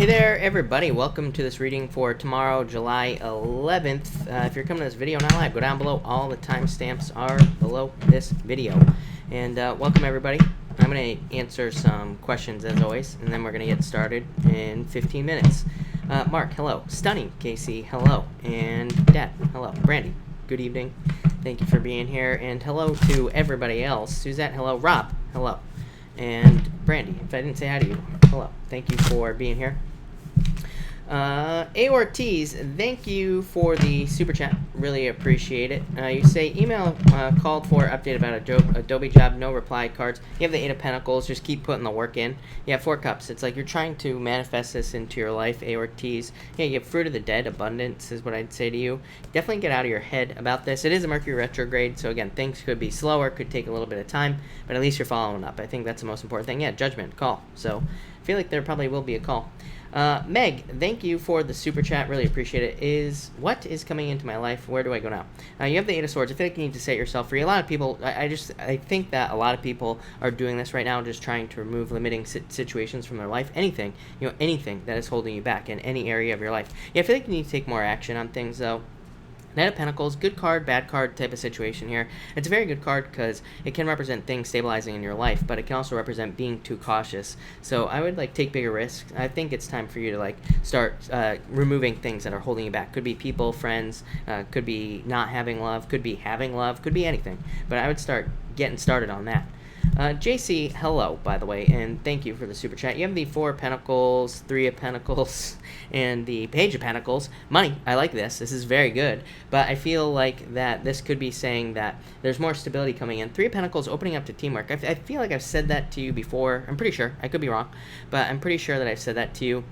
Hey there, everybody. Welcome to this reading for tomorrow, July 11th. If you're coming to this video not live, go down below. All the timestamps are below this video. And welcome, everybody. I'm going to answer some questions, as always, and then we're going to get started in 15 minutes. Mark, hello. Stunning, Casey, hello. And Dad, hello. Brandy, good evening. Thank you for being here. And hello to everybody else. Suzette, hello. Rob, hello. And Brandy, if I didn't say hi to you, hello. Thank you for being here. A Ortiz, thank you for the super chat. Really appreciate it. You say email called for update about Adobe job, no reply cards. You have the Eight of Pentacles, just keep putting the work in. You have Four Cups. It's like you're trying to manifest this into your life, A Ortiz. Yeah, you have Fruit of the Dead, abundance is what I'd say to you. Definitely get out of your head about this. It is a Mercury retrograde, so again, things could be slower, could take a little bit of time, but at least you're following up. I think that's the most important thing. Yeah, judgment, call. So I feel like there probably will be a call. Meg, thank you for the super chat. Really appreciate it. What is coming into my life? Where do I go now? You have the Eight of Swords. I feel like you need to set yourself free. A lot of people, I think that a lot of people are doing this right now, just trying to remove limiting situations from their life. Anything that is holding you back in any area of your life. Yeah, I feel like you need to take more action on things, though. Knight of Pentacles, good card, bad card type of situation here. It's a very good card because it can represent things stabilizing in your life, but it can also represent being too cautious. So I would take bigger risks. I think it's time for you to start removing things that are holding you back. Could be people, friends, could be not having love, could be having love, could be anything. But I would start getting started on that. JC, hello, by the way, and thank you for the super chat. You have the Four of Pentacles, Three of Pentacles, and the Page of Pentacles. Money, I like this. This is very good, but I feel like that this could be saying that there's more stability coming in. Three of Pentacles opening up to teamwork. I feel like I've said that to you before. I'm pretty sure. I could be wrong, but I'm pretty sure that I've said that to you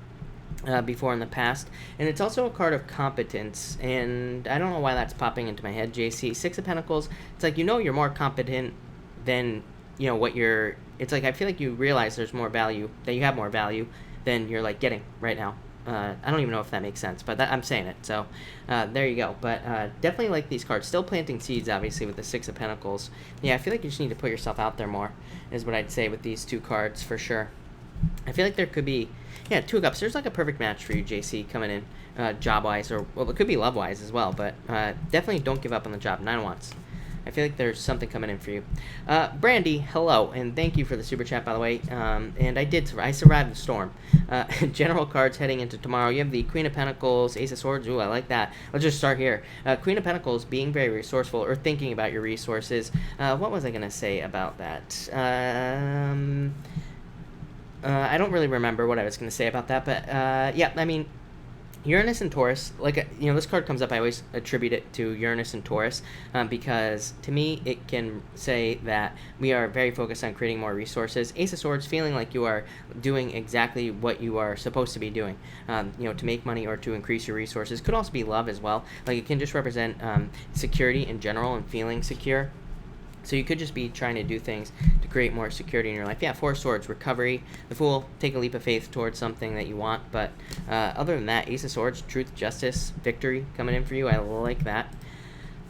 before in the past. And it's also a card of competence, and I don't know why that's popping into my head, JC. Six of Pentacles, it's like you're more competent than what you're, it's like I feel like you realize there's more value, that you have more value than you're getting right now. I don't even know if that makes sense, but I'm saying it, so there you go. But definitely like these cards. Still planting seeds, obviously, with the Six of Pentacles. Yeah, I feel like you just need to put yourself out there more, is what I'd say with these two cards, for sure. I feel like there could be, Two of Cups. There's a perfect match for you, JC, coming in job-wise, or, well, it could be love-wise as well, but definitely don't give up on the job. Nine of Wands. I feel like there's something coming in for you. Brandy, hello, and thank you for the super chat, by the way. And I survived the storm. General cards heading into tomorrow. You have the Queen of Pentacles, Ace of Swords. Ooh, I like that. Let's just start here. Queen of Pentacles, being very resourceful, or thinking about your resources. What was I going to say about that? I don't really remember what I was going to say about that, but yeah, I mean, Uranus and Taurus, this card comes up, I always attribute it to Uranus and Taurus, because to me it can say that we are very focused on creating more resources. Ace of Swords, feeling like you are doing exactly what you are supposed to be doing, to make money or to increase your resources. Could also be love as well. It can just represent security in general and feeling secure. So you could just be trying to do things to create more security in your life. Yeah, Four of Swords, recovery. The Fool, take a leap of faith towards something that you want. But other than that, Ace of Swords, truth, justice, victory coming in for you. I like that,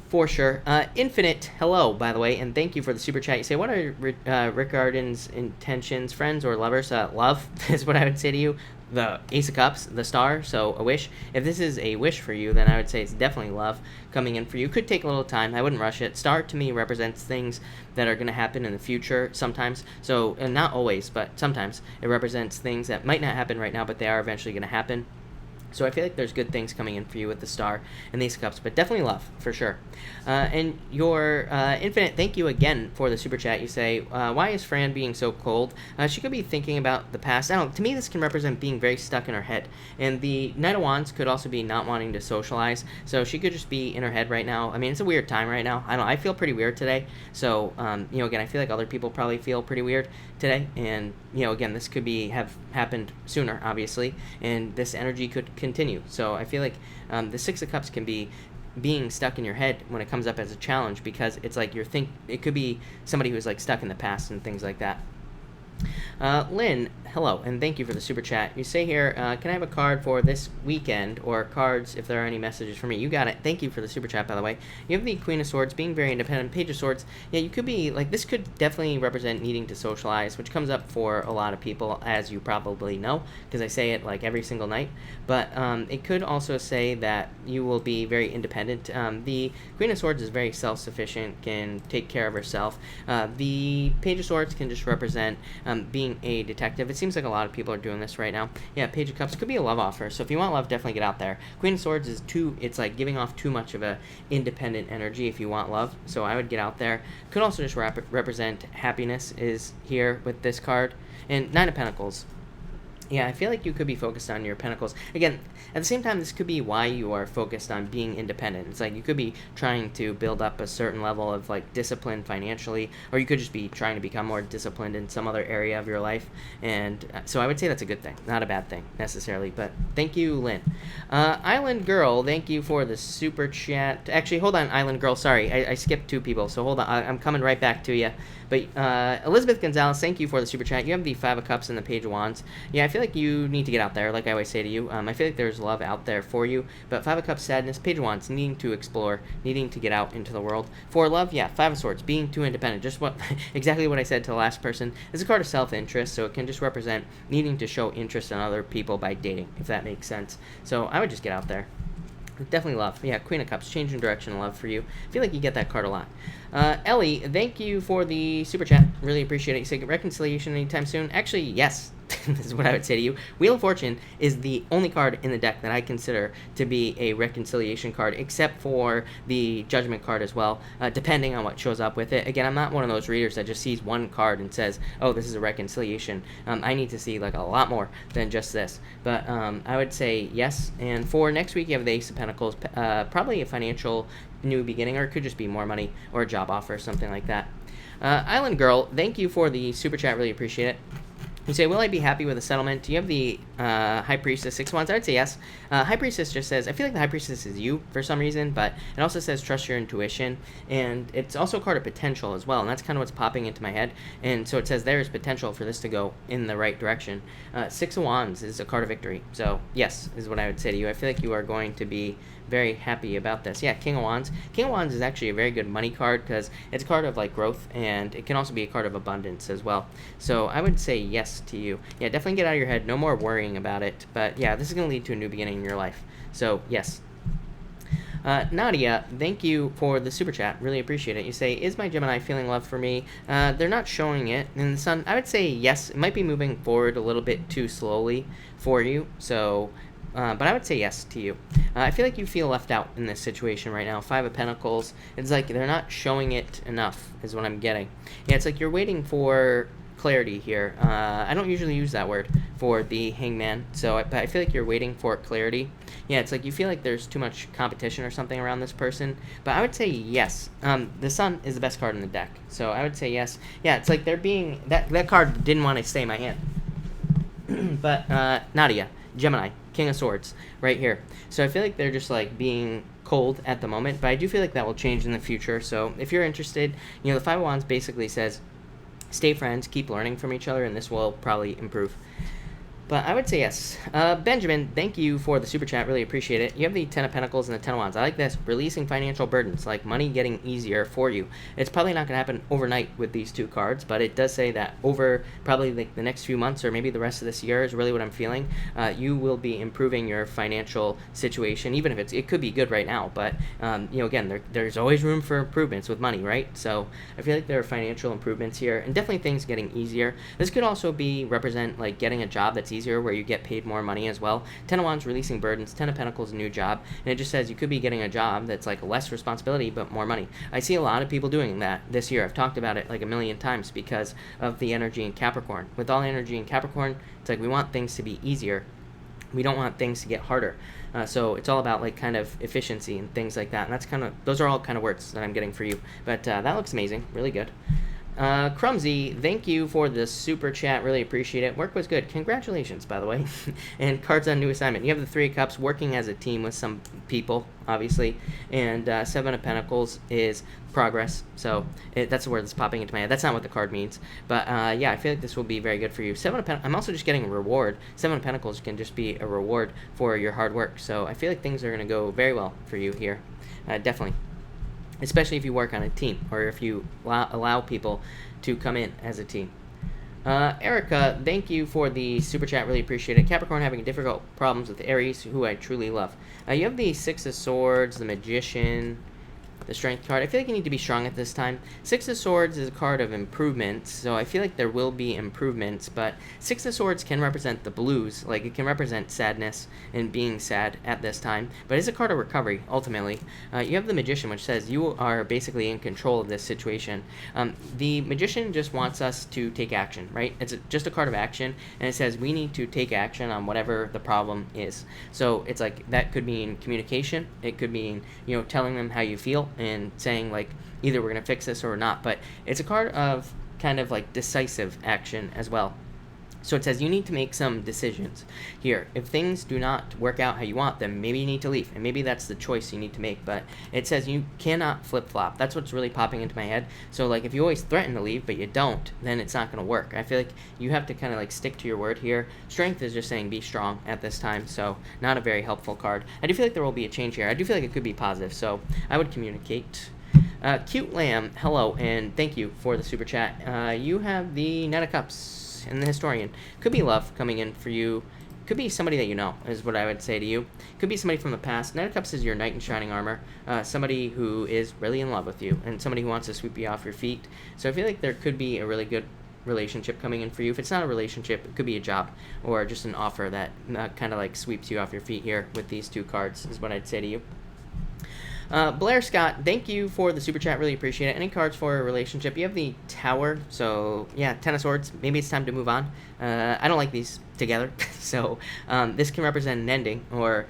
for sure. Infinite, hello, by the way, and thank you for the super chat. You say, what are Rick Arden's intentions, friends or lovers? Love is what I would say to you. The Ace of Cups, the Star, so a wish. If this is a wish for you, then I would say it's definitely love coming in for you. Could take a little time. I wouldn't rush it. Star, to me, represents things that are going to happen in the future sometimes. So, and not always, but sometimes. It represents things that might not happen right now, but they are eventually going to happen. So I feel like there's good things coming in for you with the Star and the Ace of Cups, but definitely love, for sure. And your Infinite, thank you again for the super chat. You say, why is Fran being so cold? She could be thinking about the past. I don't know, to me this can represent being very stuck in her head. And the Knight of Wands could also be not wanting to socialize. So she could just be in her head right now. I mean, it's a weird time right now. I feel pretty weird today. So, again, I feel like other people probably feel pretty weird today. And, again, this could have happened sooner, obviously. And this energy could continue. So I feel like the Six of Cups can be being stuck in your head when it comes up as a challenge, because it's like it could be somebody who's stuck in the past and things like that. Lynn, hello, and thank you for the super chat. You say here, can I have a card for this weekend, or cards if there are any messages for me? You got it. Thank you for the super chat, by the way. You have the Queen of Swords, being very independent. Page of Swords, yeah, you could be, like, this could definitely represent needing to socialize, which comes up for a lot of people, as you probably know, because I say it, like, every single night. But it could also say that you will be very independent. The Queen of Swords is very self-sufficient, can take care of herself. The Page of Swords can just represent being a detective. It seems like a lot of people are doing this right now. Yeah, Page of Cups could be a love offer. So if you want love, definitely get out there. Queen of Swords is it's like giving off too much of a independent energy if you want love. So I would get out there. Could also just represent happiness is here with this card. And Nine of Pentacles. Yeah, I feel like you could be focused on your pentacles. Again, at the same time, this could be why you are focused on being independent. It's like you could be trying to build up a certain level of like discipline financially, or you could just be trying to become more disciplined in some other area of your life. And so I would say that's a good thing, not a bad thing necessarily. But thank you, Lynn. Island Girl, thank you for the super chat. Actually, hold on, Island Girl. Sorry, I skipped two people, so hold on. I'm coming right back to you. But Elizabeth Gonzalez, thank you for the super chat. You have the Five of Cups and the Page of Wands. Yeah, I feel like you need to get out there, like I always say to you. I feel like there's love out there for you. But Five of Cups, sadness. Page of Wands, needing to explore, needing to get out into the world. For love, yeah, Five of Swords, being too independent. Just exactly what I said to the last person. It's a card of self-interest, so it can just represent needing to show interest in other people by dating, if that makes sense. So I would just get out there. Definitely love. Yeah, Queen of Cups, changing direction, love for you. I feel like you get that card a lot. Ellie, thank you for the super chat. Really appreciate it. You say reconciliation anytime soon? Actually, yes. This is what I would say to you. Wheel of Fortune is the only card in the deck that I consider to be a reconciliation card, except for the Judgment card as well, depending on what shows up with it. Again, I'm not one of those readers that just sees one card and says, oh, this is a reconciliation. I need to see like a lot more than just this. But I would say yes. And for next week, you have the Ace of Pentacles, probably a financial new beginning, or it could just be more money or a job offer, something like that. Island Girl, thank you for the super chat. Really appreciate it. You say, will I be happy with a settlement? Do you have the High Priestess, Six of Wands? I would say yes. High Priestess just says, I feel like the High Priestess is you for some reason, but it also says trust your intuition, and it's also a card of potential as well, and that's kind of what's popping into my head. And so it says there is potential for this to go in the right direction. Six of Wands is a card of victory, so yes, is what I would say to you. I feel like you are going to be very happy about this. Yeah, King of Wands. King of Wands is actually a very good money card because it's a card of like growth, and it can also be a card of abundance as well. So I would say yes to you. Yeah, definitely get out of your head. No more worrying about it. But yeah, this is going to lead to a new beginning in your life. So yes. Nadia, thank you for the super chat. Really appreciate it. You say, is my Gemini feeling love for me? They're not showing it in the sun. I would say yes. It might be moving forward a little bit too slowly for you. So but I would say yes to you. I feel like you feel left out in this situation right now. Five of Pentacles. It's like they're not showing it enough is what I'm getting. Yeah, it's like you're waiting for clarity here. I don't usually use that word for the Hangman, but I feel like you're waiting for clarity. Yeah, it's like you feel like there's too much competition or something around this person. But I would say yes. The Sun is the best card in the deck. So I would say yes. Yeah, it's like they're being... That card didn't want to stay in my hand. But Nadia, Gemini, King of Swords, right here. So I feel like they're just like being cold at the moment, but I do feel like that will change in the future. So if you're interested, you know, the Five of Wands basically says, stay friends, keep learning from each other, and this will probably improve. But I would say yes. Benjamin, thank you for the super chat. Really appreciate it. You have the Ten of Pentacles and the Ten of Wands. I like this. Releasing financial burdens, like money getting easier for you. It's probably not going to happen overnight with these two cards, but it does say that over probably like the next few months or maybe the rest of this year is really what I'm feeling. You will be improving your financial situation, even if it could be good right now. But, you know, again, there's always room for improvements with money, right? So I feel like there are financial improvements here and definitely things getting easier. This could also represent like getting a job that's easier, where you get paid more money as well. Ten of Wands, releasing burdens. Ten of Pentacles, a new job. And it just says you could be getting a job that's like less responsibility but more money. I see a lot of people doing that this year. I've talked about it like a million times because of the energy in Capricorn. With all energy in Capricorn, it's like we want things to be easier. We don't want things to get harder. So it's all about like kind of efficiency and things like that. And that's those are all kind of words that I'm getting for you. But that looks amazing. Really good. Crumsy, thank you for the super chat. Really appreciate it. Work was good. Congratulations, by the way. And cards on new assignment. You have the Three of Cups, working as a team with some people, obviously. And Seven of Pentacles is progress. So that's the word that's popping into my head. That's not what the card means. But yeah, I feel like this will be very good for you. Seven of Pentacles. I'm also just getting a reward. Seven of Pentacles can just be a reward for your hard work. So I feel like things are going to go very well for you here. Definitely. Especially if you work on a team, or if you allow people to come in as a team. Erica, thank you for the super chat. Really appreciate it. Capricorn having difficult problems with Aries, who I truly love. You have the Six of Swords, the Magician, the Strength card. I feel like you need to be strong at this time. Six of Swords is a card of improvements, so I feel like there will be improvements, but Six of Swords can represent the blues. Like, it can represent sadness and being sad at this time, but it's a card of recovery, ultimately. You have the Magician, which says you are basically in control of this situation. The Magician just wants us to take action, right? It's just a card of action, and it says we need to take action on whatever the problem is. So it's like, that could mean communication. It could mean, you know, telling them how you feel and saying, like, either we're going to fix this or not. But it's a card of kind of like decisive action as well. So it says you need to make some decisions here. If things do not work out how you want them, maybe you need to leave, and maybe that's the choice you need to make. But it says you cannot flip-flop. That's what's really popping into my head. So, like, if you always threaten to leave but you don't, then it's not going to work. I feel like you have to kind of like stick to your word here. Strength is just saying be strong at this time, so not a very helpful card. I do feel like there will be a change here. I do feel like it could be positive, so I would communicate. Cute Lamb, hello, and thank you for the super chat. You have the Knight of Cups and the Historian. Could be love coming in for you. Could be somebody that you know, is what I would say to you. Could be somebody from the past. Knight of Cups is your knight in shining armor. Somebody who is really in love with you, and somebody who wants to sweep you off your feet. So I feel like there could be a really good relationship coming in for you. If it's not a relationship, it could be a job or just an offer that kind of like sweeps you off your feet here with these two cards, is what I'd say to you. Blair Scott, thank you for the super chat. Really appreciate it. Any cards for a relationship? You have the Tower, so yeah, Ten of Swords. Maybe it's time to move on. I don't like these together, so this can represent an ending, or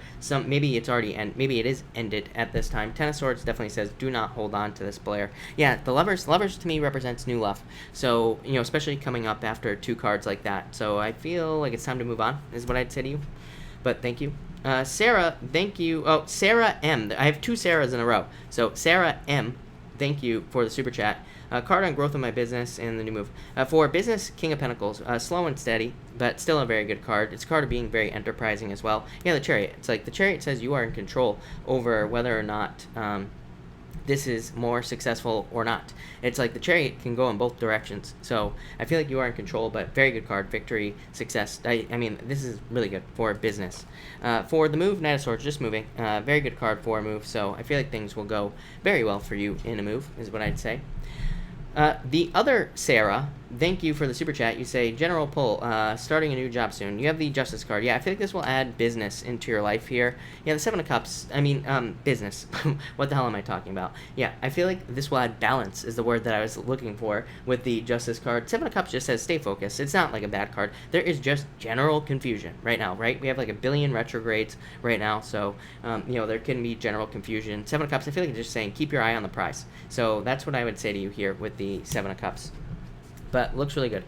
maybe it's already maybe it is ended at this time. Ten of Swords definitely says do not hold on to this, Blair. Yeah, the Lovers to me represents new love. So, you know, especially coming up after two cards like that. So I feel like it's time to move on, is what I'd say to you. But thank you. Sarah, thank you. Oh, Sarah M. I have two Sarahs in a row. So, Sarah M., thank you for the super chat. Card on growth of my business and the new move. For business, King of Pentacles. Slow and steady, but still a very good card. It's a card of being very enterprising as well. Yeah, the Chariot. It's like the Chariot says you are in control over whether or not this is more successful or not. It's like the Chariot can go in both directions. So I feel like you are in control, but very good card. Victory, success. I mean, this is really good for business. For the move, Knight of Swords, just moving. Very good card for a move. So I feel like things will go very well for you in a move, is what I'd say. The other Sarah, thank you for the super chat. You say, General Pull, starting a new job soon. You have the Justice card. Yeah, I feel like this will add business into your life here. Yeah, the Seven of Cups, I mean, business. What the hell am I talking about? Yeah, I feel like this will add balance, is the word that I was looking for with the Justice card. Seven of Cups just says stay focused. It's not like a bad card. There is just general confusion right now, right? We have like a billion retrogrades right now, so, you know, there can be general confusion. Seven of Cups, I feel like it's just saying keep your eye on the prize. So that's what I would say to you here with the Seven of Cups. But looks really good.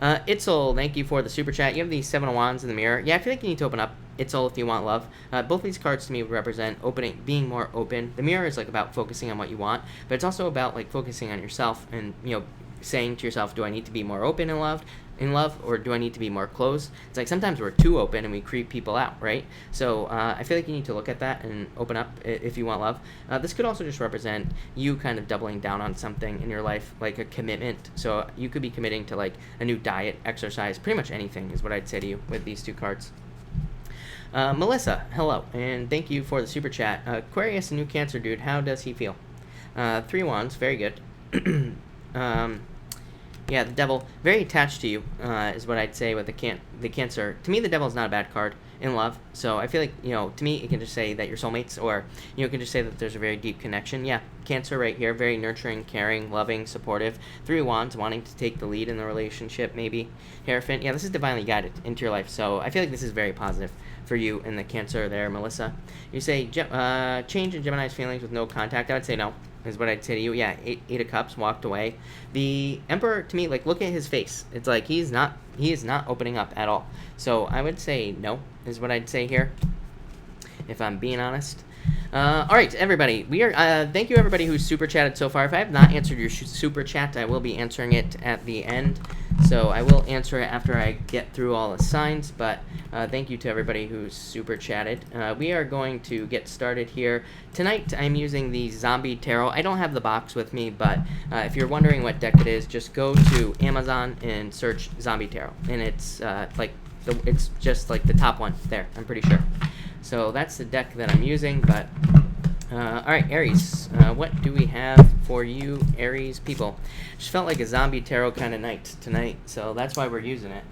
Itzel, thank you for the super chat. You have the Seven of Wands in the mirror. Yeah, I feel like you need to open up. Itzel, if you want love. Both these cards to me represent opening, being more open. The mirror is like about focusing on what you want, but it's also about like focusing on yourself and, you know, saying to yourself, do I need to be more open and in love, or do I need to be more closed? It's like sometimes we're too open and we creep people out, right? So I feel like you need to look at that and open up if you want love. This could also just represent you kind of doubling down on something in your life, like a commitment. So you could be committing to like a new diet, exercise, pretty much anything is what I'd say to you with these two cards. Melissa, hello, and thank you for the super chat. Aquarius, a new Cancer dude, how does he feel? Three Wands, very good. Yeah, the Devil, very attached to you, is what I'd say with the Cancer. To me, the Devil is not a bad card in love. So I feel like, you know, to me, it can just say that you're soulmates, or, you know, it can just say that there's a very deep connection. Yeah, Cancer right here, very nurturing, caring, loving, supportive. Three of Wands, wanting to take the lead in the relationship, maybe. Hierophant, yeah, this is divinely guided into your life. So I feel like this is very positive for you in the Cancer there, Melissa. You say, change in Gemini's feelings with no contact. I would say no. is what I'd say to you. Yeah, eight of cups, walked away. The Emperor, to me, like, look at his face. It's like he is not opening up at all. So I would say no, is what I'd say here, if I'm being honest. All right, everybody. We are. Thank you, everybody who's super chatted so far. If I have not answered your super chat, I will be answering it at the end. So I will answer it after I get through all the signs. But thank you to everybody who's super chatted. We are going to get started here tonight. I'm using the Zombie Tarot. I don't have the box with me, but if you're wondering what deck it is, just go to Amazon and search Zombie Tarot, and it's it's just like the top one there. I'm pretty sure. So that's the deck that I'm using, but all right, Aries, what do we have for you, Aries people? Just felt like a Zombie Tarot kind of night tonight, so that's why we're using it.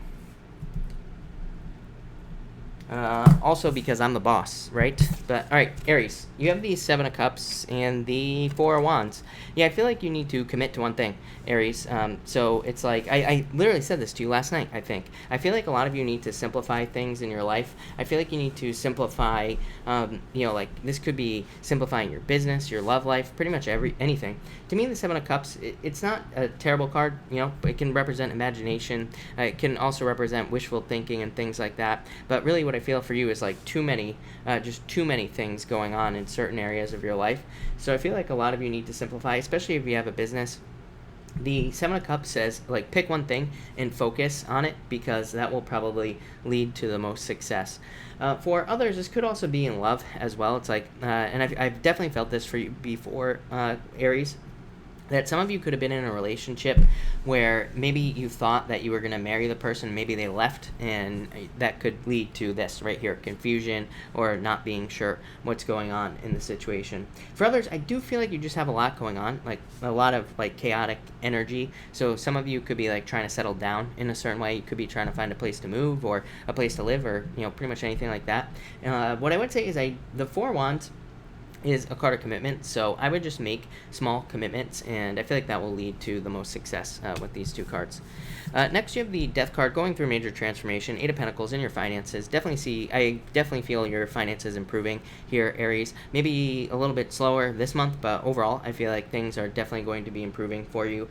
Also because I'm the boss, right? But, all right, Aries, you have the Seven of Cups and the Four of Wands. Yeah, I feel like you need to commit to one thing, Aries. So it's like, I literally said this to you last night, I think. I feel like a lot of you need to simplify things in your life. I feel like you need to simplify, like this could be simplifying your business, your love life, pretty much anything. To me, the Seven of Cups, it's not a terrible card, it can represent imagination. It can also represent wishful thinking and things like that. But really what I feel for you is like just too many things going on in certain areas of your life. So I feel like a lot of you need to simplify, especially if you have a business. The Seven of Cups says, like, pick one thing and focus on it, because that will probably lead to the most success. For others, this could also be in love as well. It's like, and I've definitely felt this for you before, Aries, that some of you could have been in a relationship where maybe you thought that you were going to marry the person, maybe they left, and that could lead to this right here, confusion or not being sure what's going on in the situation. For others, I do feel like you just have a lot going on, like a lot of like chaotic energy. So some of you could be like trying to settle down in a certain way. You could be trying to find a place to move or a place to live, or pretty much anything like that. What I would say is the Four of Wands is a card of commitment, so I would just make small commitments, and I feel like that will lead to the most success with these two cards. Next, you have the Death card, going through major transformation, Eight of Pentacles in your finances. I definitely feel your finances improving here, Aries. Maybe a little bit slower this month, but overall, I feel like things are definitely going to be improving for you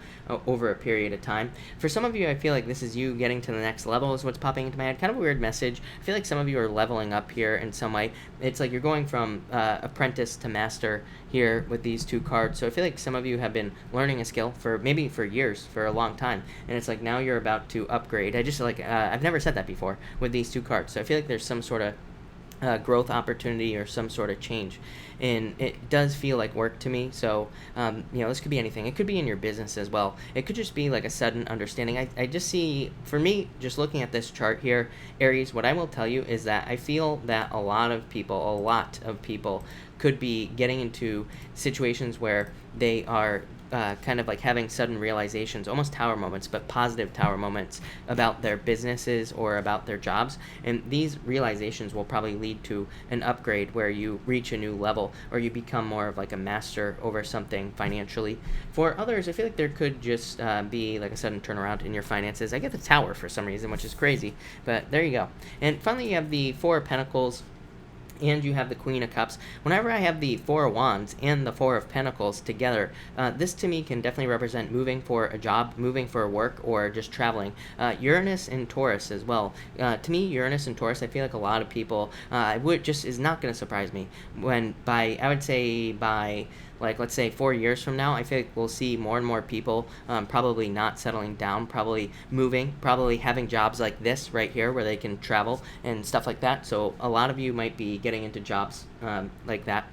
over a period of time. For some of you, I feel like this is you getting to the next level is what's popping into my head. Kind of a weird message. I feel like some of you are leveling up here in some way. It's like you're going from apprentice to master here with these two cards. So I feel like some of you have been learning a skill for years, for a long time, and it's like now you're about to upgrade. I've never said that before with these two cards. So I feel like there's some sort of growth opportunity or some sort of change, and it does feel like work to me. So this could be anything. It could be in your business as well. It could just be like a sudden understanding. I just see, for me, just looking at this chart here, Aries, what I will tell you is that I feel that a lot of people could be getting into situations where they are kind of like having sudden realizations, almost tower moments, but positive tower moments about their businesses or about their jobs. And these realizations will probably lead to an upgrade where you reach a new level or you become more of like a master over something financially. For others, I feel like there could just be like a sudden turnaround in your finances. I get the Tower for some reason, which is crazy, but there you go. And finally, you have the Four of Pentacles, and you have the Queen of Cups. Whenever I have the Four of Wands and the Four of Pentacles together, this to me can definitely represent moving for a job, moving for work, or just traveling. Uranus and Taurus as well. To me, Uranus and Taurus, I feel like a lot of people, is not going to surprise me. I would say by, like, let's say 4 years from now, I feel like we'll see more and more people probably not settling down, probably moving, probably having jobs like this right here where they can travel and stuff like that. So a lot of you might be getting into jobs like that,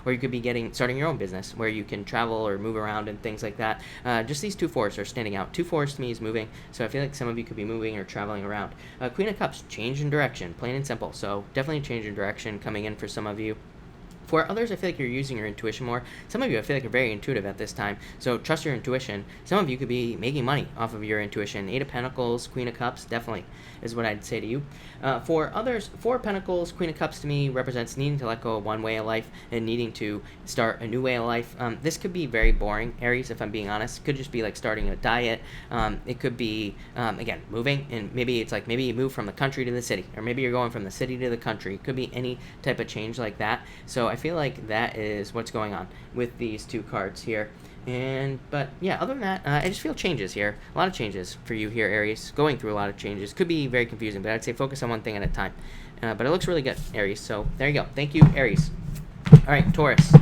or you could be starting your own business where you can travel or move around and things like that. Just these two fours are standing out. Two fours to me is moving, so I feel like some of you could be moving or traveling around. Queen of Cups, change in direction, plain and simple. So definitely a change in direction coming in for some of you. For others, I feel like you're using your intuition more. Some of you, I feel like, are very intuitive at this time, so trust your intuition. Some of you could be making money off of your intuition. Eight of Pentacles, Queen of Cups, definitely is what I'd say to you. For others, Four of Pentacles, Queen of Cups to me represents needing to let go of one way of life and needing to start a new way of life. This could be very boring, Aries, if I'm being honest. It could just be like starting a diet. It could be, again, moving, and maybe it's like maybe you move from the country to the city, or maybe you're going from the city to the country. It could be any type of change like that. So I feel like that is what's going on with these two cards here. But yeah, other than that, I just feel changes here. A lot of changes for you here, Aries. Going through a lot of changes. Could be very confusing, but I'd say focus on one thing at a time. But it looks really good, Aries. So there you go. Thank you, Aries. All right, Taurus.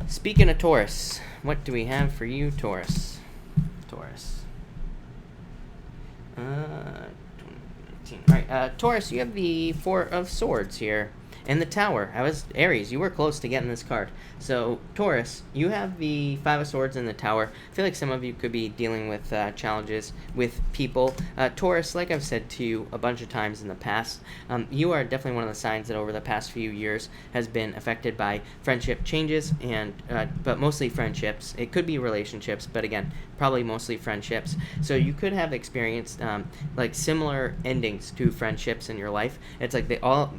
Speaking of Taurus, what do we have for you, Taurus? Taurus. 2019. All right, Taurus, you have the Four of Swords here. And the Tower. Aries, you were close to getting this card. So, Taurus, you have the Five of Swords and the Tower. I feel like some of you could be dealing with challenges with people. Taurus, like I've said to you a bunch of times in the past, you are definitely one of the signs that over the past few years has been affected by friendship changes, but mostly friendships. It could be relationships, but again, probably mostly friendships. So you could have experienced like similar endings to friendships in your life. It's like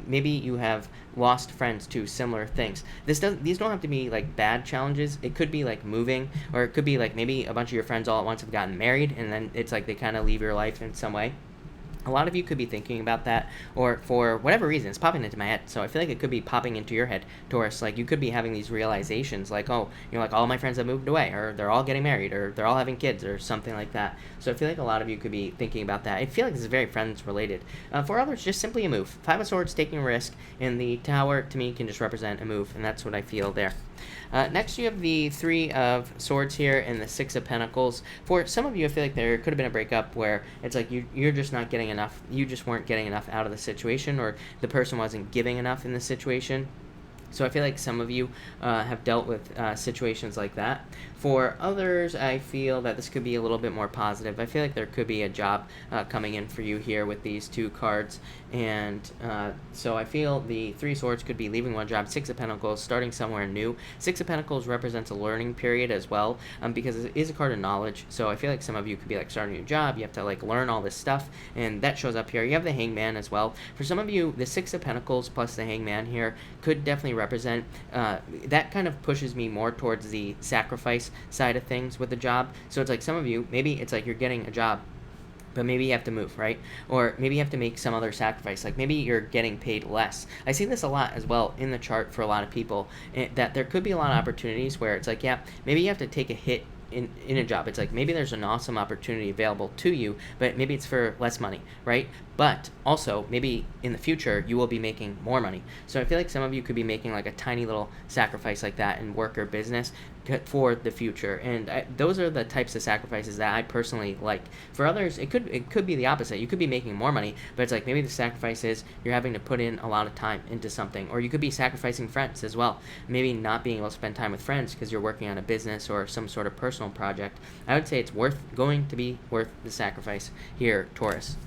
maybe you have lost friends to similar things. These don't have to be like bad challenges. It could be like moving, or it could be like maybe a bunch of your friends all at once have gotten married, and then it's like they kind of leave your life in some way. A lot of you could be thinking about that, or for whatever reason, it's popping into my head. So I feel like it could be popping into your head, Taurus. Like you could be having these realizations, like, oh, like all my friends have moved away, or they're all getting married, or they're all having kids, or something like that. So I feel like a lot of you could be thinking about that. I feel like this is very friends related. For others, just simply a move. Five of Swords, taking a risk, and the Tower to me can just represent a move, and that's what I feel there. Next, you have the Three of Swords here and the Six of Pentacles. For some of you, I feel like there could have been a breakup where it's like you're just not getting enough. You just weren't getting enough out of the situation, or the person wasn't giving enough in the situation. So I feel like some of you have dealt with situations like that. For others, I feel that this could be a little bit more positive. I feel like there could be a job coming in for you here with these two cards. And so I feel the Three Swords could be leaving one job. Six of Pentacles, starting somewhere new. Six of Pentacles represents a learning period as well, because it is a card of knowledge. So I feel like some of you could be like starting a new job. You have to like learn all this stuff, and that shows up here. You have the Hangman as well. For some of you, the Six of Pentacles plus the Hangman here could definitely represent that kind of pushes me more towards the sacrifice side of things with the job. So it's like some of you, maybe it's like you're getting a job, but maybe you have to move, right? Or maybe you have to make some other sacrifice. Like maybe you're getting paid less. I see this a lot as well in the chart for a lot of people, that there could be a lot of opportunities where it's like, yeah, maybe you have to take a hit in a job. It's like maybe there's an awesome opportunity available to you, but maybe it's for less money, right? But also maybe in the future you will be making more money. So I feel like some of you could be making like a tiny little sacrifice like that in work or business for the future, and those are the types of sacrifices that I personally like. For others, it could be the opposite. You could be making more money, but it's like maybe the sacrifice is you're having to put in a lot of time into something, or you could be sacrificing friends as well. Maybe not being able to spend time with friends because you're working on a business or some sort of personal project. I would say it's going to be worth the sacrifice here, Taurus.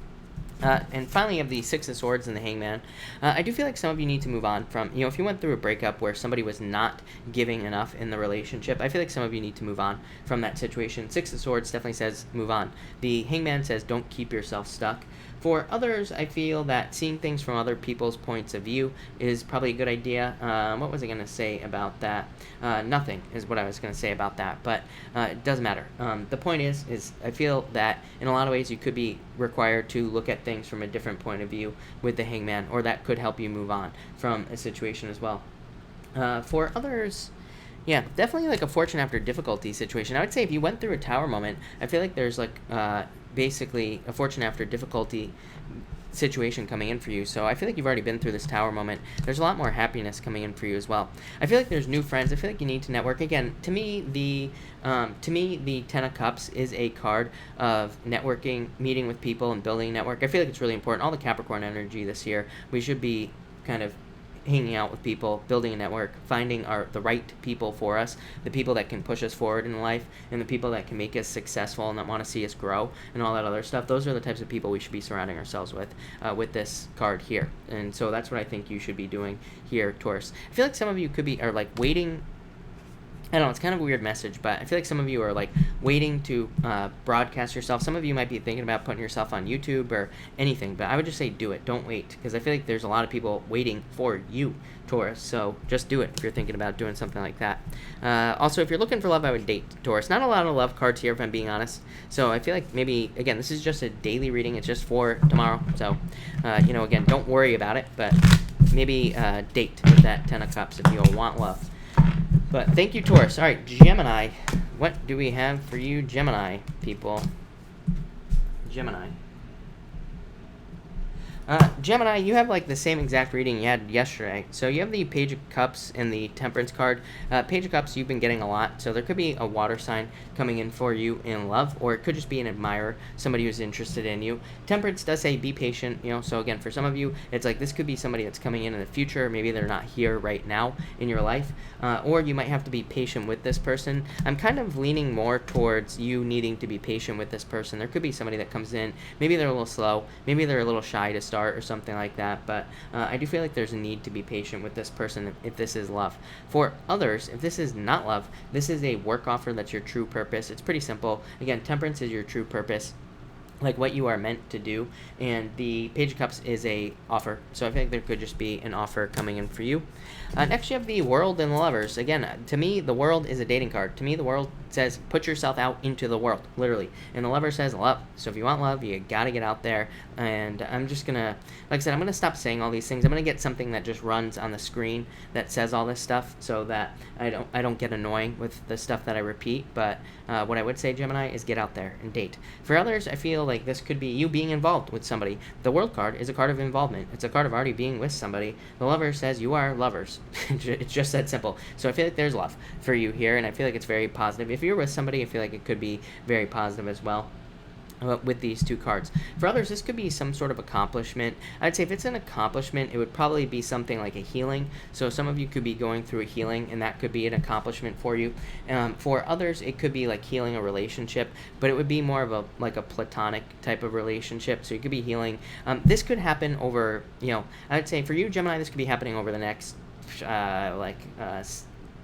And finally, you have the Six of Swords and the Hangman. I do feel like some of you need to move on from, if you went through a breakup where somebody was not giving enough in the relationship, I feel like some of you need to move on from that situation. Six of Swords definitely says move on. The Hangman says don't keep yourself stuck. For others, I feel that seeing things from other people's points of view is probably a good idea. What was I going to say about that? Nothing is what I was going to say about that, but it doesn't matter. The point is I feel that in a lot of ways you could be required to look at things from a different point of view with the Hangman, or that could help you move on from a situation as well. For others, yeah, definitely like a fortune after difficulty situation. I would say if you went through a Tower moment, I feel like there's like basically a fortune after difficulty situation coming in for you. So I feel like you've already been through this Tower moment. There's a lot more happiness coming in for you as well. I feel like there's new friends. I feel like you need to network. Again, to me, the Ten of Cups is a card of networking, meeting with people, and building a network. I feel like it's really important. All the Capricorn energy this year, we should be kind of hanging out with people, building a network, finding the right people for us, the people that can push us forward in life, and the people that can make us successful and that want to see us grow, and all that other stuff. Those are the types of people we should be surrounding ourselves with this card here. And so that's what I think you should be doing here, Taurus. I feel like some of you are like waiting. I don't know, it's kind of a weird message, but I feel like some of you are like waiting to broadcast yourself. Some of you might be thinking about putting yourself on YouTube or anything, but I would just say do it. Don't wait, because I feel like there's a lot of people waiting for you, Taurus. So just do it if you're thinking about doing something like that. Also, if you're looking for love, I would date, Taurus. Not a lot of love cards here, if I'm being honest. So I feel like maybe, again, this is just a daily reading. It's just for tomorrow. So, again, don't worry about it, but maybe date with that Ten of Cups if you want love. But thank you, Taurus. All right, Gemini. What do we have for you, Gemini people? Gemini. Gemini, you have like the same exact reading you had yesterday. So you have the Page of Cups and the Temperance card. Page of Cups you've been getting a lot, so there could be a water sign coming in for you in love, or it could just be an admirer, somebody who's interested in you. Temperance does say be patient, so again, for some of you, it's like this could be somebody that's coming in the future. Maybe they're not here right now in your life, or you might have to be patient with this person. I'm kind of leaning more towards you needing to be patient with this person. There could be somebody that comes in, maybe they're a little slow, maybe they're a little shy to start or something like that, but I do feel like there's a need to be patient with this person if this is love. For others, if this is not love, this is a work offer that's your true purpose. It's pretty simple. Again, Temperance is your true purpose, like what you are meant to do, and the Page of Cups is a offer, so I think there could just be an offer coming in for you. Next you have the World and the Lovers. Again, to me the World is a dating card. To me the World says put yourself out into the world, literally, and the Lover says love. So if you want love, you gotta get out there. And I'm just gonna, like I said, I'm gonna stop saying all these things. I'm gonna get something that just runs on the screen that says all this stuff, so that I don't get annoying with the stuff that I repeat. But what I would say, Gemini, is get out there and date. For others, I feel like this could be you being involved with somebody. The World card is a card of involvement. It's a card of already being with somebody. The Lover says you are lovers. It's just that simple. So I feel like there's love for you here, and I feel like it's very positive. If you're with somebody, I feel like it could be very positive as well with these two cards. For others, this could be some sort of accomplishment. I'd say if it's an accomplishment, it would probably be something like a healing. So some of you could be going through a healing, and that could be an accomplishment for you. For others, it could be like healing a relationship, but it would be more of a problatonic type of relationship. So you could be healing. This could happen over, I'd say for you, Gemini, this could be happening over the next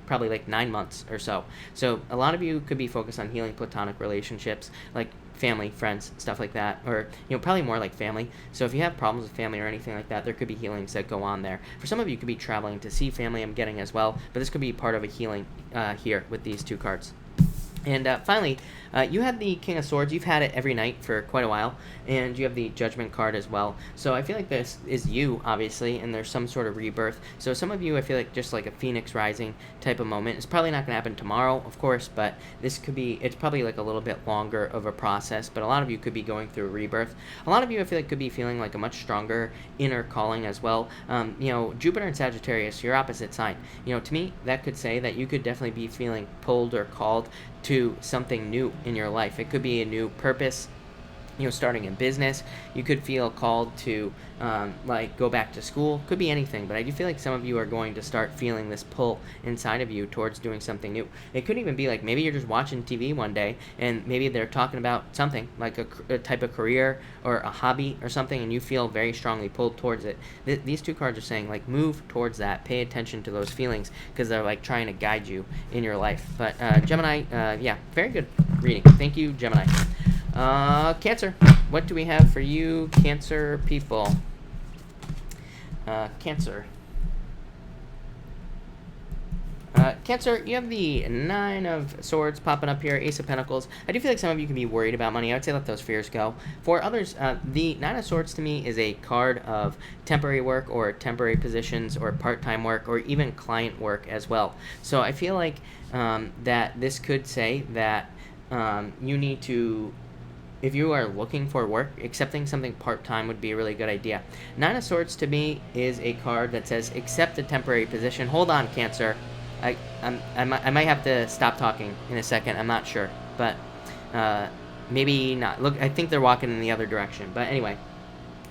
probably like 9 months or so. So a lot of you could be focused on healing platonic relationships, like family, friends, stuff like that, or probably more like family. So if you have problems with family or anything like that, there could be healings that go on there. For some of you, could be traveling to see family, I'm getting as well, but this could be part of a healing here with these two cards. And finally, you had the King of Swords. You've had it every night for quite a while, and you have the Judgment card as well. So I feel like this is you, obviously, and there's some sort of rebirth. So some of you, I feel like just like a phoenix rising type of moment. It's probably not going to happen tomorrow, of course, but this could be, it's probably like a little bit longer of a process, but a lot of you could be going through a rebirth. A lot of you, I feel like, could be feeling like a much stronger inner calling as well. Jupiter and Sagittarius, your opposite sign. To me, that could say that you could definitely be feeling pulled or called to something new in your life. It could be a new purpose, starting a business. You could feel called to go back to school. Could be anything, but I do feel like some of you are going to start feeling this pull inside of you towards doing something new. It could even be like maybe you're just watching TV one day and maybe they're talking about something like a type of career or a hobby or something, and you feel very strongly pulled towards it. These two cards are saying like move towards that, pay attention to those feelings, because they're like trying to guide you in your life. But Gemini, very good reading. Thank you, Gemini. Cancer, what do we have for you, Cancer people? Cancer. Cancer, you have the Nine of Swords popping up here, Ace of Pentacles. I do feel like some of you can be worried about money. I would say let those fears go. For others, the Nine of Swords to me is a card of temporary work or temporary positions or part-time work or even client work as well. So I feel like that this could say that you need to, if you are looking for work, accepting something part-time would be a really good idea. Nine of Swords to me is a card that says accept a temporary position. Hold on, Cancer. I might have to stop talking in a second. I'm not sure, but maybe not. Look, I think they're walking in the other direction. But anyway,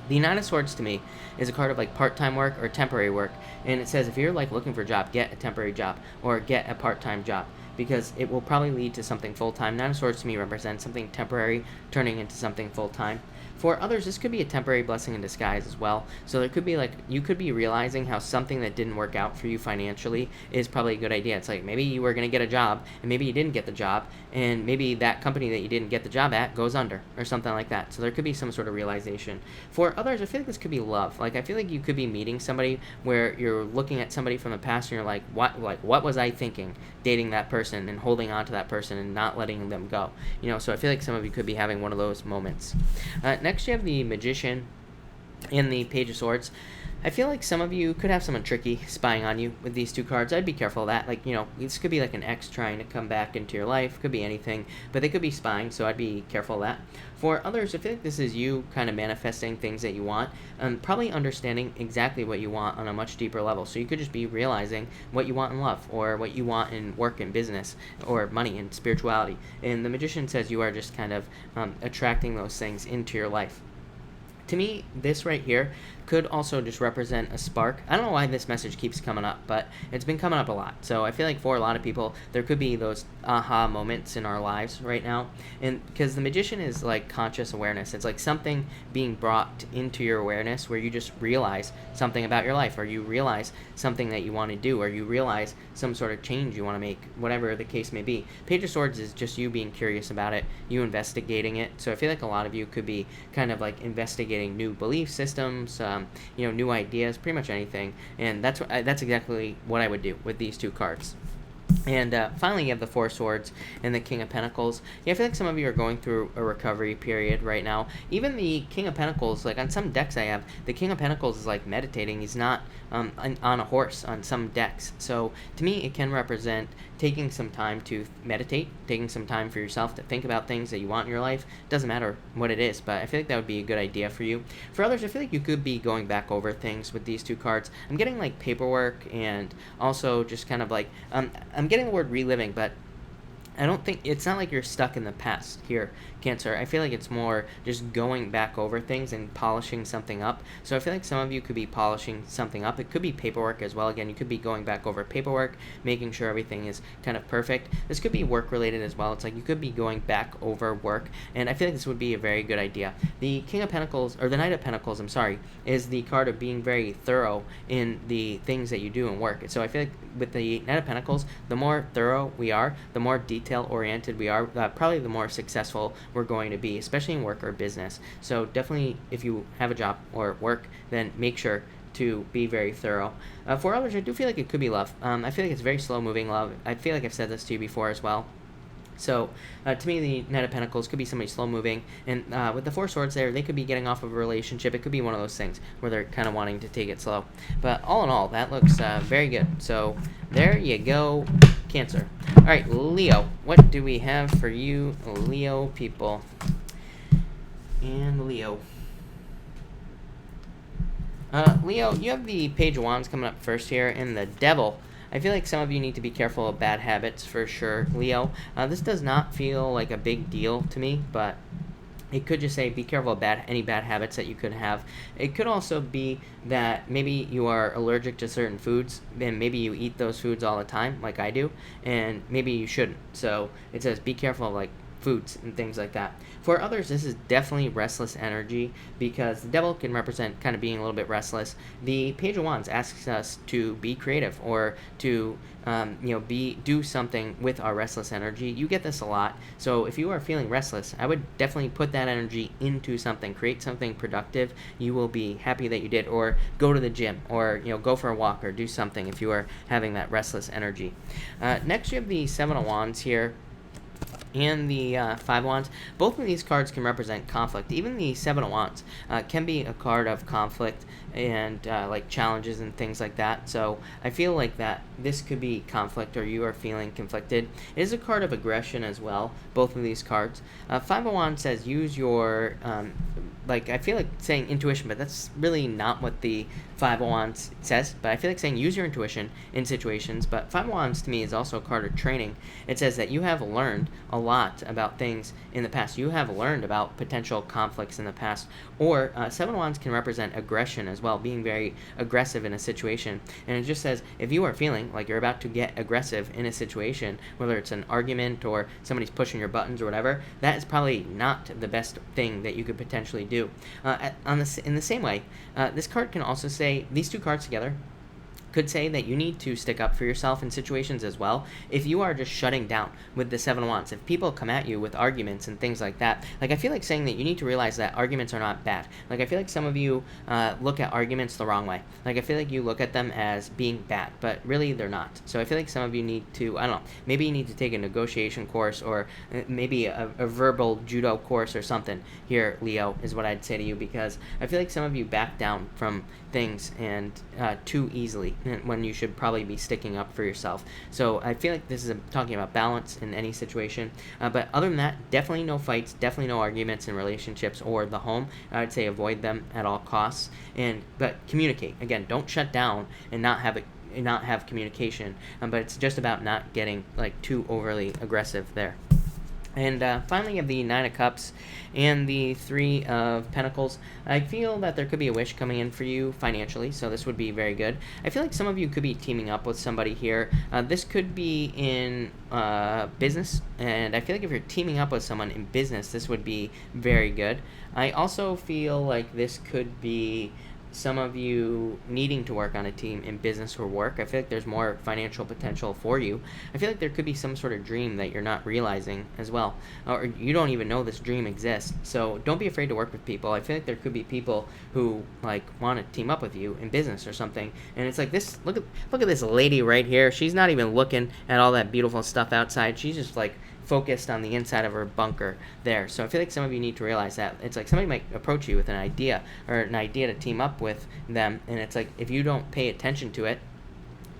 the Nine of Swords to me is a card of like part-time work or temporary work, and it says if you're like looking for a job, get a temporary job or get a part-time job, because it will probably lead to something full-time. Nine of Swords to me represents something temporary turning into something full-time. For others, this could be a temporary blessing in disguise as well. So there could be like, you could be realizing how something that didn't work out for you financially is probably a good idea. It's like maybe you were going to get a job and maybe you didn't get the job, and maybe that company that you didn't get the job at goes under or something like that. So there could be some sort of realization. For others, I feel like this could be love. Like I feel like you could be meeting somebody where you're looking at somebody from the past and you're like, what was I thinking dating that person and holding on to that person and not letting them go? So I feel like some of you could be having one of those moments. Next, you have the Magician. and the Page of Swords. I feel like some of you could have someone tricky spying on you with these two cards. I'd be careful of that. Like, this could be like an ex trying to come back into your life. Could be anything, but they could be spying, so I'd be careful of that. For others, I feel like this is you kind of manifesting things that you want, probably understanding exactly what you want on a much deeper level. So you could just be realizing what you want in love, or what you want in work and business, or money and spirituality. And the Magician says you are just kind of attracting those things into your life. To me, this right here could also just represent a spark. I don't know why this message keeps coming up, but it's been coming up a lot. So I feel like for a lot of people, there could be those aha moments in our lives right now. And because the Magician is like conscious awareness. It's like something being brought into your awareness where you just realize something about your life, or you realize something that you want to do, or you realize some sort of change you want to make, whatever the case may be. Page of Swords is just you being curious about it, you investigating it. So I feel like a lot of you could be kind of like investigating new belief systems, new ideas, pretty much anything. And that's exactly what I would do with these two cards. And finally, you have the Four of Swords and the King of Pentacles. Yeah, I feel like some of you are going through a recovery period right now. Even the King of Pentacles, like on some decks I have, the King of Pentacles is like meditating. He's not on a horse on some decks. So to me, it can represent taking some time to meditate, taking some time for yourself to think about things that you want in your life. Doesn't matter what it is, but I feel like that would be a good idea for you. For others, I feel like you could be going back over things with these two cards. I'm getting like paperwork, and also just kind of like I'm getting the word reliving, but I don't think it's not like you're stuck in the past here, Cancer. I feel like it's more just going back over things and polishing something up. So I feel like some of you could be polishing something up. It could be paperwork as well. Again, you could be going back over paperwork, making sure everything is kind of perfect. This could be work related as well. It's like you could be going back over work, and I feel like this would be a very good idea. The King of Pentacles, or the Knight of Pentacles, I'm sorry, is the card of being very thorough in the things that you do in work. So I feel like with the Knight of Pentacles, the more thorough we are, the more detail oriented we are, probably the more successful we're going to be, especially in work or business. So definitely, if you have a job or work, then make sure to be very thorough. For others, I do feel like it could be love. I feel like it's very slow moving love. I feel like I've said this to you before as well. So, to me, the Knight of Pentacles could be somebody slow-moving, and with the Four of Swords there, they could be getting off of a relationship. It could be one of those things where they're kind of wanting to take it slow. But all in all, that looks very good. So, there you go, Cancer. All right, Leo, what do we have for you, Leo people? And Leo. Leo, you have the Page of Wands coming up first here, and the Devil. I feel like some of you need to be careful of bad habits for sure, Leo. This does not feel like a big deal to me, but it could just say be careful of any bad habits that you could have. It could also be that maybe you are allergic to certain foods, and maybe you eat those foods all the time, like I do, and maybe you shouldn't. So it says be careful of like foods and things like that. For others, this is definitely restless energy, because the Devil can represent kind of being a little bit restless. The Page of Wands asks us to be creative, or to do something with our restless energy. You get this a lot. So if you are feeling restless, I would definitely put that energy into something. Create something productive. You will be happy that you did. Or go to the gym, or go for a walk, or do something if you are having that restless energy. Next, you have the Seven of Wands here, and the Five of Wands. Both of these cards can represent conflict. Even the Seven of Wands can be a card of conflict and like challenges and things like that. So I feel like that this could be conflict, or you are feeling conflicted. It is a card of aggression as well, both of these cards. Five of Wands says use your I feel like saying intuition, but that's really not what the Five of Wands says. But I feel like saying use your intuition in situations. But Five of Wands to me is also a card of training. It says that you have learned a lot about things in the past. You have learned about potential conflicts in the past. Or Seven of Wands can represent aggression as well, being very aggressive in a situation. And it just says if you are feeling like you're about to get aggressive in a situation, whether it's an argument or somebody's pushing your buttons or whatever, that is probably not the best thing that you could potentially do. In the same way, this card can also say, these two cards together could say that you need to stick up for yourself in situations as well. If you are just shutting down with the Seven of Wands, if people come at you with arguments and things like that, like I feel like saying that you need to realize that arguments are not bad. Like I feel like some of you look at arguments the wrong way. Like I feel like you look at them as being bad, but really they're not. So I feel like some of you need to, I don't know, maybe you need to take a negotiation course, or maybe a verbal judo course or something here, Leo, is what I'd say to you, because I feel like some of you back down from things and too easily when you should probably be sticking up for yourself. So I feel like this is talking about balance in any situation. But other than that, definitely no fights, definitely no arguments in relationships or the home. I would say avoid them at all costs. But communicate. Again, don't shut down and not have communication. But it's just about not getting like too overly aggressive there. And finally, you have the Nine of Cups and the Three of Pentacles. I feel that there could be a wish coming in for you financially, so this would be very good. I feel like some of you could be teaming up with somebody here. This could be in business, and I feel like if you're teaming up with someone in business, this would be very good. I also feel like this could be some of you needing to work on a team in business or work. I feel like there's more financial potential for you. I feel like there could be some sort of dream that you're not realizing as well, or you don't even know this dream exists. So don't be afraid to work with people. I feel like there could be people who like want to team up with you in business or something, and it's like this. Look at this lady right here. She's not even looking at all that beautiful stuff outside. She's just like focused on the inside of her bunker there. So I feel like some of you need to realize that it's like somebody might approach you with an idea to team up with them, and it's like if you don't pay attention to it,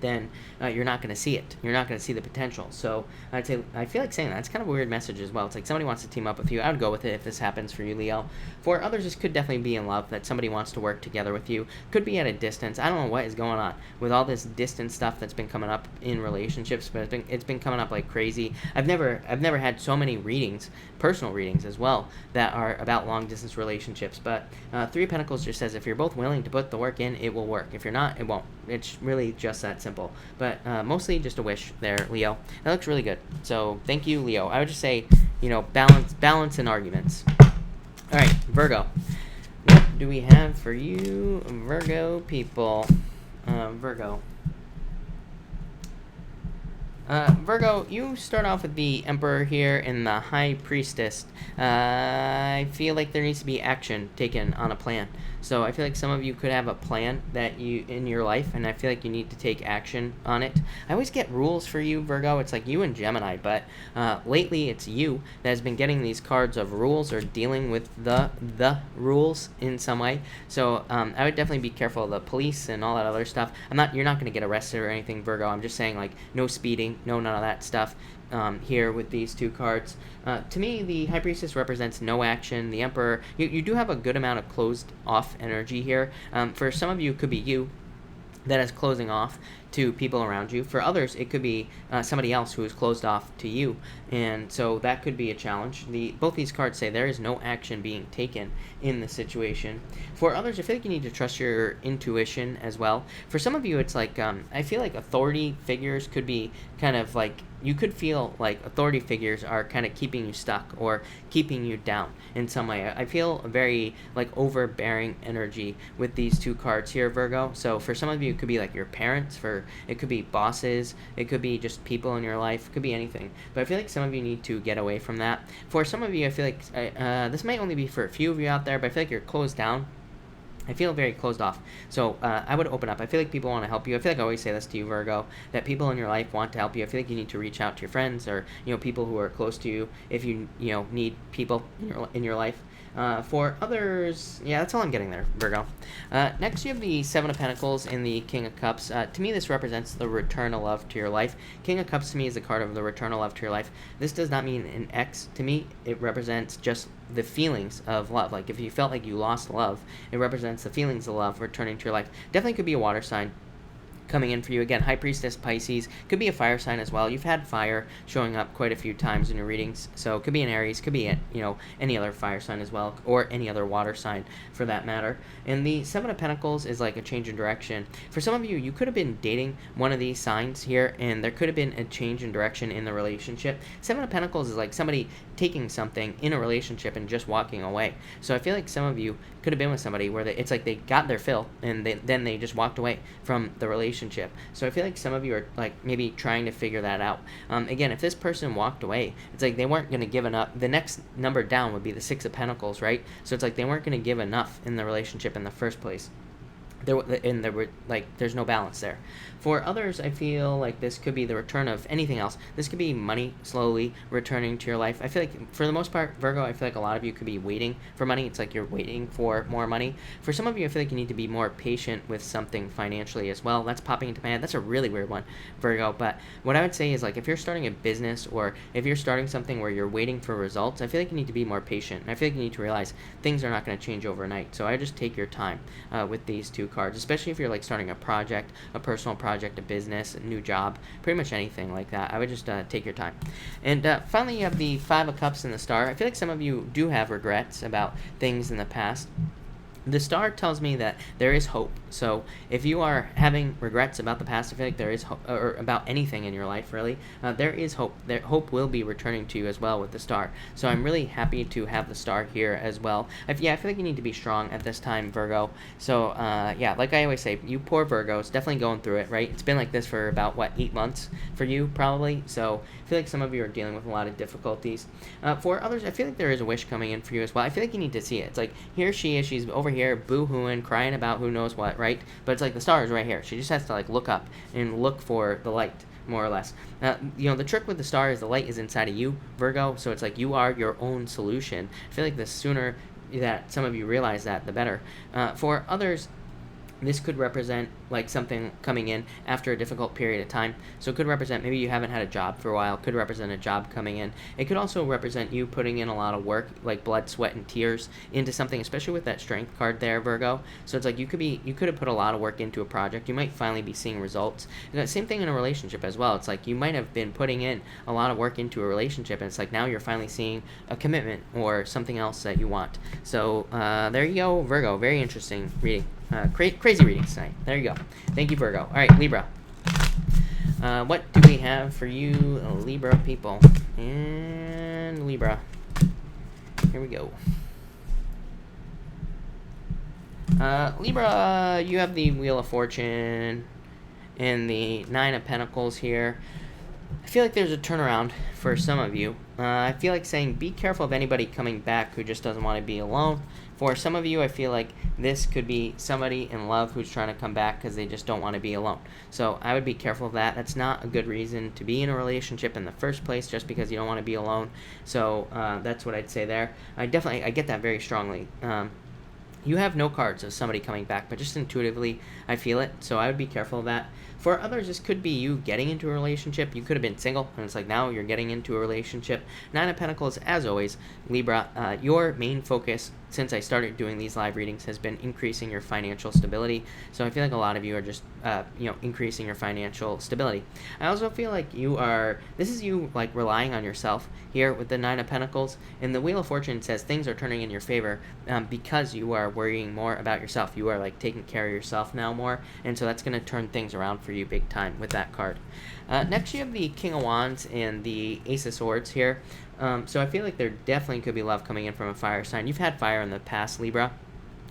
then you're not going to see it. You're not going to see the potential. So I'd say, I feel like saying that. It's kind of a weird message as well. It's like somebody wants to team up with you. I would go with it if this happens for you, Leo. For others, this could definitely be in love, that somebody wants to work together with you. Could be at a distance. I don't know what is going on with all this distance stuff that's been coming up in relationships, but it's been coming up like crazy. I've never had so many readings, personal readings as well, that are about long distance relationships. But Three of Pentacles just says if you're both willing to put the work in, it will work. If you're not, it won't. It's really just that simple. But mostly just a wish there, Leo. That looks really good. So thank you, Leo. I would just say, balance in arguments. All right, Virgo. What do we have for you, Virgo people? Virgo, you start off with the Emperor here and the High Priestess. I feel like there needs to be action taken on a plan. So I feel like some of you could have a plan that you in your life, and I feel like you need to take action on it. I always get rules for you, Virgo. It's like you and Gemini, but lately it's you that has been getting these cards of rules or dealing with the rules in some way. So I would definitely be careful of the police and all that other stuff. You're not going to get arrested or anything, Virgo. I'm just saying, like, no speeding, none of that stuff. Here with these two cards. To me, the High Priestess represents no action. The Emperor, you do have a good amount of closed off energy here. For some of you, it could be you that is closing off to people around you. For others, it could be somebody else who is closed off to you, and so that could be a challenge. Both these cards say there is no action being taken in the situation. For others, I feel like you need to trust your intuition as well. For some of you, it's like I feel like authority figures could be kind of like, you could feel like authority figures are kind of keeping you stuck or keeping you down in some way. I feel a very like overbearing energy with these two cards here, Virgo. So for some of you, it could be like your parents. It could be bosses. It could be just people in your life. It could be anything. But I feel like some of you need to get away from that. For some of you, I feel like this might only be for a few of you out there, but I feel like you're closed down. I feel very closed off. So I would open up. I feel like people want to help you. I feel like I always say this to you, Virgo, that people in your life want to help you. I feel like you need to reach out to your friends or people who are close to you if you need people in your life. For others, yeah, that's all I'm getting there, Virgo. Next, you have the Seven of Pentacles and the King of Cups. To me, this represents the return of love to your life. King of Cups to me is a card of the return of love to your life. This does not mean an ex to me. It represents just the feelings of love. Like if you felt like you lost love, it represents the feelings of love returning to your life. Definitely could be a water sign coming in for you. Again, High Priestess, Pisces, could be a fire sign as well. You've had fire showing up quite a few times in your readings, so it could be an Aries, could be any other fire sign as well, or any other water sign for that matter. And the Seven of Pentacles is like a change in direction. For some of you, you could have been dating one of these signs here, and there could have been a change in direction in the relationship. Seven of Pentacles is like somebody taking something in a relationship and just walking away. So I feel like some of you could have been with somebody where it's like they got their fill, and then they just walked away from the relationship. relationship. So I feel like some of you are like maybe trying to figure that out. Again, if this person walked away, it's like they weren't going to give enough. The next number down would be the Six of Pentacles, right? So it's like they weren't going to give enough in the relationship in the first place. There were like there's no balance there. For others, I feel like this could be the return of anything else. This could be money slowly returning to your life. I feel like for the most part, Virgo, I feel like a lot of you could be waiting for money. It's like you're waiting for more money. For some of you, I feel like you need to be more patient with something financially as well. That's popping into my head. That's a really weird one, Virgo. But what I would say is like if you're starting a business or if you're starting something where you're waiting for results, I feel like you need to be more patient. And I feel like you need to realize things are not going to change overnight. So I just take your time with these two cards, especially if you're like starting a project, a personal project, a business, a new job, pretty much anything like that. I would just take your time. And finally, you have the Five of Cups and the Star. I feel like some of you do have regrets about things in the past. The Star tells me that there is hope. So if you are having regrets about the past, I feel like there is hope, or about anything in your life, really, there is hope. Hope will be returning to you as well with the Star. So I'm really happy to have the Star here as well. I feel like you need to be strong at this time, Virgo. So yeah, like I always say, you poor Virgos, definitely going through it, right? It's been like this for about, 8 months for you, probably. So I feel like some of you are dealing with a lot of difficulties. For others, I feel like there is a wish coming in for you as well. I feel like you need to see it. It's like, here she is, she's over here boo-hooing, crying about who knows what, right? But it's like the Star is right here. She just has to like look up and look for the light, more or less. The trick with the Star is the light is inside of you, Virgo, so it's like you are your own solution. I feel like the sooner that some of you realize that, the better. For others, this could represent like something coming in after a difficult period of time. So it could represent maybe you haven't had a job for a while. It could represent a job coming in. It could also represent you putting in a lot of work, like blood, sweat, and tears into something, especially with that Strength card there, Virgo. So it's like you could have put a lot of work into a project. You might finally be seeing results. And same thing in a relationship as well. It's like you might have been putting in a lot of work into a relationship, and it's like now you're finally seeing a commitment or something else that you want. So there you go, Virgo. Very interesting reading. Crazy readings tonight. There you go. Thank you, Virgo. All right, Libra. What do we have for you, Libra people? And Libra. Here we go. Libra, you have the Wheel of Fortune and the Nine of Pentacles here. I feel like there's a turnaround for some of you. I feel like saying be careful of anybody coming back who just doesn't want to be alone. For some of you, I feel like this could be somebody in love who's trying to come back because they just don't want to be alone. So I would be careful of that. That's not a good reason to be in a relationship in the first place, just because you don't want to be alone. So that's what I'd say there. I get that very strongly. You have no cards of somebody coming back, but just intuitively, I feel it. So I would be careful of that. For others, this could be you getting into a relationship. You could have been single, and it's like now you're getting into a relationship. Nine of Pentacles, as always, Libra, your main focus since I started doing these live readings has been increasing your financial stability. So I feel like a lot of you are just, increasing your financial stability. I also feel like this is you like relying on yourself here with the Nine of Pentacles. And the Wheel of Fortune says things are turning in your favor because you are worrying more about yourself. You are like taking care of yourself now more. And so that's going to turn things around for you big time with that card. Next, you have the King of Wands and the Ace of Swords here. So I feel like there definitely could be love coming in from a fire sign. You've had fire in the past, Libra.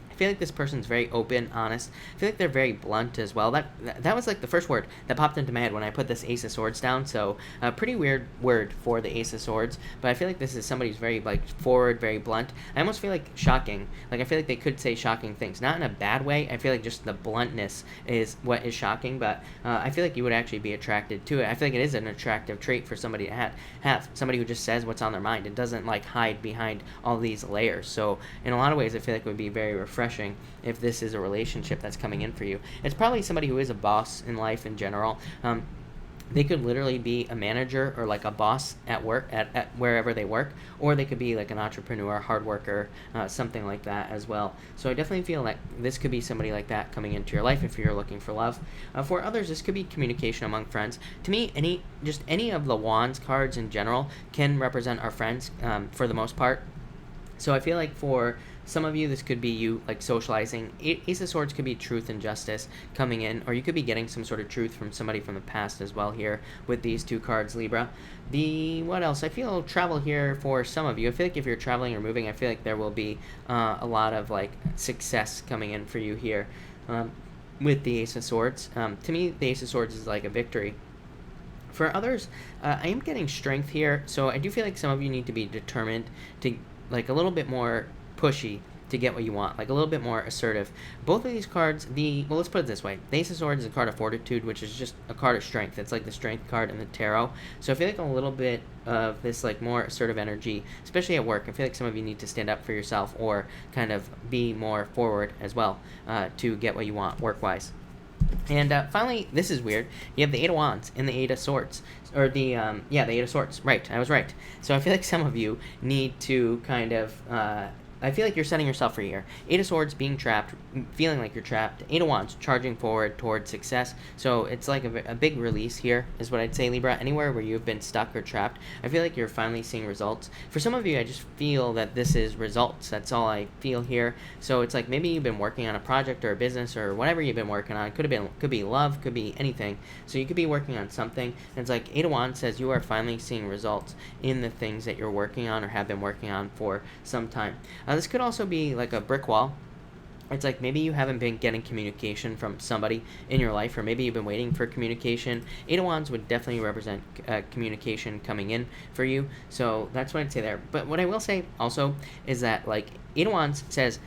I feel like this person's very open, honest. I feel like they're very blunt as well. That was like the first word that popped into my head when I put this Ace of Swords down. So a pretty weird word for the Ace of Swords. But I feel like this is somebody who's very like forward, very blunt. I almost feel like shocking. Like I feel like they could say shocking things. Not in a bad way. I feel like just the bluntness is what is shocking. But I feel like you would actually be attracted to it. I feel like it is an attractive trait for somebody to have. Somebody who just says what's on their mind and doesn't like hide behind all these layers. So in a lot of ways, I feel like it would be very refreshing if this is a relationship that's coming in for you. It's probably somebody who is a boss in life in general. They could literally be a manager or like a boss at work, at wherever they work, or they could be like an entrepreneur, hard worker, something like that as well. So I definitely feel like this could be somebody like that coming into your life if you're looking for love. For others, this could be communication among friends. To me, any of the Wands cards in general can represent our friends for the most part. So I feel like for some of you, this could be you like socializing. Ace of Swords could be truth and justice coming in, or you could be getting some sort of truth from somebody from the past as well here with these two cards, Libra. What else? I feel travel here for some of you. I feel like if you're traveling or moving, I feel like there will be a lot of like success coming in for you here. with the Ace of Swords. To me, the Ace of Swords is like a victory. For others, I am getting strength here, so I do feel like some of you need to be determined to, like, a little bit more pushy to get what you want, like a little bit more assertive. Both of these cards, well, let's put it this way. The Ace of Swords is a card of fortitude, which is just a card of strength. It's like the strength card in the tarot. So I feel like a little bit of this, like, more assertive energy, especially at work. I feel like some of you need to stand up for yourself or kind of be more forward as well to get what you want work-wise. And finally, this is weird. You have the Eight of Wands and the Eight of Swords. Or the Eight of Swords. Right, I was right. So I feel like some of you need to kind of... I feel like you're setting yourself free here. Eight of Swords, being trapped, feeling like you're trapped. Eight of Wands, charging forward towards success. So it's like a big release here, is what I'd say, Libra. Anywhere where you've been stuck or trapped, I feel like you're finally seeing results. For some of you, I just feel that this is results. That's all I feel here. So it's like maybe you've been working on a project or a business or whatever you've been working on. Could be love, could be anything. So you could be working on something. And it's like Eight of Wands says you are finally seeing results in the things that you're working on or have been working on for some time. This could also be like a brick wall. It's like maybe you haven't been getting communication from somebody in your life, or maybe you've been waiting for communication. Eight of Wands would definitely represent communication coming in for you. So that's what I'd say there. But what I will say also is that, like, Eight of Wands says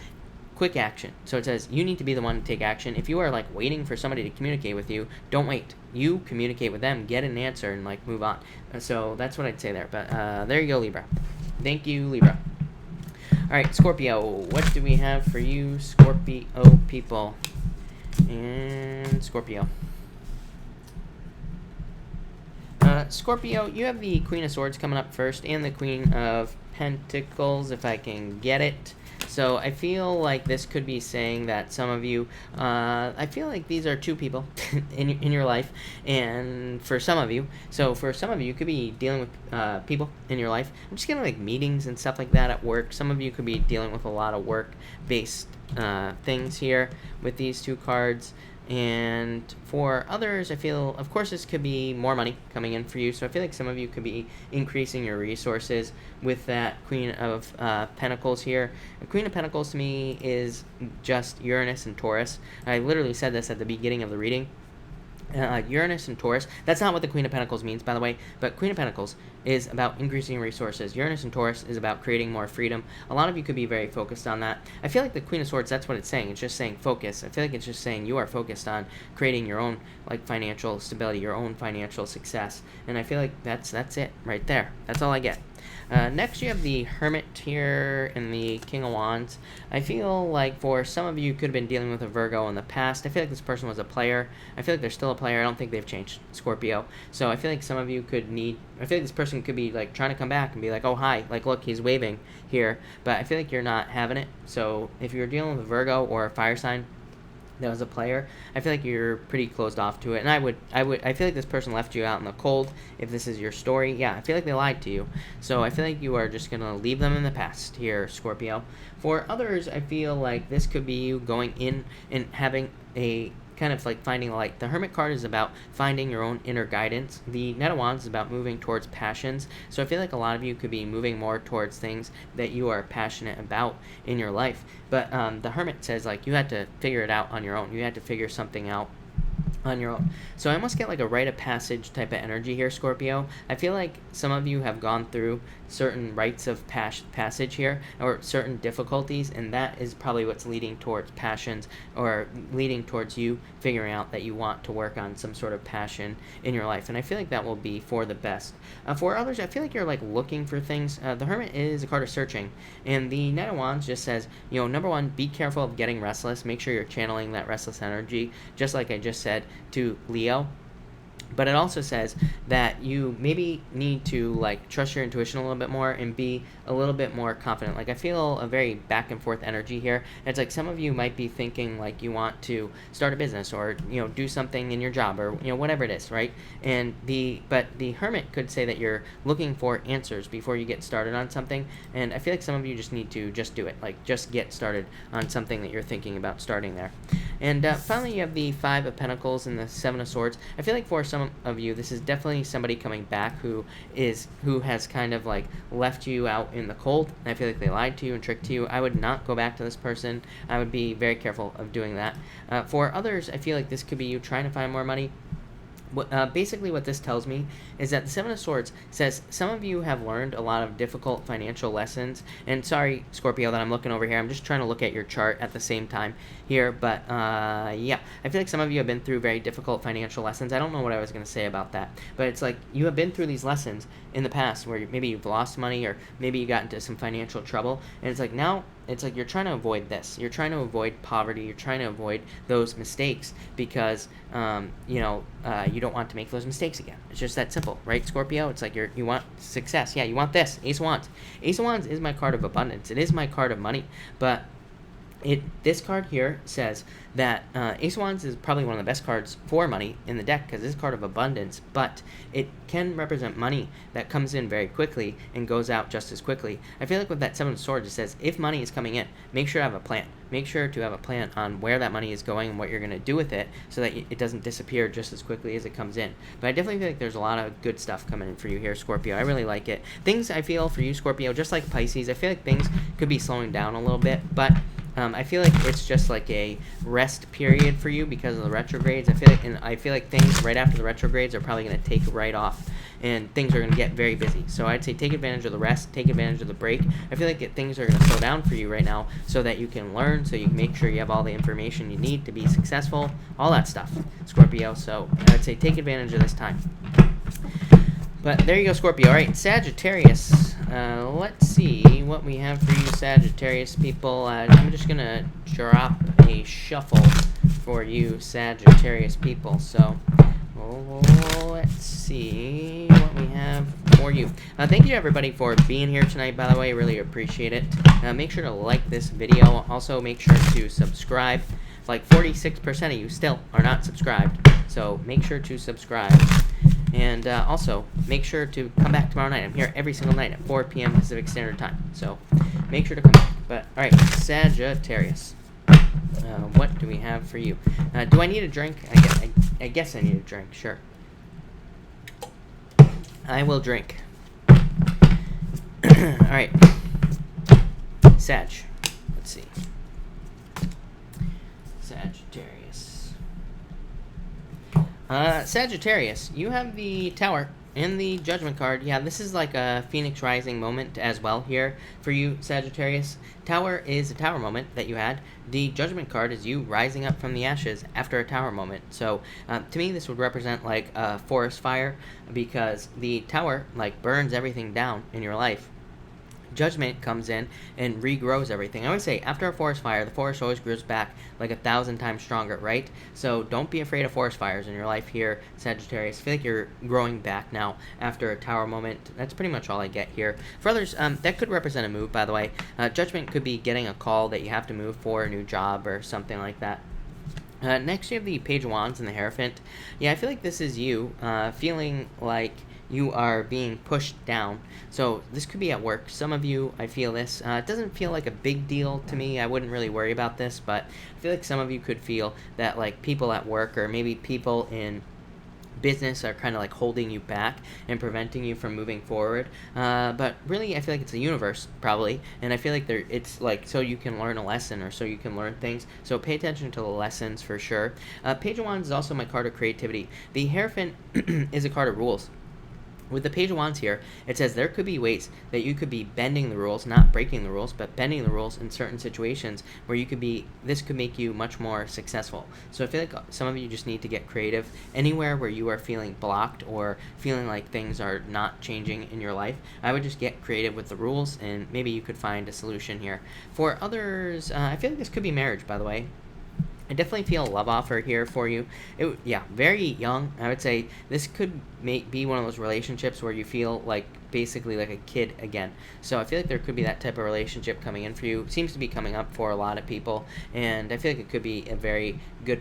quick action. So it says you need to be the one to take action. If you are, like, waiting for somebody to communicate with you, don't wait. You communicate with them, get an answer, and, like, move on. So that's what I'd say there. But there you go, Libra. Thank you, Libra. All right, Scorpio, what do we have for you, Scorpio people? And Scorpio. Scorpio, you have the Queen of Swords coming up first and the Queen of Pentacles, if I can get it. So I feel like this could be saying that some of you, I feel like these are two people in your life, and for some of you, so for some of you, you could be dealing with people in your life. I'm just getting like meetings and stuff like that at work. Some of you could be dealing with a lot of work-based things here with these two cards. And for others, I feel, of course, this could be more money coming in for you. So I feel like some of you could be increasing your resources with that Queen of Pentacles here. The Queen of Pentacles to me is just Uranus and Taurus. I literally said this at the beginning of the reading. Uranus and Taurus. That's not what the Queen of Pentacles means, by the way, but Queen of Pentacles is about increasing resources. Uranus and Taurus is about creating more freedom. A lot of you could be very focused on that. I feel like the Queen of Swords, that's what it's saying. It's just saying focus. I feel like it's just saying you are focused on creating your own, like, financial stability, your own financial success. And I feel like that's it right there. That's all I get. Next, you have the Hermit here and the King of Wands. I feel like for some of you, could have been dealing with a Virgo in the past. I feel like this person was a player. I feel like they're still a player. I don't think they've changed, Scorpio. So I feel like some of you could need... I feel like this person could be, like, trying to come back and be like, oh, hi. Like, look, he's waving here. But I feel like you're not having it. So if you're dealing with a Virgo or a fire sign that was a player, I feel like you're pretty closed off to it. And I feel like this person left you out in the cold. If this is your story, yeah, I feel like they lied to you. So I feel like you are just going to leave them in the past here, Scorpio. For others, I feel like this could be you going in and having a kind of like finding light. The Hermit card is about finding your own inner guidance. The Knight of Wands is about moving towards passions. So I feel like a lot of you could be moving more towards things that you are passionate about in your life. But the Hermit says, like, you had to figure it out on your own. You had to figure something out on your own. So I almost get like a rite of passage type of energy here, Scorpio. I feel like some of you have gone through certain rites of passage here, or certain difficulties, and that is probably what's leading towards passions, or leading towards you figuring out that you want to work on some sort of passion in your life. And I feel like that will be for the best. For others, I feel like you're like looking for things. The Hermit is a card of searching, and the Knight of Wands just says, you know, number one, be careful of getting restless. Make sure you're channeling that restless energy, just like I just said to Leo. But it also says that you maybe need to, like, trust your intuition a little bit more and be a little bit more confident. Like, I feel a very back and forth energy here. It's like some of you might be thinking like you want to start a business, or, you know, do something in your job, or, you know, whatever it is, right? But the Hermit could say that you're looking for answers before you get started on something. And I feel like some of you just need to just do it. Like, just get started on something that you're thinking about starting there. And finally, you have the Five of Pentacles and the Seven of Swords. I feel like for some of you, this is definitely somebody coming back who has kind of like left you out in the cold. I feel like they lied to you and tricked you. I would not go back to this person. I would be very careful of doing that. For others, I feel like this could be you trying to find more money. Basically what this tells me is that the Seven of Swords says some of you have learned a lot of difficult financial lessons. And sorry, Scorpio, that I'm looking over here. I'm just trying to look at your chart at the same time here. But yeah, I feel like some of you have been through very difficult financial lessons. I don't know what I was going to say about that. But it's like you have been through these lessons in the past where maybe you've lost money or maybe you got into some financial trouble. And it's like now it's like you're trying to avoid this. You're trying to avoid poverty. You're trying to avoid those mistakes because, you don't want to make those mistakes again. It's just that simple, right, Scorpio? It's like you want success. Yeah, you want this. Ace of Wands. Ace of Wands is my card of abundance. It is my card of money. But this card here says that Ace of Wands is probably one of the best cards for money in the deck because it's a card of abundance, but it can represent money that comes in very quickly and goes out just as quickly. I feel like with that Seven of Swords, it says if money is coming in, make sure to have a plan. Make sure to have a plan on where that money is going and what you're going to do with it so that it doesn't disappear just as quickly as it comes in. But I definitely feel like there's a lot of good stuff coming in for you here, Scorpio. I really like it. Things I feel for you, Scorpio, just like Pisces, I feel like things could be slowing down a little bit, but I feel like it's just like a rest period for you because of the retrogrades. I feel like things right after the retrogrades are probably going to take right off, and things are going to get very busy. So I'd say take advantage of the rest, take advantage of the break. I feel like things are going to slow down for you right now, so that you can learn, so you can make sure you have all the information you need to be successful, all that stuff, Scorpio. So I'd say take advantage of this time. But there you go, Scorpio. All right, Sagittarius. Let's see what we have for you, Sagittarius people. I'm just going to drop a shuffle for you, Sagittarius people. So let's see what we have for you. Thank you, everybody, for being here tonight, by the way. Really appreciate it. Make sure to like this video. Also, make sure to subscribe. Like 46% of you still are not subscribed. So make sure to subscribe. And also, make sure to come back tomorrow night. I'm here every single night at 4 p.m. Pacific Standard Time. So, make sure to come back. But, alright, Sagittarius. What do we have for you? Do I need a drink? I guess I need a drink, sure. I will drink. Alright. Sag. Let's see. Sagittarius. Sagittarius, you have the Tower and the Judgment card. Yeah, this is like a Phoenix Rising moment as well here for you, Sagittarius. Tower is a Tower moment that you had. The Judgment card is you rising up from the ashes after a Tower moment. So, to me, this would represent like a forest fire because the Tower like burns everything down in your life. Judgment comes in and regrows everything. I always say, after a forest fire, the forest always grows back like 1,000 times stronger, right? So don't be afraid of forest fires in your life here, Sagittarius. I feel like you're growing back now after a Tower moment. That's pretty much all I get here. For others, that could represent a move, by the way. Judgment could be getting a call that you have to move for a new job or something like that. Next, you have the Page of Wands and the Hierophant. Yeah, I feel like this is you feeling like you are being pushed down. So this could be at work. Some of you, I feel this. It doesn't feel like a big deal to me. I wouldn't really worry about this, but I feel like some of you could feel that like people at work or maybe people in business are kind of like holding you back and preventing you from moving forward. But really, I feel like it's the universe probably, and I feel like it's like so you can learn a lesson or so you can learn things. So pay attention to the lessons for sure. Page of Wands is also my card of creativity. The Hierophant is a card of rules. With the Page of Wands here, it says there could be ways that you could be bending the rules, not breaking the rules, but bending the rules in certain situations where you could be, this could make you much more successful. So I feel like some of you just need to get creative. Anywhere where you are feeling blocked or feeling like things are not changing in your life, I would just get creative with the rules and maybe you could find a solution here. For others, I feel like this could be marriage, by the way. I definitely feel a love offer here for you. Yeah, very young. I would say this could be one of those relationships where you feel like basically like a kid again. So I feel like there could be that type of relationship coming in for you. It seems to be coming up for a lot of people, and I feel like it could be a very good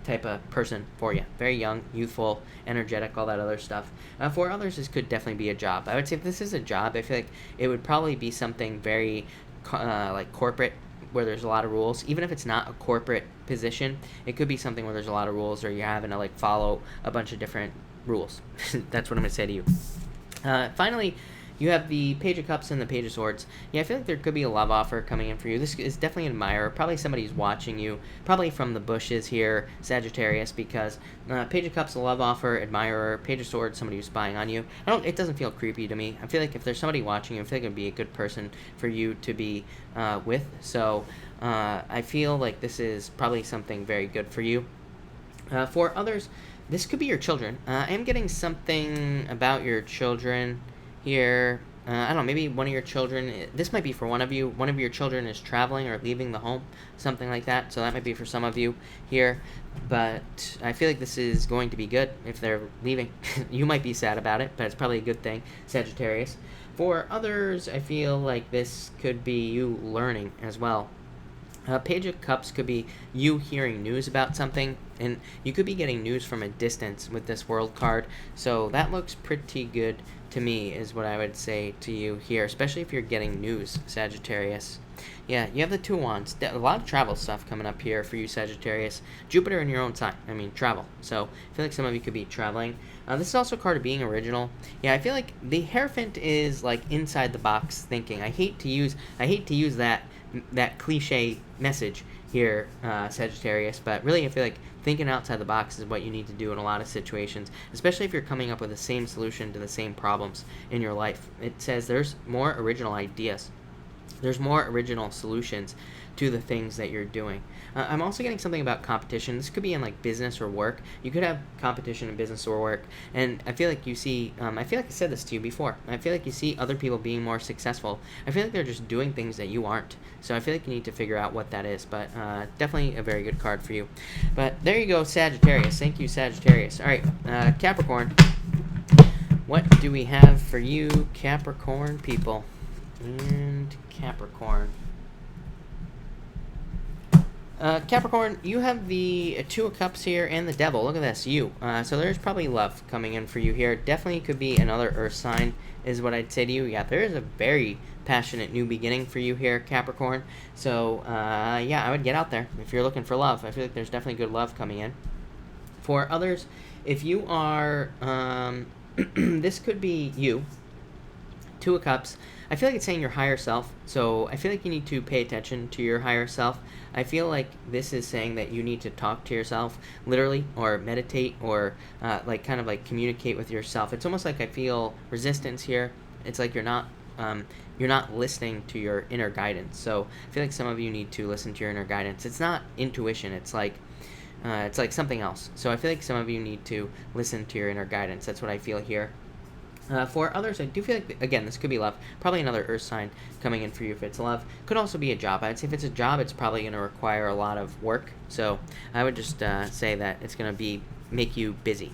type of person for you. Very young, youthful, energetic, all that other stuff. For others, this could definitely be a job. I would say if this is a job, I feel like it would probably be something very like corporate, where there's a lot of rules. Even if it's not a corporate position, it could be something where there's a lot of rules, or you're having to like follow a bunch of different rules. That's what I'm gonna say to you. Finally, you have the Page of Cups and the Page of Swords. Yeah, I feel like there could be a love offer coming in for you. This is definitely an admirer, probably somebody who's watching you, probably from the bushes here, Sagittarius, because Page of Cups, a love offer, admirer, Page of Swords, somebody who's spying on you. It doesn't feel creepy to me. I feel like if there's somebody watching you, I feel like it would be a good person for you to be with. So I feel like this is probably something very good for you. For others, this could be your children. I am getting something about your children here. I don't know, maybe one of your children, this might be for one of you, one of your children is traveling or leaving the home, something like that, so that might be for some of you here, but I feel like this is going to be good if they're leaving. You might be sad about it, but it's probably a good thing, Sagittarius. For others, I feel like this could be you learning as well. Page of Cups could be you hearing news about something, and you could be getting news from a distance with this World card, so that looks pretty good to me, is what I would say to you here, especially if you're getting news, Sagittarius. Yeah, you have the Two Wands. A lot of travel stuff coming up here for you, Sagittarius. Jupiter in your own sign. I mean, travel. So I feel like some of you could be traveling. This is also a card of being original. Yeah, I feel like the Hierophant is like inside the box thinking. I hate to use that cliche message here, Sagittarius, but really I feel like thinking outside the box is what you need to do in a lot of situations, especially if you're coming up with the same solution to the same problems in your life. It says there's more original ideas. There's more original solutions to the things that you're doing. I'm also getting something about competition. This could be in like business or work. You could have competition in business or work, and I feel like you see, I feel like I said this to you before, I feel like you see other people being more successful. I feel like they're just doing things that you aren't, so I feel like you need to figure out what that is, but definitely a very good card for you. But there you go, Sagittarius. Thank you, Sagittarius. All right, Capricorn. What do we have for you, Capricorn people? And Capricorn. Capricorn, you have the Two of Cups here and the Devil. Look at this, you. So there's probably love coming in for you here. Definitely could be another Earth sign, is what I'd say to you. Yeah, there is a very passionate new beginning for you here, Capricorn. So, yeah, I would get out there if you're looking for love. I feel like there's definitely good love coming in. For others, if you are, this could be you. Two of Cups. I feel like it's saying your higher self, so I feel like you need to pay attention to your higher self. I feel like this is saying that you need to talk to yourself, literally, or meditate, or like kind of like communicate with yourself. It's almost like I feel resistance here. It's like you're not listening to your inner guidance. So I feel like some of you need to listen to your inner guidance. It's not intuition. It's like something else. So I feel like some of you need to listen to your inner guidance. That's what I feel here. For others, I do feel like, again, this could be love. Probably another Earth sign coming in for you if it's love. Could also be a job. I'd say if it's a job, it's probably going to require a lot of work. So I would just say that it's going to make you busy.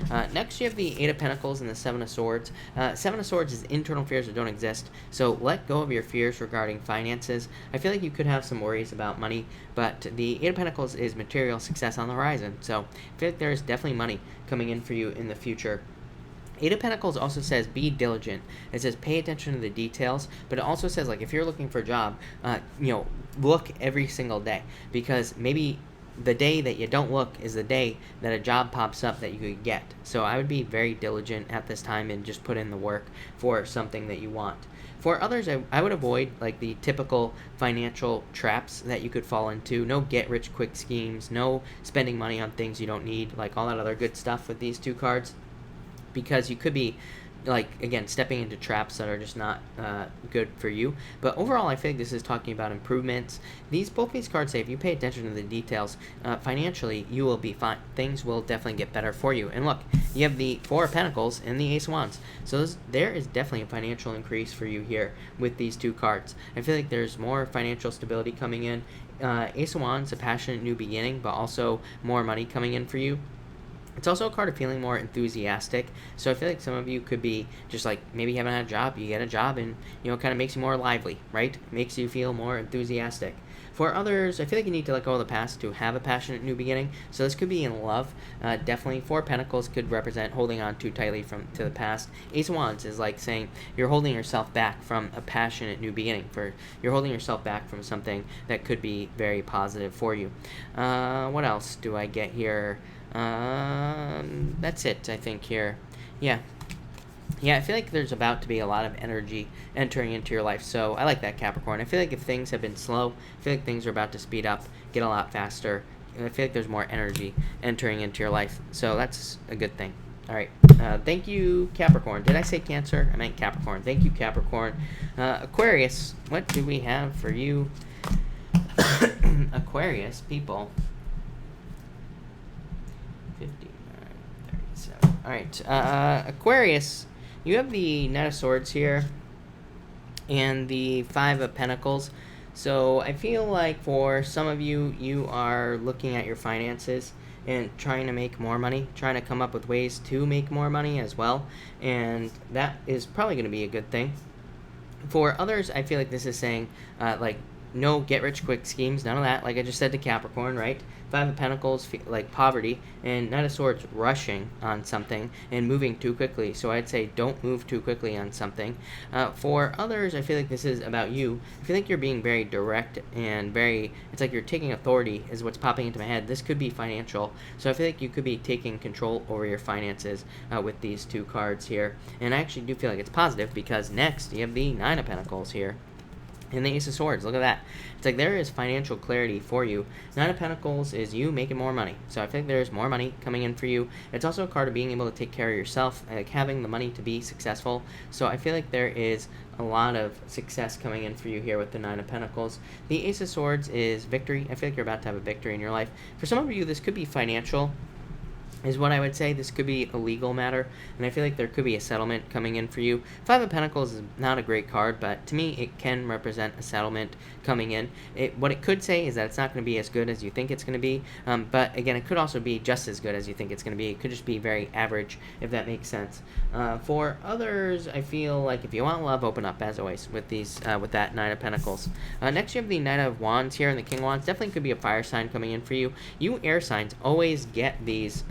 Next, you have the Eight of Pentacles and the Seven of Swords. Seven of Swords is internal fears that don't exist. So let go of your fears regarding finances. I feel like you could have some worries about money, but the Eight of Pentacles is material success on the horizon. So I feel like there is definitely money coming in for you in the future. Eight of Pentacles also says be diligent. It says pay attention to the details, but it also says like if you're looking for a job, look every single day, because maybe the day that you don't look is the day that a job pops up that you could get. So I would be very diligent at this time and just put in the work for something that you want. For others, I would avoid like the typical financial traps that you could fall into. No get-rich-quick schemes, no spending money on things you don't need, like all that other good stuff with these two cards. Because you could be, like, again, stepping into traps that are just not good for you. But overall, I think this is talking about improvements. Both these cards say if you pay attention to the details, financially, you will be fine. Things will definitely get better for you. And look, you have the Four of Pentacles and the Ace of Wands. So there is definitely a financial increase for you here with these two cards. I feel like there's more financial stability coming in. Ace of Wands, a passionate new beginning, but also more money coming in for you. It's also a card of feeling more enthusiastic. So I feel like some of you could be just like maybe you haven't had a job, you get a job, and kind of makes you more lively, right? Makes you feel more enthusiastic. For others, I feel like you need to let go of the past to have a passionate new beginning. So this could be in love. Definitely, Four of Pentacles could represent holding on too tightly to the past. Ace of Wands is like saying you're holding yourself back from a passionate new beginning. You're holding yourself back from something that could be very positive for you. What else do I get here? That's it, I think, here. Yeah, I feel like there's about to be a lot of energy entering into your life. So I like that, Capricorn. I feel like if things have been slow, I feel like things are about to speed up, get a lot faster. And I feel like there's more energy entering into your life. So that's a good thing. All right. Thank you, Capricorn. Did I say Cancer? I meant Capricorn. Thank you, Capricorn. Aquarius, what do we have for you? Aquarius, people. 59, 37. All right. Aquarius, you have the Knight of Swords here and the Five of Pentacles. So I feel like for some of you, you are looking at your finances and trying to make more money, trying to come up with ways to make more money as well. And that is probably going to be a good thing. For others, I feel like this is saying, no get-rich-quick schemes, none of that. Like I just said to Capricorn, right? Five of Pentacles, like poverty, and Knight of Swords, rushing on something and moving too quickly. So I'd say don't move too quickly on something. For others, I feel like this is about you. I feel like you're being very direct and it's like you're taking authority is what's popping into my head. This could be financial. So I feel like you could be taking control over your finances with these two cards here. And I actually do feel like it's positive because next you have the Nine of Pentacles here. And the Ace of Swords, look at that. It's like there is financial clarity for you. Nine of Pentacles is you making more money. So I think there's more money coming in for you. It's also a card of being able to take care of yourself, like having the money to be successful. So I feel like there is a lot of success coming in for you here with the Nine of Pentacles. The Ace of Swords is victory. I feel like you're about to have a victory in your life. For some of you, this could be financial, is what I would say. This could be a legal matter, and I feel like there could be a settlement coming in for you. Five of Pentacles is not a great card, but to me, it can represent a settlement coming in. What it could say is that it's not going to be as good as you think it's going to be, but again, it could also be just as good as you think it's going to be. It could just be very average, if that makes sense. For others, I feel like if you want love, open up, as always, with with that Nine of Pentacles. Next, you have the Knight of Wands here and the King of Wands. Definitely could be a fire sign coming in for you. You air signs always get these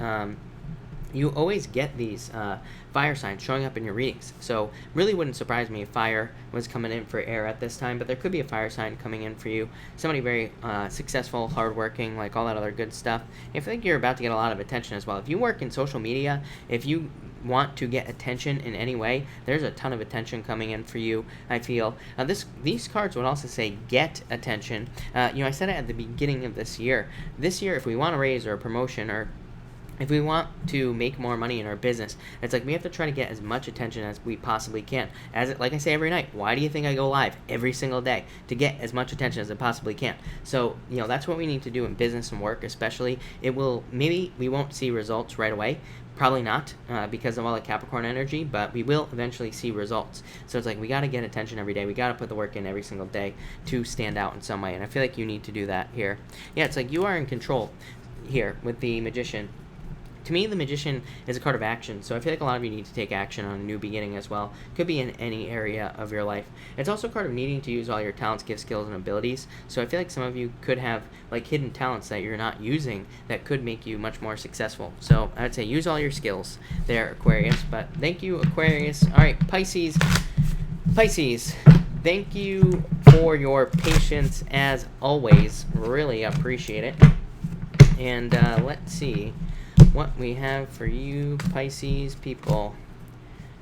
fire signs showing up in your readings. So really wouldn't surprise me if fire was coming in for air at this time, but there could be a fire sign coming in for you. Somebody very successful, hardworking, like all that other good stuff. I think you're about to get a lot of attention as well. If you work in social media, if you want to get attention in any way, there's a ton of attention coming in for you, I feel. These cards would also say get attention. I said it at the beginning of this year. This year, if we want a raise or a promotion, or if we want to make more money in our business, it's like we have to try to get as much attention as we possibly can. Like I say every night, why do you think I go live every single day? To get as much attention as I possibly can. So, that's what we need to do in business and work especially. Maybe we won't see results right away. Probably not because of all the Capricorn energy, but we will eventually see results. So it's like we got to get attention every day. We got to put the work in every single day to stand out in some way. And I feel like you need to do that here. Yeah, it's like you are in control here with the Magician. To me, the Magician is a card of action, so I feel like a lot of you need to take action on a new beginning as well. Could be in any area of your life. It's also a card of needing to use all your talents, gifts, skills, and abilities. So I feel like some of you could have like hidden talents that you're not using that could make you much more successful. So I would say use all your skills there, Aquarius. But thank you, Aquarius. All right, Pisces. Pisces, thank you for your patience as always. Really appreciate it. And let's see what we have for you, Pisces people.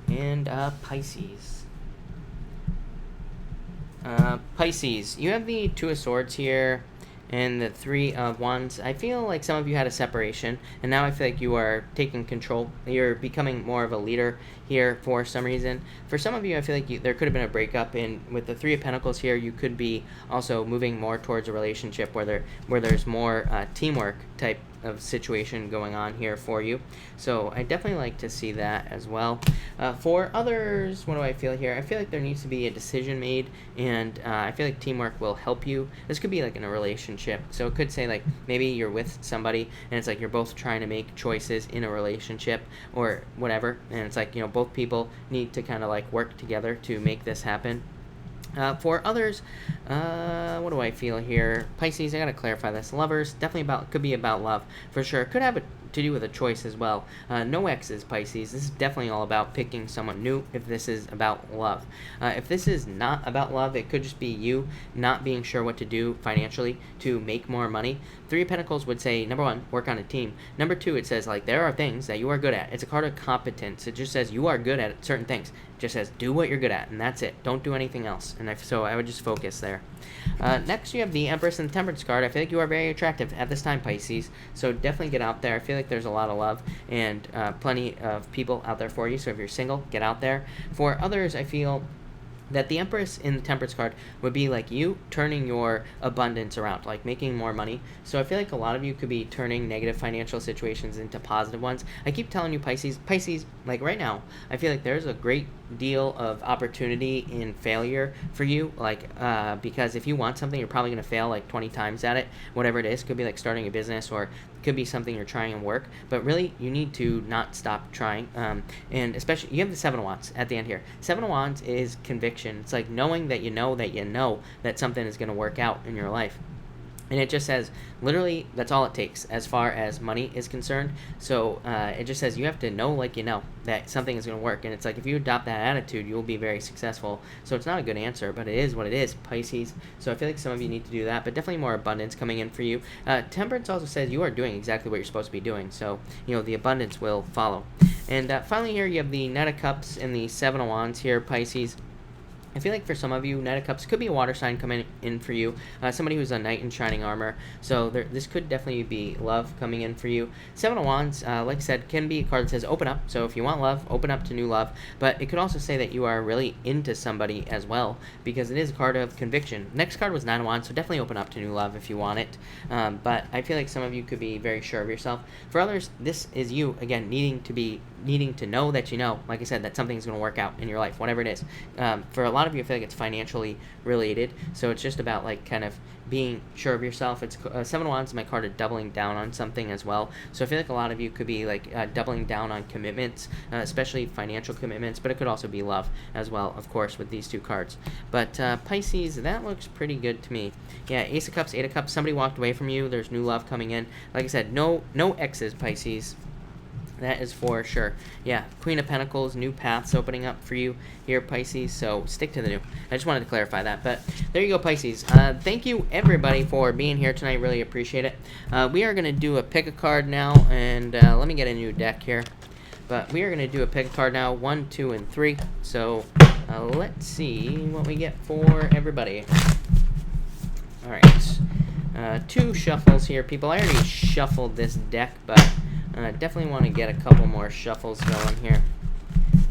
And Pisces, you have the Two of Swords here and the Three of Wands. I feel like some of you had a separation, and now I feel like you are taking control. You're becoming more of a leader here for some reason. For some of you, I feel like there could have been a breakup, and with the Three of Pentacles here, you could be also moving more towards a relationship where there's more teamwork type of situation going on here for you. So I definitely like to see that as well. For others, what do I feel here? I feel like there needs to be a decision made, and I feel like teamwork will help you. This could be like in a relationship, so it could say like maybe you're with somebody and it's like you're both trying to make choices in a relationship or whatever, and it's like, you know, both people need to kind of like work together to make this happen. For others, what do I feel here? Pisces, I gotta clarify this. Lovers, definitely could be about love for sure. Could have to do with a choice as well. No X's, Pisces. This is definitely all about picking someone new if this is about love. If this is not about love, it could just be you not being sure what to do financially to make more money. Three of Pentacles would say, number one, work on a team. Number two, it says like there are things that you are good at. It's a card of competence. It just says you are good at certain things. It just says do what you're good at, and that's it. Don't do anything else. And so I would just focus there. Next, you have the Empress and the Temperance card. I feel like you are very attractive at this time, Pisces. So definitely get out there. I feel like there's a lot of love and plenty of people out there for you. So if you're single, get out there. For others, I feel that the Empress in the Temperance card would be like you turning your abundance around, like making more money. So I feel like a lot of you could be turning negative financial situations into positive ones. I keep telling you, Pisces, like right now, I feel like there's a great deal of opportunity in failure for you, like because if you want something, you're probably going to fail like 20 times at it, whatever it is. Could be like starting a business, or could be something you're trying and work, but really you need to not stop trying. And especially you have the Seven of Wands at the end here. Seven of Wands is conviction. It's like knowing that you know that something is going to work out in your life. And it just says, literally, that's all it takes as far as money is concerned. So it just says you have to know, like, you know, that something is going to work. And it's like if you adopt that attitude, you'll be very successful. So it's not a good answer, but it is what it is, Pisces. So I feel like some of you need to do that, but definitely more abundance coming in for you. Temperance also says you are doing exactly what you're supposed to be doing. So, you know, the abundance will follow. And finally here, you have the Knight of Cups and the Seven of Wands here, Pisces. I feel like for some of you, Knight of Cups could be a water sign coming in for you, somebody who's a knight in shining armor. So this could definitely be love coming in for you. Seven of Wands, like I said, can be a card that says open up. So if you want love, open up to new love. But it could also say that you are really into somebody as well, because it is a card of conviction. Next card was Nine of Wands, so definitely open up to new love if you want it. But I feel like some of you could be very sure of yourself. For others, this is you, again, needing to know that you know, like I said, that something's going to work out in your life, whatever it is. For a lot of you, I feel like it's financially related, so it's just about like kind of being sure of yourself. It's Seven of Wands is my card of doubling down on something as well. So I feel like a lot of you could be like doubling down on commitments, especially financial commitments, but it could also be love as well, of course, with these two cards. But Pisces, that looks pretty good to me. Yeah, Ace of Cups, Eight of Cups, somebody walked away from you. There's new love coming in. Like I said, no X's, Pisces. That is for sure. Yeah, Queen of Pentacles, new paths opening up for you here, Pisces. So stick to the new. I just wanted to clarify that. But there you go, Pisces. Thank you, everybody, for being here tonight. Really appreciate it. We are going to do a pick a card now. And let me get a new deck here. But we are going to do a pick a card now. 1, 2, and 3. So let's see what we get for everybody. All right. 2 shuffles here, people. I already shuffled this deck, but definitely want to get a couple more shuffles going here.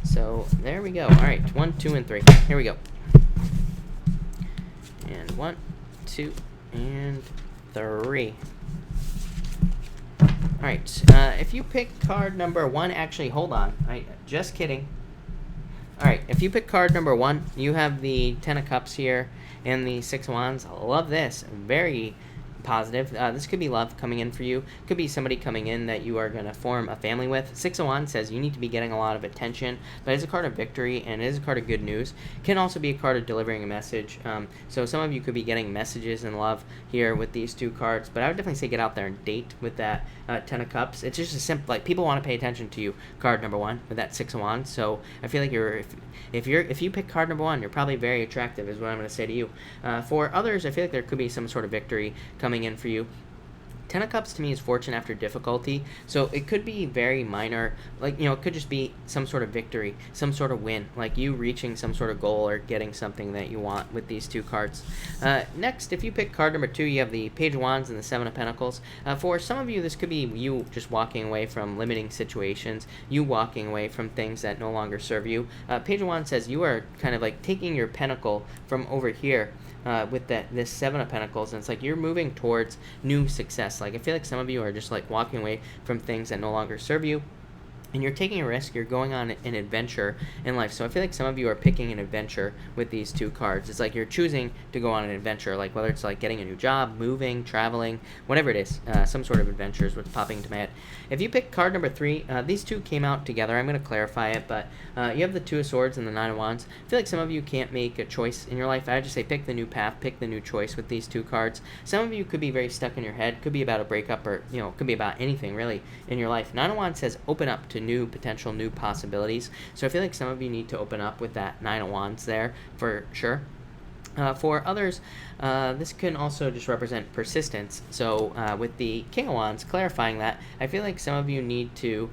So there we go. All right, 1, 2, and 3. Here we go. And 1, 2, and 3. All right. If you pick card number 1, actually, hold on. Just kidding. All right. If you pick card number 1, you have the Ten of Cups here and the Six of Wands. I love this. Very positive. This could be love coming in for you. Could be somebody coming in that you are going to form a family with. Six of Wands says you need to be getting a lot of attention, but it's a card of victory and it is a card of good news. Can also be a card of delivering a message. So some of you could be getting messages in love here with these 2 cards, but I would definitely say get out there and date with that Ten of Cups. It's just a simple, like, people want to pay attention to you, card number 1 with that Six of Wands. So I feel like if you pick card number 1, you're probably very attractive, is what I'm going to say to you. For others, I feel like there could be some sort of victory coming in for you. Ten of Cups to me is fortune after difficulty, so it could be very minor, like, it could just be some sort of victory, some sort of win, like you reaching some sort of goal or getting something that you want with these two cards. Next, if you pick card number 2, you have the Page of Wands and the Seven of Pentacles. For some of you, this could be you just walking away from limiting situations, you walking away from things that no longer serve you. Page of Wands says you are kind of like taking your pentacle from over here, with this Seven of Pentacles, and it's like you're moving towards new success. Like, I feel like some of you are just like walking away from things that no longer serve you, and you're taking a risk, you're going on an adventure in life. So I feel like some of you are picking an adventure with these two cards. It's like you're choosing to go on an adventure, like whether it's like getting a new job, moving, traveling, whatever it is, some sort of adventure is what's popping into my head. If you pick card number 3, these two came out together. I'm going to clarify it, but you have the Two of Swords and the Nine of Wands. I feel like some of you can't make a choice in your life. I would just say pick the new path, pick the new choice with these two cards. Some of you could be very stuck in your head, could be about a breakup, or could be about anything really in your life. Nine of Wands says open up to new potential, new possibilities. So I feel like some of you need to open up with that Nine of Wands there for sure. For others, this can also just represent persistence. So with the King of Wands, clarifying that, I feel like some of you need to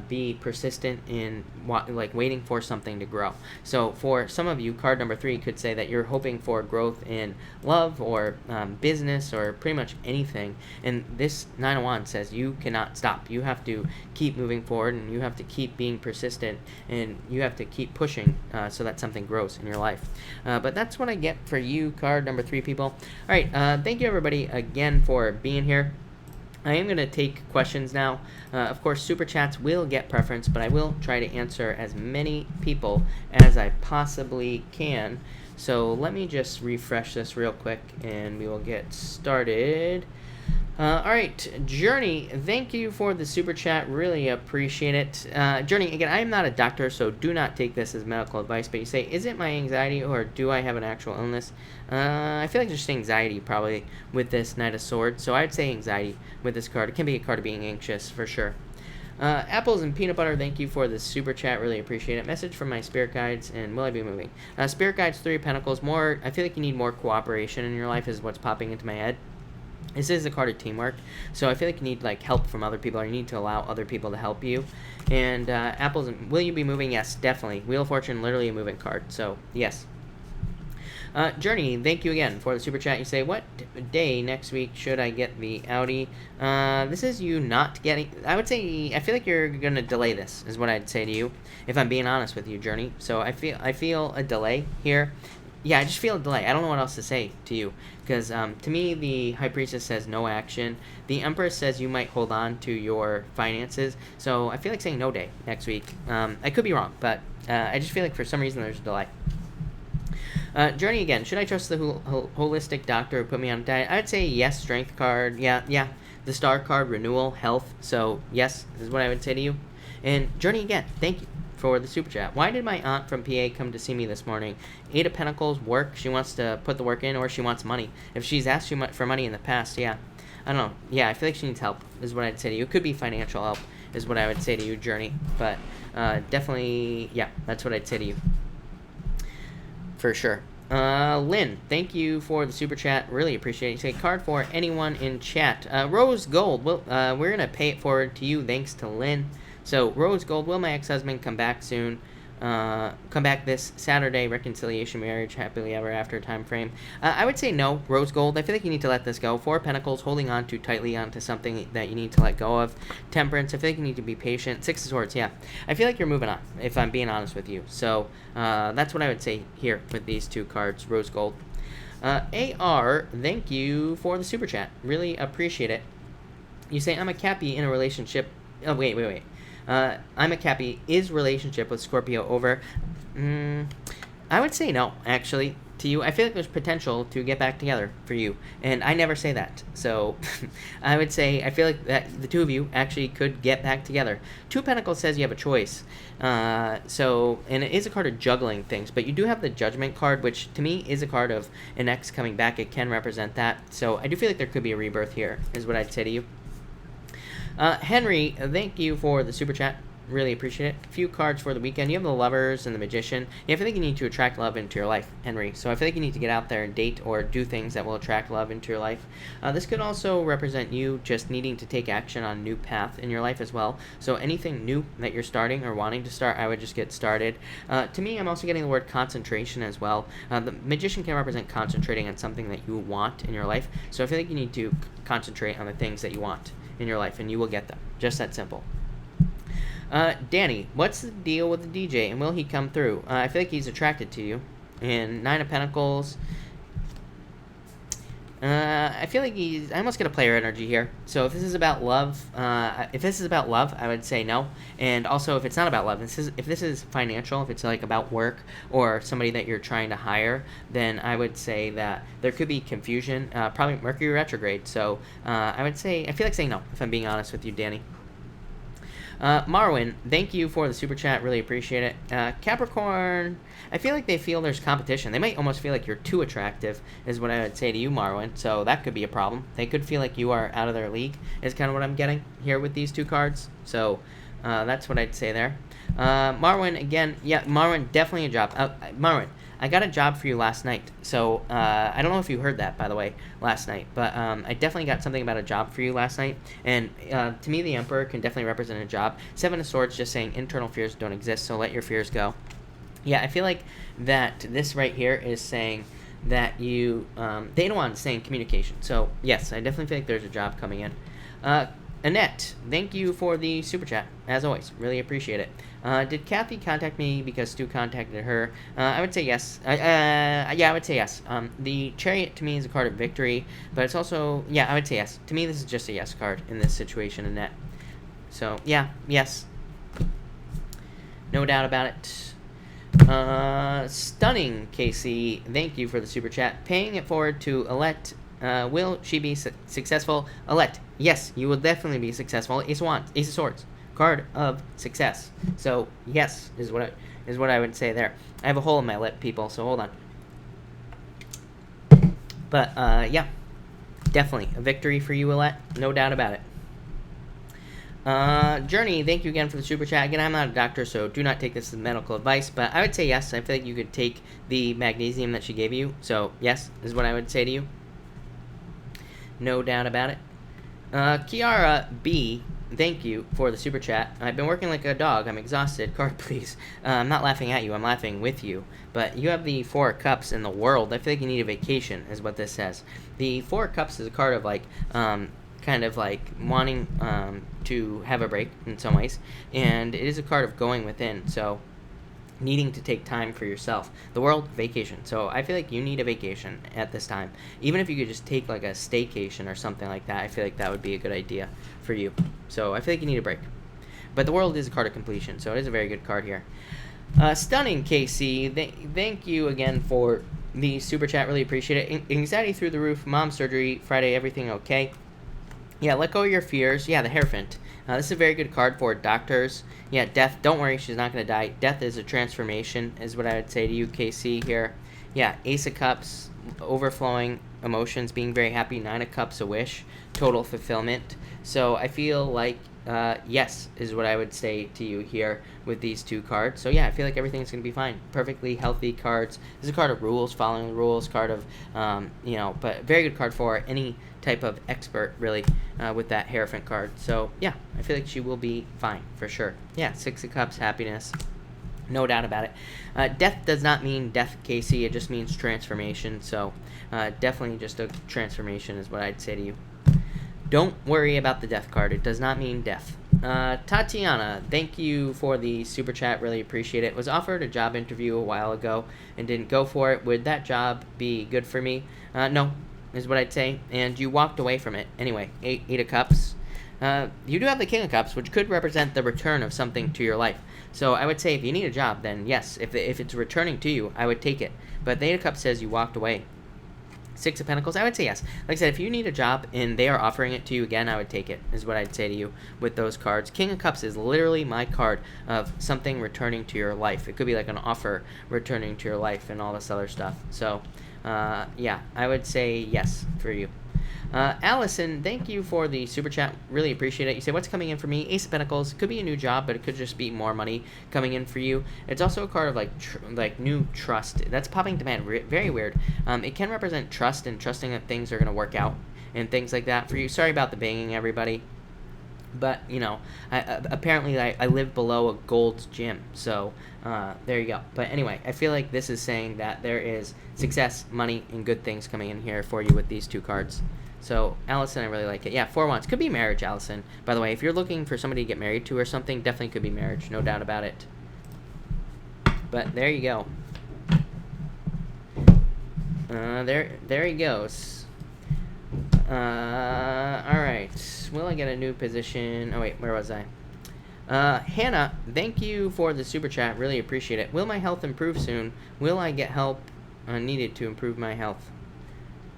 be persistent in waiting for something to grow. So for some of you, card number 3 could say that you're hoping for growth in love or business or pretty much anything. And this Nine of Wands says you cannot stop. You have to keep moving forward, and you have to keep being persistent, and you have to keep pushing so that something grows in your life. But that's what I get for you, card number 3, people. All right, thank you everybody again for being here. I am going to take questions now. Of course, super chats will get preference, but I will try to answer as many people as I possibly can. So let me just refresh this real quick, and we will get started. All right, Journey, thank you for the super chat. Really appreciate it. Journey, again, I am not a doctor, so do not take this as medical advice, but you say, is it my anxiety or do I have an actual illness? I feel like just anxiety probably with this Knight of Swords, so I'd say anxiety with this card. It can be a card of being anxious for sure. Apples and peanut butter, thank you for the super chat. Really appreciate it. Message from my spirit guides, and will I be moving? Spirit guides, 3 of Pentacles. I feel like you need more cooperation in your life is what's popping into my head. This is a card of teamwork, so I feel like you need help from other people, or you need to allow other people to help you. And apples, and will you be moving? Yes, definitely. Wheel of Fortune, literally a moving card, so yes. Journey, thank you again for the super chat. You say, what day next week should I get the Audi? This is you not getting, I would say, I feel like you're going to delay this, is what I'd say to you, if I'm being honest with you, Journey. So I feel a delay here. Yeah, I just feel a delay. I don't know what else to say to you, because to me, the High Priestess says no action. The Empress says you might hold on to your finances. So I feel like saying no day next week. I could be wrong, but I just feel like for some reason there's a delay. Journey again. Should I trust the holistic doctor who put me on a diet? I'd say yes. Strength card. Yeah. The Star card, renewal, health. So yes, this is what I would say to you. And Journey again. Thank you for the super chat. Why did my aunt from PA come to see me this morning? 8 of Pentacles, work. She wants to put the work in, or she wants money. If she's asked you for money in the past, yeah. I don't know. Yeah, I feel like she needs help, is what I'd say to you. It could be financial help, is what I would say to you, Journey. But definitely, yeah, that's what I'd say to you. For sure. Lynn, thank you for the super chat. Really appreciate it. You say card for anyone in chat. Rose Gold, we're going to pay it forward to you thanks to Lynn. So, Rose Gold, will my ex-husband come back soon? Come back this Saturday, reconciliation, marriage, happily ever after time frame. I would say no, Rose Gold. I feel like you need to let this go. 4 of Pentacles, holding on too tightly onto something that you need to let go of. Temperance, I feel like you need to be patient. 6 of Swords, yeah. I feel like you're moving on, if I'm being honest with you. So, that's what I would say here with these 2 cards, Rose Gold. AR, thank you for the super chat. Really appreciate it. You say, I'm a Cappy in a relationship. Oh, wait. I'm a Cappy. Is relationship with Scorpio over? I would say no, actually, to you. I feel like there's potential to get back together for you, and I never say that. So I would say I feel like that the 2 of you actually could get back together. 2 of Pentacles says you have a choice. And it is a card of juggling things, but you do have the Judgment card, which to me is a card of an ex coming back. It can represent that. So I do feel like there could be a rebirth here, is what I'd say to you. Henry, thank you for the super chat. Really appreciate it. A few cards for the weekend. You have the Lovers and the Magician. Yeah, I feel like you need to attract love into your life, Henry. So I feel like you need to get out there and date or do things that will attract love into your life. This could also represent you just needing to take action on a new path in your life as well. So anything new that you're starting or wanting to start, I would just get started. To me, I'm also getting the word concentration as well. The Magician can represent concentrating on something that you want in your life. So I feel like you need to concentrate on the things that you want in your life, and you will get them. Just that simple. Danny, what's the deal with the DJ, and will he come through? I feel like he's attracted to you. And 9 of Pentacles. I feel like I almost get a player energy here. So if this is about love, I would say no. And also, if it's not about love, if this is financial, if it's like about work or somebody that you're trying to hire, then I would say that there could be confusion. Probably Mercury retrograde. So I feel like saying no, if I'm being honest with you, Danny. Marwin, thank you for the super chat. Really appreciate it. Capricorn, I feel like they feel there's competition. They might almost feel like you're too attractive, is what I would say to you, Marwin. So that could be a problem. They could feel like you are out of their league, is kind of what I'm getting here with these 2 cards. So that's what I'd say there. Marwin, again, yeah, Marwin, definitely a job. Marwin, I got a job for you last night. So I don't know if you heard that, by the way, last night. But I definitely got something about a job for you last night. And to me, the Emperor can definitely represent a job. 7 of Swords just saying internal fears don't exist, so let your fears go. Yeah, I feel like that this right here is saying that you... the Eight of Wands is saying communication. So, yes, I definitely feel like there's a job coming in. Annette, thank you for the super chat, as always. Really appreciate it. Did Kathy contact me because Stu contacted her? I would say yes. Yeah, I would say yes. The Chariot to me is a card of victory, but it's also, yeah, I would say yes. To me, this is just a yes card in this situation, Annette. So, yeah, yes. No doubt about it. Stunning, Casey. Thank you for the super chat. Paying it forward to Alette. Will she be successful? Alette, yes, you will definitely be successful. Ace of Wands, Ace of Swords, card of success. So yes, is what I would say there. I have a hole in my lip, people, so hold on. But yeah, definitely a victory for you, Alette. No doubt about it. Journey, thank you again for the super chat. Again, I'm not a doctor, so do not take this as medical advice, but I would say yes. I feel like you could take the magnesium that she gave you. So yes, is what I would say to you. No doubt about it. Kiara B, thank you for the super chat. I've been working like a dog. I'm exhausted. Card, please. I'm not laughing at you. I'm laughing with you. But you have the 4 of Cups in the world. I feel like you need a vacation, is what this says. The 4 of Cups is a card of like, kind of like wanting to have a break in some ways. And it is a card of going within. So needing to take time for yourself. The world, vacation. So I feel like you need a vacation at this time. Even if you could just take like a staycation or something like that, I feel like that would be a good idea for you. So I feel like you need a break. But the world is a card of completion, so it is a very good card here. Stunning, Casey. Thank you again for the super chat. Really appreciate it. Anxiety through the roof. Mom surgery. Friday. Everything okay? Yeah, let go of your fears. Yeah, the Hierophant. This is a very good card for doctors. Yeah, death. Don't worry, she's not going to die. Death is a transformation, is what I would say to you, KC, here. Yeah, Ace of Cups, overflowing emotions, being very happy. 9 of Cups, a wish. Total fulfillment. So I feel like, yes, is what I would say to you here with these 2 cards. So yeah, I feel like everything's going to be fine. Perfectly healthy cards. This is a card of rules, following the rules, card of, but very good card for any type of expert, really, with that Hierophant card. So yeah, I feel like she will be fine for sure. Yeah, 6 of Cups, happiness, no doubt about it. Death does not mean death, Casey. It just means transformation. So definitely just a transformation is what I'd say to you. Don't worry about the death card. It does not mean death. Tatiana, thank you for the super chat. Really appreciate it. Was offered a job interview a while ago and didn't go for it. Would that job be good for me? No, is what I'd say. And you walked away from it. Anyway, 8 of Cups. You do have the King of Cups, which could represent the return of something to your life. So I would say if you need a job, then yes. If it's returning to you, I would take it. But the 8 of Cups says you walked away. 6 of Pentacles, I would say yes. Like I said, if you need a job and they are offering it to you again, I would take it, is what I'd say to you with those cards. King of Cups is literally my card of something returning to your life. It could be like an offer returning to your life and all this other stuff. So, yeah, I would say yes for you. Allison, thank you for the super chat. Really appreciate it. You say, what's coming in for me? Ace of Pentacles. Could be a new job, but it could just be more money coming in for you. It's also a card of like new trust. That's popping to my head. Very weird. It can represent trust and trusting that things are going to work out and things like that for you. Sorry about the banging, everybody. But, you know, apparently I live below a Gold's Gym. So, there you go. But anyway, I feel like this is saying that there is success, money, and good things coming in here for you with these two cards. So, Allison, I really like it. Yeah, 4 wands. Could be marriage, Allison. By the way, if you're looking for somebody to get married to or something, definitely could be marriage. No doubt about it. But there you go. There he goes. Alright. Will I get a new position? Oh, wait, where was I? Hannah, thank you for the super chat. Really appreciate it. Will my health improve soon? Will I get help needed to improve my health?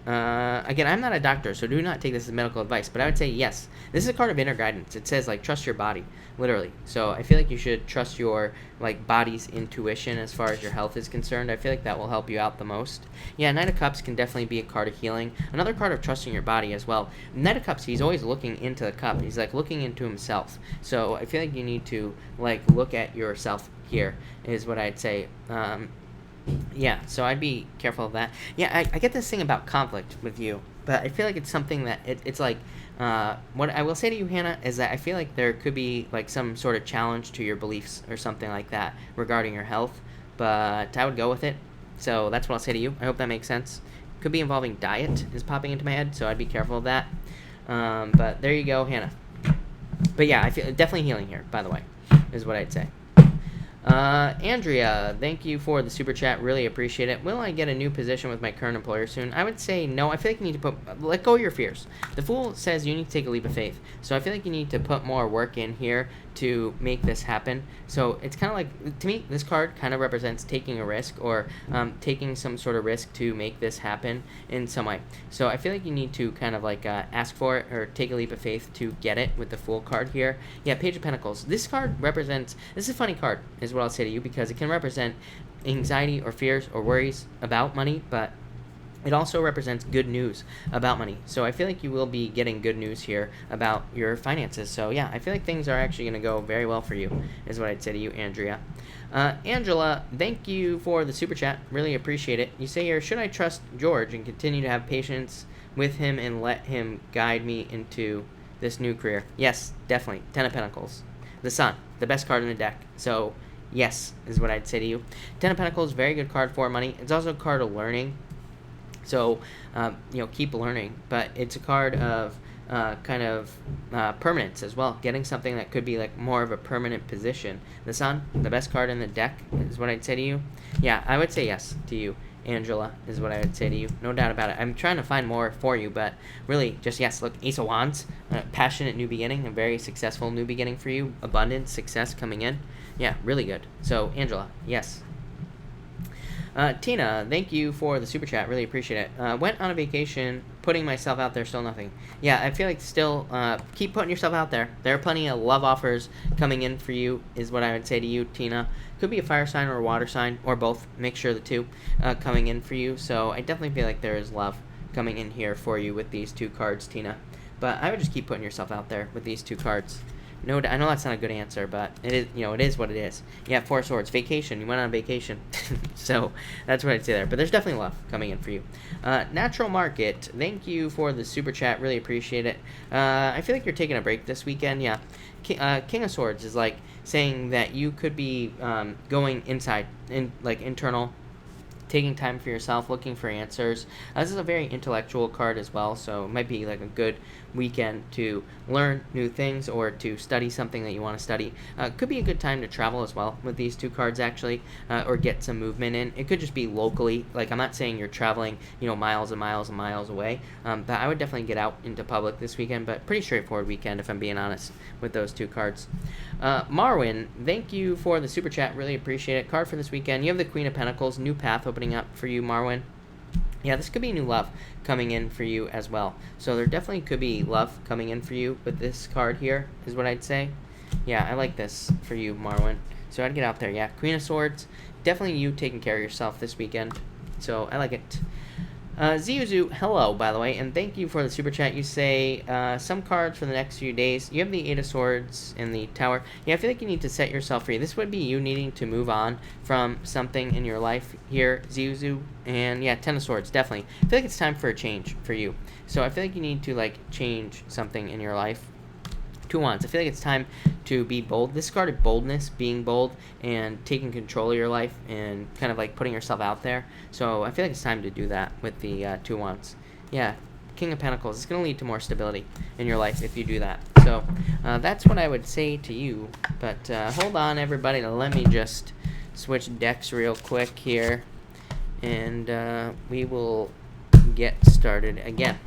Again, I'm not a doctor, so do not take this as medical advice, but I would say yes. This is a card of inner guidance. It says, like, trust your body, literally. So I feel like you should trust your, like, body's intuition as far as your health is concerned. I feel like that will help you out the most. Yeah, Knight of Cups can definitely be a card of healing. Another card of trusting your body as well. Knight of Cups, he's always looking into the cup. He's, like, looking into himself. So I feel like you need to, like, look at yourself here, is what I'd say. Yeah, so I'd be careful of that. Yeah, I get this thing about conflict with you, but I feel like it's something that it's like, what I will say to you, Hannah, is that I feel like there could be like some sort of challenge to your beliefs or something like that regarding your health, but I would go with it. So that's what I'll say to you. I hope that makes sense. Could be involving diet is popping into my head, so I'd be careful of that. But there you go, Hannah. But yeah, I feel definitely healing here, by the way, is what I'd say. Andrea, thank you for the super chat. Really appreciate it. Will I get a new position with my current employer soon? I would say no. I feel like you need to let go of your fears. The Fool says you need to take a leap of faith. So I feel like you need to put more work in here to make this happen. So it's kind of like, to me, this card kind of represents taking a risk or taking some sort of risk to make this happen in some way. So I feel like you need to kind of like ask for it or take a leap of faith to get it with the Fool card here. Yeah, Page of Pentacles. This card represents, this is a funny card, is what I'll say to you, because it can represent anxiety or fears or worries about money, but it also represents good news about money. So I feel like you will be getting good news here about your finances. So yeah, I feel like things are actually going to go very well for you, is what I'd say to you, Andrea. Angela, thank you for the super chat. Really appreciate it. You say here, should I trust George and continue to have patience with him and let him guide me into this new career? Yes, definitely. 10 of Pentacles. The Sun, the best card in the deck. So yes, is what I'd say to you. 10 of Pentacles, very good card for money. It's also a card of learning. So, keep learning. But it's a card of kind of permanence as well. Getting something that could be like more of a permanent position. The Sun, the best card in the deck, is what I'd say to you. Yeah, I would say yes to you. Angela, is what I would say to you. No doubt about it. I'm trying to find more for you, but really, just yes. Look, Ace of Wands, passionate new beginning, a very successful new beginning for you. Abundance, success coming in. Yeah, really good. So, Angela, yes. Tina, thank you for the super chat. Really appreciate it. Went on a vacation, putting myself out there, still nothing. Yeah, I feel like still keep putting yourself out there. There are plenty of love offers coming in for you, is what I would say to you, Tina. Could be a fire sign or a water sign, or both. Make sure the two coming in for you. So I definitely feel like there is love coming in here for you with these two cards, Tina. But I would just keep putting yourself out there with these two cards. No, I know that's not a good answer, but it is. It is what it is. Yeah, 4 swords, vacation. You went on vacation, so that's what I'd say there. But there's definitely love coming in for you. Natural Market, thank you for the super chat. Really appreciate it. I feel like you're taking a break this weekend. Yeah, King of Swords is like saying that you could be going inside, internal. Taking time for yourself, looking for answers. This is a very intellectual card as well, so it might be like a good weekend to learn new things or to study something that you want to study. Could be a good time to travel as well with these two cards, actually, or get some movement in. It could just be locally. Like, I'm not saying you're traveling, miles and miles and miles away, but I would definitely get out into public this weekend, but pretty straightforward weekend if I'm being honest with those two cards. Marwin, thank you for the super chat. Really appreciate it. Card for this weekend. You have the Queen of Pentacles, new path opening up for you, Marwin. Yeah, this could be new love coming in for you as well. So there definitely could be love coming in for you with this card here, is what I'd say. Yeah, I like this for you, Marwin. So I'd get out there. Yeah, Queen of Swords. Definitely you taking care of yourself this weekend. So I like it. Ziuzu, hello, by the way, and thank you for the super chat. You say some cards for the next few days. You have the Eight of Swords and the Tower. Yeah, I feel like you need to set yourself free. This would be you needing to move on from something in your life here, Ziuzu. And yeah, Ten of Swords, definitely. I feel like it's time for a change for you. So I feel like you need to like change something in your life. Two Wands. I feel like it's time to be bold. This card of boldness, being bold, and taking control of your life, and kind of like putting yourself out there. So I feel like it's time to do that with the Two Wands. Yeah, King of Pentacles. It's going to lead to more stability in your life if you do that. So that's what I would say to you. But hold on, everybody. Let me just switch decks real quick here, and we will get started again.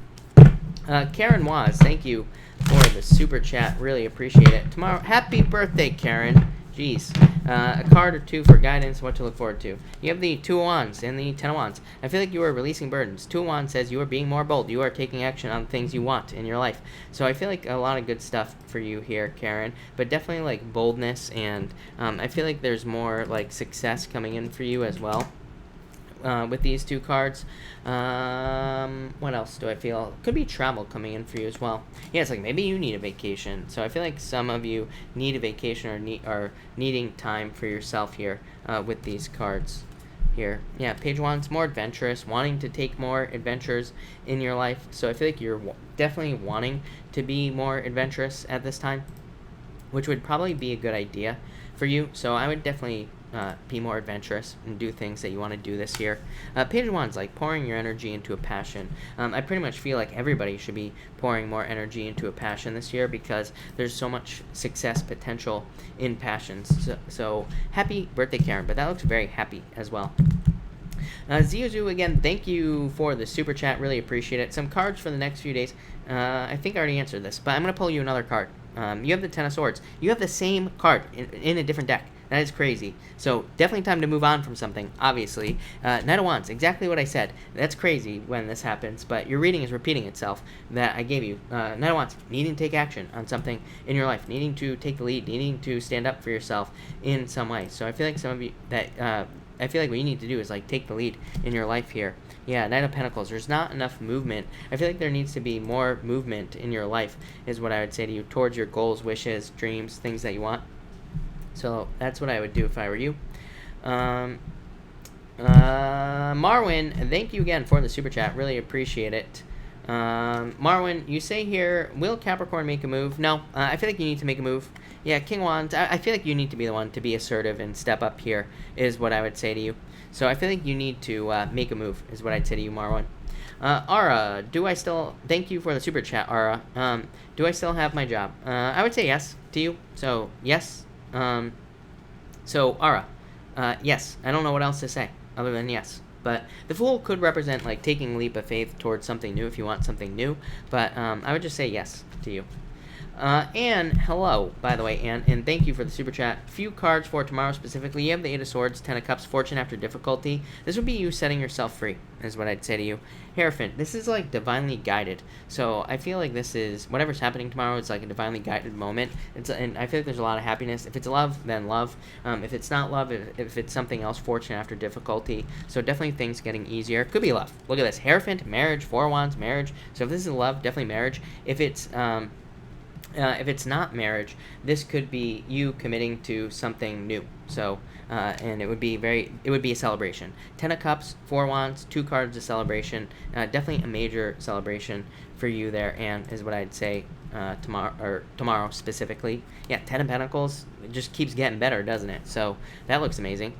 Karen Waz, thank you for the super chat. Really appreciate it. Tomorrow, happy birthday, Karen. Jeez. A card or two for guidance, what to look forward to. You have the Two of Wands and the Ten of Wands. I feel like you are releasing burdens. Two of Wands says you are being more bold. You are taking action on things you want in your life. So I feel like a lot of good stuff for you here, Karen. But definitely like boldness, and I feel like there's more like success coming in for you as well. With these two cards. What else do I feel? Could be travel coming in for you as well. Yeah, it's like maybe you need a vacation. So I feel like some of you need a vacation or are needing time for yourself here with these cards here. Yeah, Page of Wands, more adventurous, wanting to take more adventures in your life. So I feel like you're definitely wanting to be more adventurous at this time, which would probably be a good idea for you. So I would definitely be more adventurous and do things that you want to do this year. Page of Wands, like pouring your energy into a passion. I pretty much feel like everybody should be pouring more energy into a passion this year because there's so much success potential in passions. So happy birthday, Karen, but that looks very happy as well. Ziuzu, again, thank you for the super chat. Really appreciate it. Some cards for the next few days. I think I already answered this, but I'm going to pull you another card. You have the Ten of Swords. You have the same card in a different deck. That is crazy. So definitely time to move on from something, obviously. Knight of Wands, exactly what I said. That's crazy when this happens, but your reading is repeating itself that I gave you. Knight of Wands, needing to take action on something in your life, needing to take the lead, needing to stand up for yourself in some way. So I feel like some of you that... I feel like what you need to do is like take the lead in your life here. Yeah, Knight of Pentacles. There's not enough movement. I feel like there needs to be more movement in your life is what I would say to you towards your goals, wishes, dreams, things that you want. So that's what I would do if I were you. Marwin, thank you again for the super chat. Really appreciate it. Marwin, you say here, will Capricorn make a move? No, I feel like you need to make a move. Yeah, King Wands, I feel like you need to be the one to be assertive and step up here, is what I would say to you. So I feel like you need to make a move, is what I'd say to you, Marwin. Ara, thank you for the super chat, Ara. Do I still have my job? I would say yes to you, so yes. So Ara, yes, I don't know what else to say other than yes. But the Fool could represent like taking a leap of faith towards something new if you want something new. But I would just say yes to you. Anne, hello, by the way, Anne, and thank you for the super chat. Few cards for tomorrow specifically. You have the Eight of Swords, Ten of Cups, Fortune after difficulty. This would be you setting yourself free, is what I'd say to you. Hierophant, this is like divinely guided. So I feel like this is, whatever's happening tomorrow, it's like a divinely guided moment. And I feel like there's a lot of happiness. If it's love, then love. If it's not love, if it's something else, Fortune after difficulty. So definitely things getting easier. Could be love. Look at this. Hierophant, marriage, Four of Wands, marriage. So if this is love, definitely marriage. If it's not marriage, this could be you committing to something new. So, and it would be a celebration. Ten of Cups, Four of Wands, two cards of celebration. Definitely a major celebration for you there, and is what I'd say tomorrow specifically. Yeah, Ten of Pentacles, it just keeps getting better, doesn't it? So that looks amazing.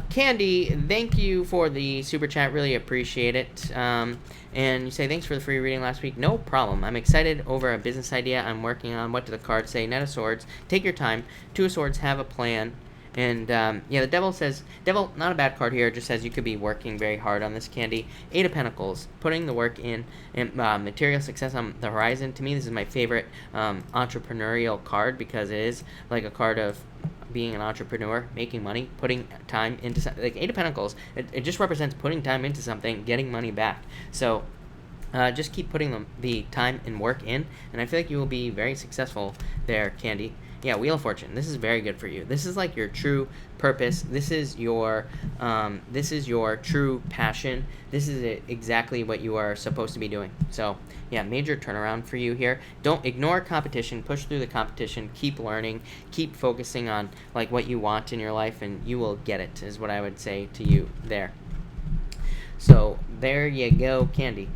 Candy, thank you for the super chat. Really appreciate it. And you say, thanks for the free reading last week. No problem. I'm excited over a business idea I'm working on. What do the cards say? Knight of Swords. Take your time. Two of Swords. Have a plan. And, yeah, the Devil says... Devil, not a bad card here. It just says you could be working very hard on this, Candy. Eight of Pentacles. Putting the work in. And material success on the horizon. To me, this is my favorite entrepreneurial card because it is like a card of... being an entrepreneur, making money, putting time into something. Like Eight of Pentacles, it just represents putting time into something, getting money back. So just keep putting the time and work in, and I feel like you will be very successful there, Candy. Yeah, Wheel of Fortune. This is very good for you. This is like your true purpose. This is your true passion. This is exactly what you are supposed to be doing. So yeah, major turnaround for you here. Don't ignore competition. Push through the competition. Keep learning. Keep focusing on like what you want in your life, and you will get it. Is what I would say to you there. So there you go, Candy.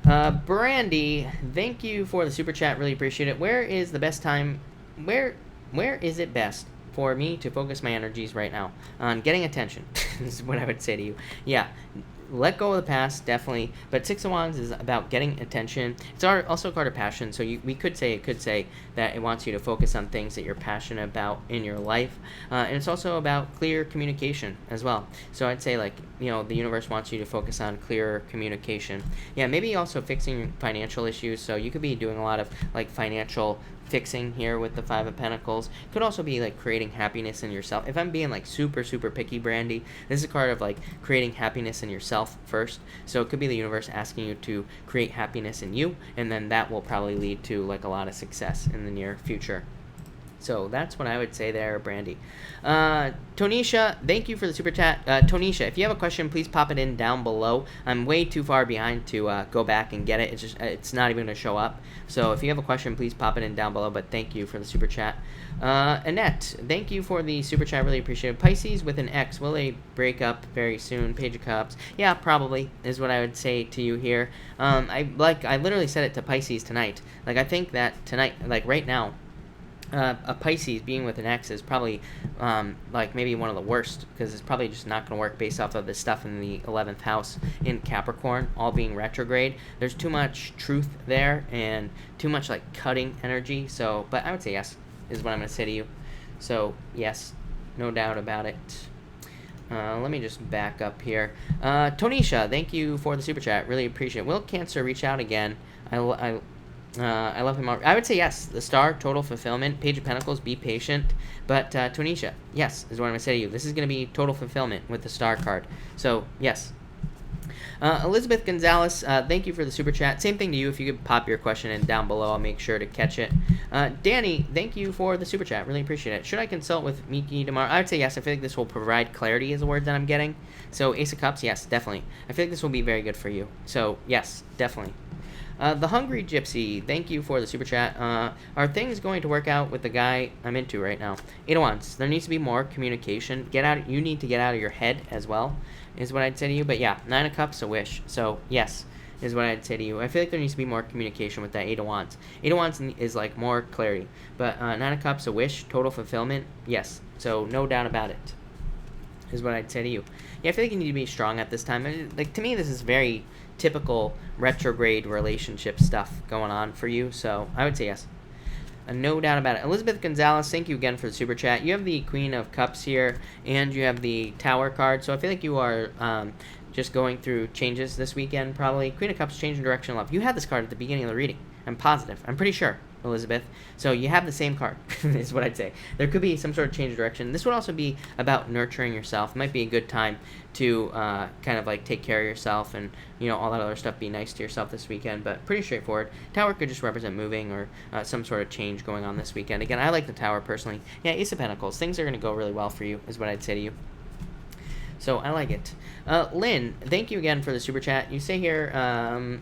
Brandy, thank you for the super chat. Really appreciate it. Where is the best time? Where is it best for me to focus my energies right now on getting attention? Is what I would say to you. Yeah, let go of the past, definitely. But Six of Wands is about getting attention. It's also a card of passion, so it could say that it wants you to focus on things that you're passionate about in your life. And it's also about clear communication as well. So I'd say, like, the universe wants you to focus on clearer communication. Yeah, maybe also fixing financial issues. So you could be doing a lot of, like, financial fixing here with the Five of Pentacles. Could also be like creating happiness in yourself. If I'm being like super picky, Brandy, this is a card of like creating happiness in yourself first. So it could be the universe asking you to create happiness in you, and then that will probably lead to like a lot of success in the near future. So that's what I would say there, Brandy. Tonisha, thank you for the super chat. Tonisha, if you have a question, please pop it in down below. I'm way too far behind to go back and get it. It's not even going to show up. So if you have a question, please pop it in down below. But thank you for the super chat. Annette, thank you for the super chat. Really appreciate it. Pisces with an X, will they break up very soon? Page of Cups. Yeah, probably is what I would say to you here. I literally said it to Pisces tonight. Like, I think that tonight, like right now, a Pisces being with an X is probably like maybe one of the worst, because it's probably just not going to work based off of the stuff in the 11th house in Capricorn all being retrograde. There's too much truth there and too much like cutting energy. So, but I would say yes is what I'm going to say to you. So yes, no doubt about it. Let me just back up here. Tonisha, thank you for the super chat. Really appreciate it. Will Cancer reach out again? I love him. I would say yes. The Star, total fulfillment. Page of Pentacles, be patient. But Tonisha, yes, is what I'm going to say to you. This is going to be total fulfillment with the Star card. So, yes. Elizabeth Gonzalez, thank you for the super chat. Same thing to you. If you could pop your question in down below, I'll make sure to catch it. Danny, thank you for the super chat. Really appreciate it. Should I consult with Miki tomorrow? I would say yes. I feel like this will provide clarity is the word that I'm getting. So, Ace of Cups, yes, definitely. I feel like this will be very good for you. So, yes, definitely. The Hungry Gypsy, thank you for the super chat. Are things going to work out with the guy I'm into right now? 8 of Wands, there needs to be more communication. You need to get out of your head as well, is what I'd say to you. But yeah, 9 of Cups, a wish. So yes, is what I'd say to you. I feel like there needs to be more communication with that 8 of Wands. 8 of Wands is like more clarity. But 9 of Cups, a wish, total fulfillment, yes. So no doubt about it, is what I'd say to you. Yeah, I feel like you need to be strong at this time. Like, to me, this is very typical retrograde relationship stuff going on for you. So I would say yes. No doubt about it. Elizabeth Gonzalez, thank you again for the super chat. You have the Queen of Cups here, and you have the Tower card. So I feel like you are just going through changes this weekend, probably. Queen of Cups, changing direction of love. You had this card at the beginning of the reading. I'm positive. I'm pretty sure, Elizabeth. So you have the same card, is what I'd say. There could be some sort of change of direction. This would also be about nurturing yourself. It might be a good time to kind of like take care of yourself and, all that other stuff. Be nice to yourself this weekend, but pretty straightforward. Tower could just represent moving or some sort of change going on this weekend. Again, I like the Tower personally. Yeah, Ace of Pentacles. Things are going to go really well for you, is what I'd say to you. So I like it. Lynn, thank you again for the super chat. You say here,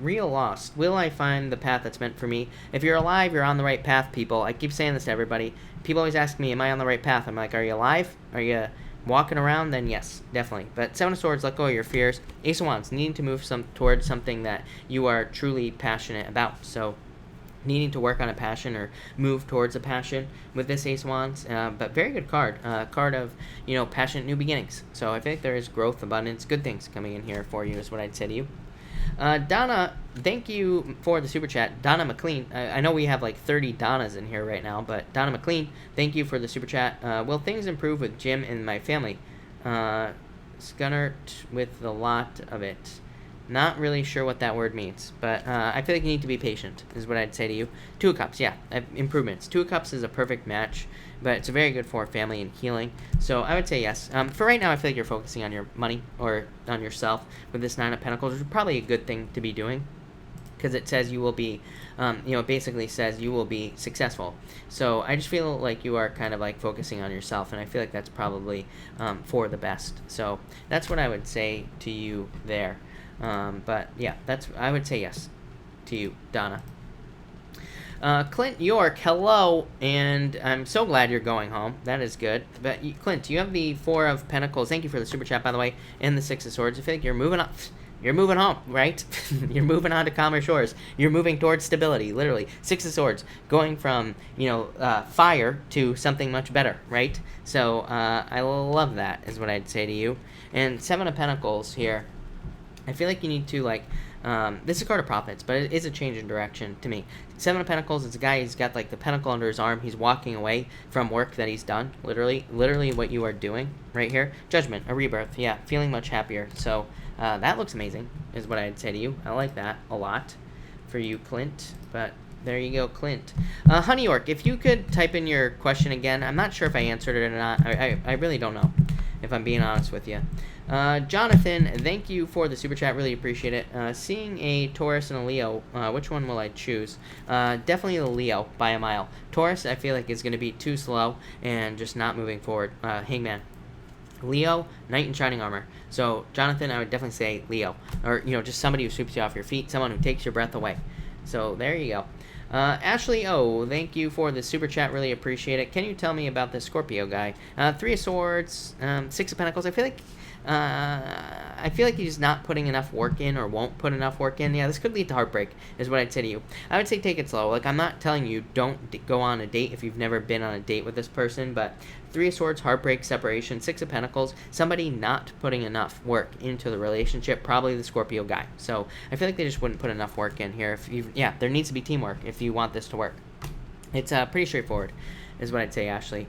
real lost. Will I find the path that's meant for me? If you're alive, you're on the right path, people. I keep saying this to everybody. People always ask me, am I on the right path? I'm like, are you alive? Are you walking around? Then yes, definitely. But 7 of Swords, let go of your fears. Ace of Wands, needing to move towards something that you are truly passionate about. So needing to work on a passion or move towards a passion with this Ace of Wands. But very good card. Card of, passionate new beginnings. So I think there is growth, abundance, good things coming in here for you, is what I'd say to you. Donna, thank you for the super chat. Donna McLean, I know we have like 30 Donnas in here right now, but Donna McLean, thank you for the super chat. Will things improve with Jim and my family? Scunnert with the lot of it. Not really sure what that word means, but I feel like you need to be patient, is what I'd say to you. 2 of Cups, yeah, improvements. 2 of Cups is a perfect match, but it's very good for family and healing. So I would say yes. For right now, I feel like you're focusing on your money or on yourself with this 9 of Pentacles, which is probably a good thing to be doing, because it says you will be, it basically says you will be successful. So I just feel like you are kind of like focusing on yourself, and I feel like that's probably for the best. So that's what I would say to you there. But yeah, I would say yes to you, Donna. Clint York, hello, and I'm so glad you're going home. That is good. But Clint, you have the Four of Pentacles. Thank you for the super chat, by the way, and the Six of Swords. I feel like you're moving up. You're moving home, right? You're moving on to calmer shores. You're moving towards stability, literally. Six of Swords, going from, fire to something much better, right? So I love that, is what I'd say to you. And Seven of Pentacles here. I feel like you need to, this is a card of profits, but it is a change in direction to me. Seven of Pentacles is a guy, he's got, the pentacle under his arm. He's walking away from work that he's done, literally what you are doing right here. Judgment, a rebirth, yeah, feeling much happier. So that looks amazing, is what I'd say to you. I like that a lot for you, Clint, but there you go, Clint. Honey York, if you could type in your question again. I'm not sure if I answered it or not. I really don't know, if I'm being honest with you. Jonathan, thank you for the super chat. Really appreciate it. Seeing a Taurus and a Leo, which one will I choose? Definitely the Leo by a mile. Taurus, I feel like, is going to be too slow and just not moving forward. Hangman. Leo, Knight in Shining Armor. So, Jonathan, I would definitely say Leo. Or, just somebody who sweeps you off your feet. Someone who takes your breath away. So, there you go. Ashley O, thank you for the super chat. Really appreciate it. Can you tell me about the Scorpio guy? Three of Swords, Six of Pentacles. I feel like he's not putting enough work in, or won't put enough work in. Yeah, this could lead to heartbreak, is what I'd say to you. I would say take it slow. I'm not telling you don't go on a date if you've never been on a date with this person, but Three of Swords, heartbreak, separation. Six of Pentacles, somebody not putting enough work into the relationship, probably the Scorpio guy. So I feel like they just wouldn't put enough work in here. There needs to be teamwork if you want this to work. It's pretty straightforward, is what I'd say, Ashley.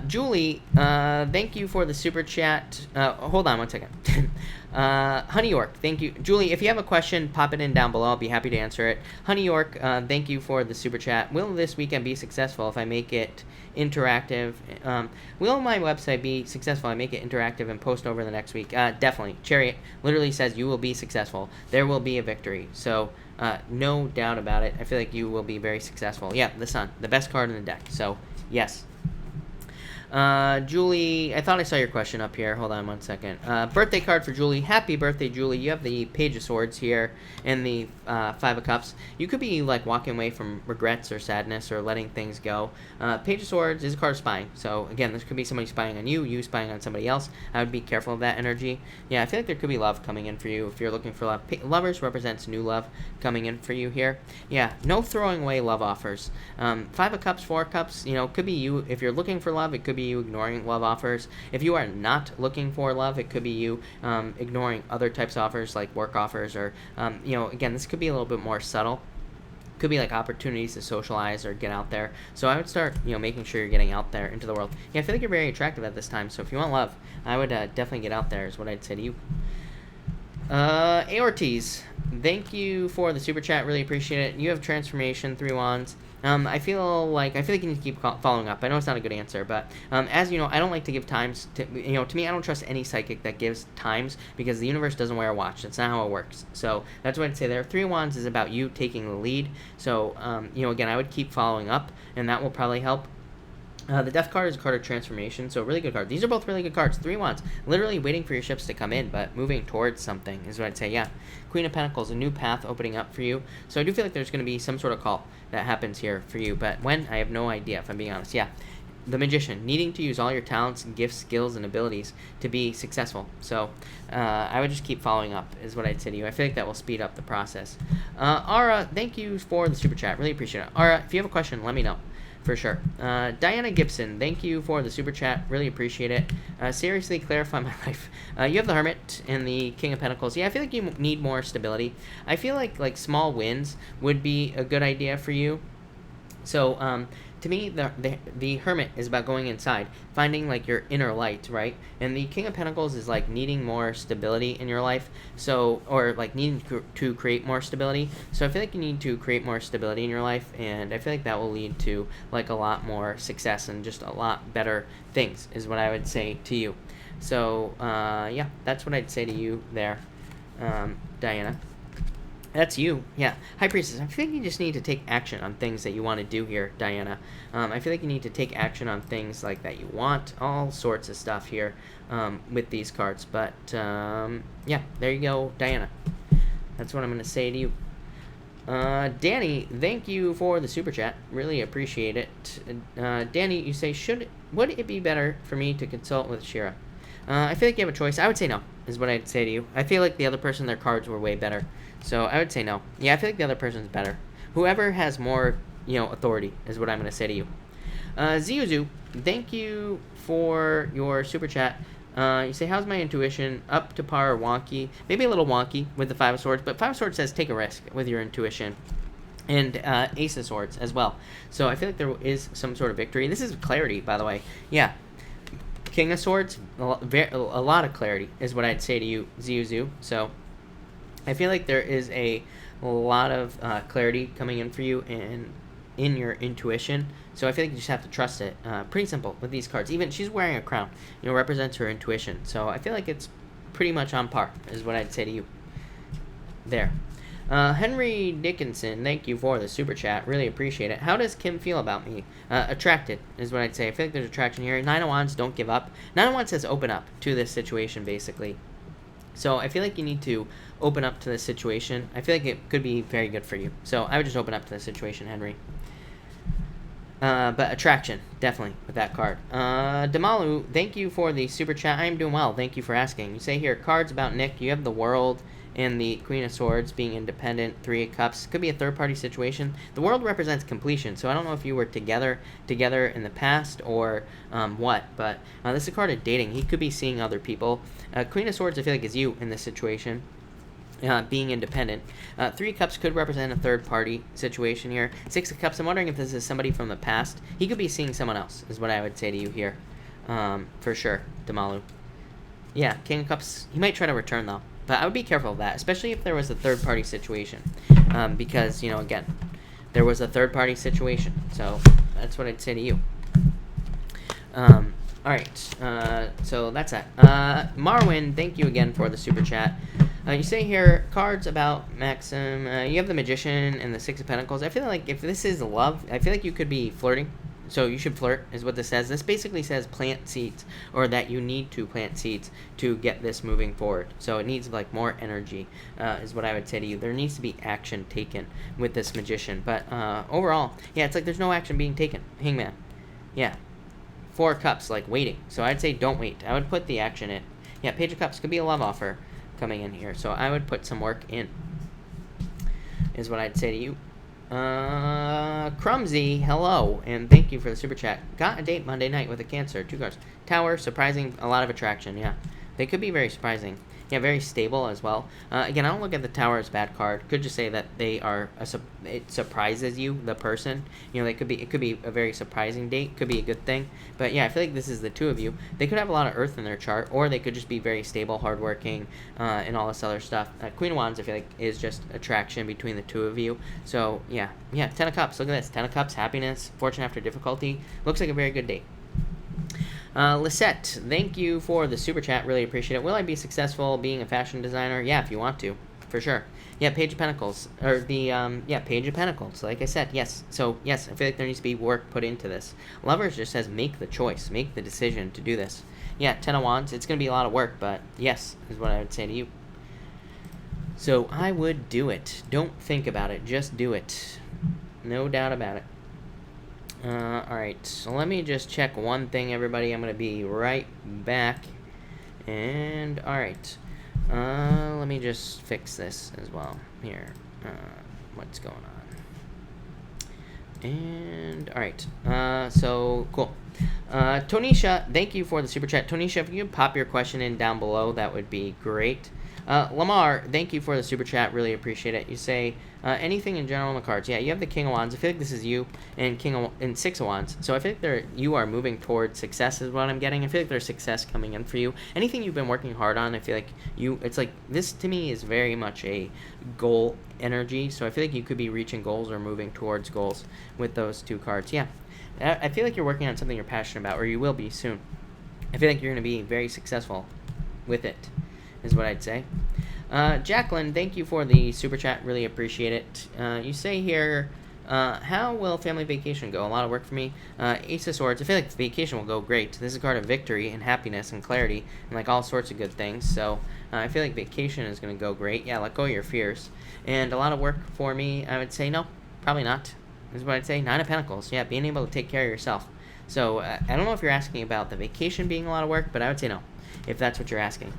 Julie, thank you for the super chat. Hold on one second. Honey York, thank you. Julie, if you have a question, pop it in down below. I'll be happy to answer it. Honey York, thank you for the super chat. Will this weekend be successful if I make it interactive? Will my website be successful if I make it interactive and post over the next week? Definitely. Chariot literally says you will be successful. There will be a victory. So, no doubt about it. I feel like you will be very successful. Yeah, the Sun, the best card in the deck. So, yes. Julie, I thought I saw your question up here. Hold on one second. Birthday card for Julie. Happy birthday, Julie. You have the Page of Swords here and the Five of Cups. You could be walking away from regrets or sadness or letting things go. Page of Swords is a card of spying. So again, this could be somebody spying on you, you spying on somebody else. I would be careful of that energy. Yeah, I feel like there could be love coming in for you if you're looking for love. Lovers represents new love coming in for you here. Yeah, no throwing away love offers. Five of Cups, Four of Cups, could be you. If you're looking for love, it could be you ignoring love offers. If you are not looking for love, it could be you ignoring other types of offers, like work offers, or again, this could be a little bit more subtle. Could be opportunities to socialize or get out there. So I would start making sure you're getting out there into the world. Yeah, I feel like you're very attractive at this time, so if you want love, I would definitely get out there, is what I'd say to you. Aortes, thank you for the super chat. Really appreciate it. You have transformation, 3 wands. I feel like you need to keep following up. I know it's not a good answer, but as you know, I don't like to give times. To me, I don't trust any psychic that gives times, because the universe doesn't wear a watch. That's not how it works. So that's what I'd say there. 3 wands is about you taking the lead. So again, I would keep following up, and that will probably help. The Death card is a card of transformation, so really good card. These are both really good cards. 3 wands, literally waiting for your ships to come in, but moving towards something is what I'd say. Yeah, Queen of Pentacles, a new path opening up for you. So I do feel like there's going to be some sort of call that happens here for you, but when, I have no idea, if I'm being honest. Yeah, the Magician, needing to use all your talents, gifts, skills, and abilities to be successful. So I would just keep following up, is what I'd say to you. I feel like that will speed up the process. Ara, thank you for the super chat. Really appreciate it. Ara, if you have a question, let me know. For sure. Diana Gibson, thank you for the super chat. Really appreciate it. Seriously, clarify my life. You have the Hermit and the King of Pentacles. Yeah, I feel like you need more stability. I feel like small wins would be a good idea for you. So, to me, the Hermit is about going inside, finding your inner light, right? And the King of Pentacles is needing more stability in your life, so, or needing to create more stability. So I feel like you need to create more stability in your life, and I feel like that will lead to a lot more success and just a lot better things, is what I would say to you. So yeah, that's what I'd say to you there, Diana. That's you, yeah. High Priestess, I feel like you just need to take action on things that you want to do here, Diana. I feel like you need to take action on things like that you want, all sorts of stuff here with these cards. But, yeah, there you go, Diana. That's what I'm going to say to you. Danny, thank you for the super chat. Really appreciate it. Danny, you say, would it be better for me to consult with Shira? I feel like you have a choice. I would say no, is what I'd say to you. I feel like the other person, their cards were way better. So I would say no. Yeah, I feel like the other person's better. Whoever has more, authority is what I'm going to say to you. Ziuzu, thank you for your super chat. You say, how's my intuition? Up to par or wonky? Maybe a little wonky with the Five of Swords, but Five of Swords says take a risk with your intuition. And Ace of Swords as well. So I feel like there is some sort of victory. This is clarity, by the way. Yeah. King of Swords, a lot of clarity is what I'd say to you, Ziuzu. So I feel like there is a lot of clarity coming in for you in your intuition. So I feel like you just have to trust it. Pretty simple with these cards. Even she's wearing a crown, represents her intuition. So I feel like it's pretty much on par is what I'd say to you. There. Henry Dickinson, thank you for the super chat. Really appreciate it. How does Kim feel about me? Attracted is what I'd say. I feel like there's attraction here. Nine of Wands, don't give up. Nine of Wands says open up to this situation, basically. So I feel like you need to open up to this situation. I feel like it could be very good for you. So I would just open up to the situation, Henry. But attraction, definitely, with that card. Damalu, thank you for the super chat. I am doing well. Thank you for asking. You say here, cards about Nick. You have the World and the Queen of Swords being independent. Three of Cups. Could be a third-party situation. The World represents completion, so I don't know if you were together in the past or what, but this is a card of dating. He could be seeing other people. Queen of Swords, I feel like, is you in this situation. Being independent. Three of Cups could represent a third-party situation here. Six of Cups, I'm wondering if this is somebody from the past. He could be seeing someone else, is what I would say to you here. For sure, Damalu. Yeah, King of Cups, he might try to return, though. But I would be careful of that, especially if there was a third-party situation. Because, again, there was a third-party situation. So that's what I'd say to you. Alright, so that's that. Marwin, thank you again for the super chat. You say here, cards about Maxim. You have the Magician and the Six of Pentacles. I feel like if this is love, I feel like you could be flirting. So you should flirt, is what this says. This basically says plant seeds, or that you need to plant seeds to get this moving forward. So it needs, more energy, is what I would say to you. There needs to be action taken with this Magician. But overall, yeah, it's like there's no action being taken. Hangman. Yeah. Four of Cups, waiting. So I'd say don't wait. I would put the action in. Yeah, Page of Cups could be a love offer coming in here. So I would put some work in, is what I'd say to you. Crumsy, hello, and thank you for the super chat. Got a date Monday night with a Cancer. 2 cards. Tower, surprising, a lot of attraction, yeah. They could be very surprising. Yeah, very stable as well. Again, I don't look at the Tower as a bad card. Could just say that they are it surprises you, the person. It could be a very surprising date. Could be a good thing. But yeah, I feel like this is the two of you. They could have a lot of Earth in their chart, or they could just be very stable, hardworking, and all this other stuff. Queen of Wands, I feel like, is just attraction between the two of you. So yeah, 10 of Cups. Look at this. 10 of Cups, happiness, fortune after difficulty. Looks like a very good date. Lisette, thank you for the super chat. Really appreciate it. Will I be successful being a fashion designer? Yeah, if you want to, for sure. Yeah, Page of Pentacles, or the Page of Pentacles. Like I said, yes. So yes, I feel like there needs to be work put into this. Lovers just says make the choice, make the decision to do this. Yeah, 10 of Wands. It's gonna be a lot of work, but yes, is what I would say to you. So I would do it. Don't think about it. Just do it. No doubt about it. Alright, so let me just check one thing, everybody. I'm going to be right back. And, alright. Let me just fix this as well. Here. What's going on? And, alright. So, cool. Tonisha, thank you for the super chat. Tonisha, if you could pop your question in down below, that would be great. Lamar, thank you for the super chat. Really appreciate it. You say anything in general on the cards. Yeah, you have the King of Wands. I feel like this is you and Six of Wands. So I feel like you are moving towards success is what I'm getting. I feel like there's success coming in for you. Anything you've been working hard on, I feel like it's like this to me is very much a goal energy. So I feel like you could be reaching goals or moving towards goals with those two cards. Yeah, I feel like you're working on something you're passionate about, or you will be soon. I feel like you're going to be very successful with it, is what I'd say. Jacqueline, thank you for the super chat. Really appreciate it. You say here, how will family vacation go? A lot of work for me. Ace of Swords. I feel like the vacation will go great. This is a card of victory and happiness and clarity and like all sorts of good things. So I feel like vacation is going to go great. Yeah, let go of your fears. And a lot of work for me, I would say no, probably not. This is what I'd say. Nine of Pentacles. Yeah, being able to take care of yourself. So I don't know if you're asking about the vacation being a lot of work, but I would say no, if that's what you're asking.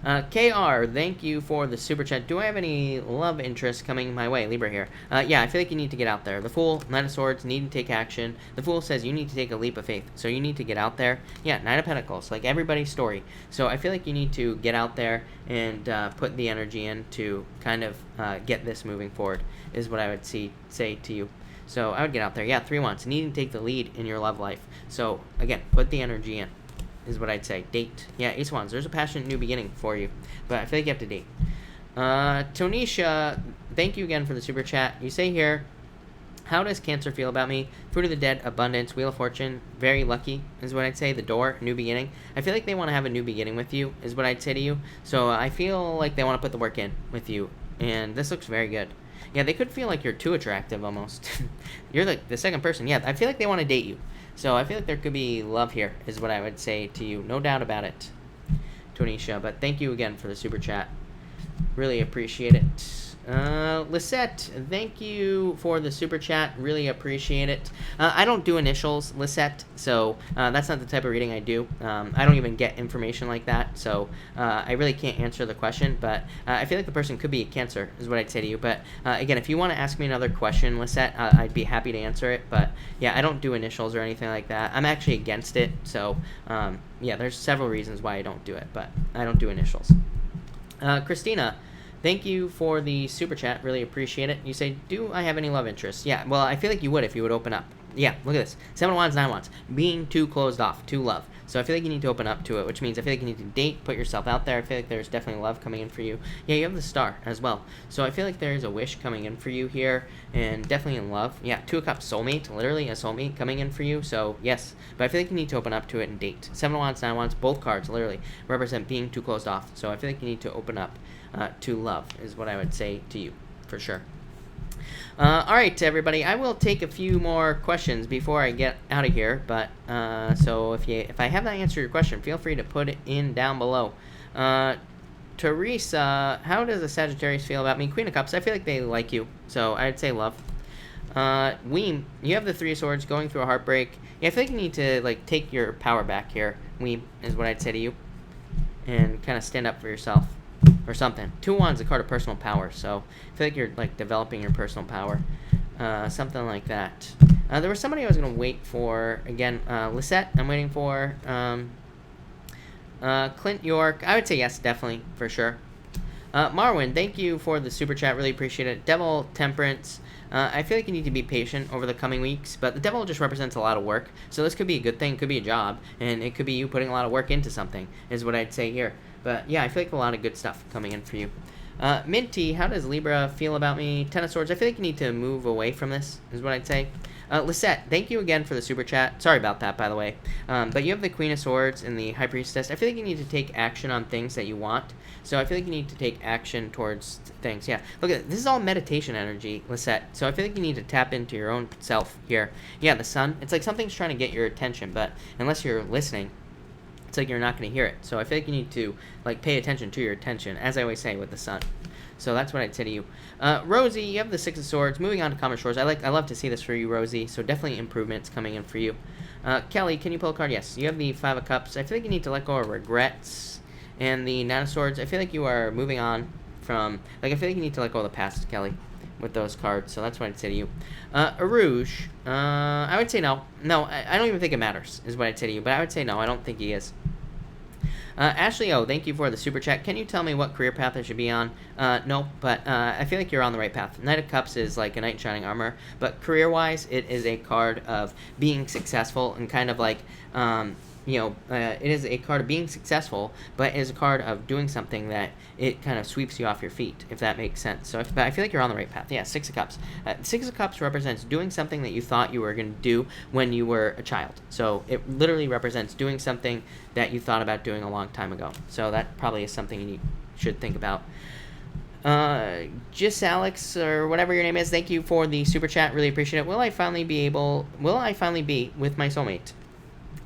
KR, thank you for the super chat. Do I have any love interest coming my way? Libra here. Yeah, I feel like you need to get out there. The Fool, Knight of Swords, need to take action. The Fool says you need to take a leap of faith. So you need to get out there. Yeah, Knight of Pentacles, like everybody's story. So I feel like you need to get out there and put the energy in to kind of get this moving forward, is what I would say to you. So I would get out there. Yeah, 3 Wands, needing to take the lead in your love life. So again, put the energy in, is what I'd say. Date. Yeah, Ace of Wands. There's a passionate new beginning for you. But I feel like you have to date. Tonisha, thank you again for the super chat. You say here, how does Cancer feel about me? Fruit of the Dead, abundance, Wheel of Fortune, very lucky, is what I'd say. The Door, new beginning. I feel like they want to have a new beginning with you, is what I'd say to you. So I feel like they want to put the work in with you. And this looks very good. Yeah, they could feel like you're too attractive almost. You're like the second person. Yeah, I feel like they want to date you. So I feel like there could be love here, is what I would say to you. No doubt about it, Tonisha. But thank you again for the super chat. Really appreciate it. Lisette, thank you for the super chat. Really appreciate it. I don't do initials, Lisette, so that's not the type of reading I do. I don't even get information like that, so I really can't answer the question, but I feel like the person could be a Cancer, is what I'd say to you. But again, if you want to ask me another question, Lisette, I'd be happy to answer it. But yeah, I don't do initials or anything like that. I'm actually against it, so yeah, there's several reasons why I don't do it, but I don't do initials. Christina, thank you for the super chat. Really appreciate it. You say, do I have any love interests? Yeah, well, I feel like you would if you would open up. Yeah, look at this. 7 of Wands, 9 of Wands. Being too closed off to love. So I feel like you need to open up to it, which means I feel like you need to date, put yourself out there. I feel like there's definitely love coming in for you. Yeah, you have the Star as well. So I feel like there's a wish coming in for you here, and definitely in love. Yeah, 2 of Cups, soulmate, literally a soulmate coming in for you. So yes, but I feel like you need to open up to it and date. 7 of Wands, 9 of Wands, both cards literally represent being too closed off. So I feel like you need to open up to love, is what I would say to you, for sure. All right, everybody. I will take a few more questions before I get out of here. But so if I have not answered your question, feel free to put it in down below. Teresa, how does the Sagittarius feel about me? Queen of Cups. I feel like they like you, so I'd say love. Weem, you have the 3 of Swords, going through a heartbreak. Yeah, I feel like you need to like take your power back here. Weem is what I'd say to you, and kind of stand up for yourself. Or something. 2 of Wands is a card of personal power, so I feel like you're like developing your personal power. Something like that. There was somebody I was going to wait for. Again, Lisette, I'm waiting for. Clint York, I would say yes, definitely, for sure. Marwin, thank you for the super chat. Really appreciate it. Devil, Temperance. I feel like you need to be patient over the coming weeks, but the Devil just represents a lot of work. So this could be a good thing, could be a job, and it could be you putting a lot of work into something, is what I'd say here. But yeah, I feel like a lot of good stuff coming in for you. Minty, how does Libra feel about me? 10 of Swords, I feel like you need to move away from this, is what I'd say. Lisette, thank you again for the super chat. Sorry about that, by the way. But you have the Queen of Swords and the High Priestess. I feel like you need to take action on things that you want. So I feel like you need to take action towards things. Yeah, look at this is all meditation energy, Lisette. So I feel like you need to tap into your own self here. Yeah, the Sun. It's like something's trying to get your attention, but unless you're listening, it's like you're not going to hear it. So I feel like you need to like pay attention to your attention, as I always say with the Sun. So that's what I'd say to you. Rosie, you have the 6 of Swords. Moving on to Common Shores. I love to see this for you, Rosie. So definitely improvements coming in for you. Kelly, can you pull a card? Yes. You have the 5 of Cups. I feel like you need to let go of regrets. And the 9 of Swords. I feel like you are moving on from... Like, I feel like you need to let go of the past, Kelly, with those cards. So that's what I'd say to you. Arouge, I would say no. No, I don't even think it matters, is what I'd say to you. But I would say no. I don't think he is. Ashley O, thank you for the super chat. Can you tell me what career path I should be on? No, but I feel like you're on the right path. Knight of Cups is like a knight in shining armor, but career-wise, it is a card of being successful and kind of like, it is a card of being successful, but it is a card of doing something that it kind of sweeps you off your feet, if that makes sense. So but I feel like you're on the right path. Yeah, 6 of Cups. 6 of Cups represents doing something that you thought you were going to do when you were a child. So it literally represents doing something that you thought about doing a long time ago. So that probably is something you need should think about. Just Alex, or whatever your name is, thank you for the super chat. Really appreciate it. Will I finally be with my soulmate?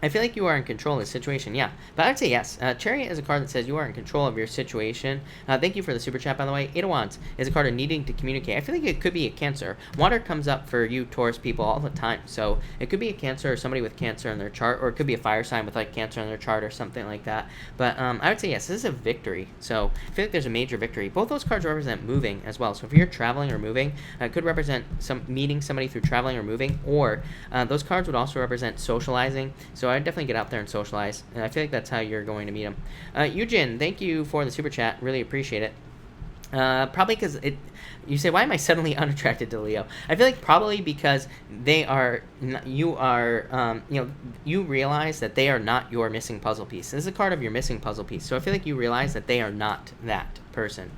I feel like you are in control of the situation, yeah. But I'd say yes. Chariot is a card that says you are in control of your situation. Thank you for the super chat, by the way. Eight of Wands is a card of needing to communicate. I feel like it could be a Cancer. Water comes up for you Taurus people all the time. So it could be a Cancer or somebody with Cancer in their chart, or it could be a fire sign with like Cancer in their chart or something like that. But I would say yes, this is a victory. So I feel like there's a major victory. Both those cards represent moving as well. So if you're traveling or moving, it could represent meeting somebody through traveling or moving, or those cards would also represent socializing. So I'd definitely get out there and socialize, and I feel like that's how you're going to meet them. Eugen, thank you for the super chat. Really appreciate it. Probably because you say, why am I suddenly unattracted to Leo? I feel like probably because you realize that they are not your missing puzzle piece. This is a card of your missing puzzle piece. So I feel like you realize that they are not that person.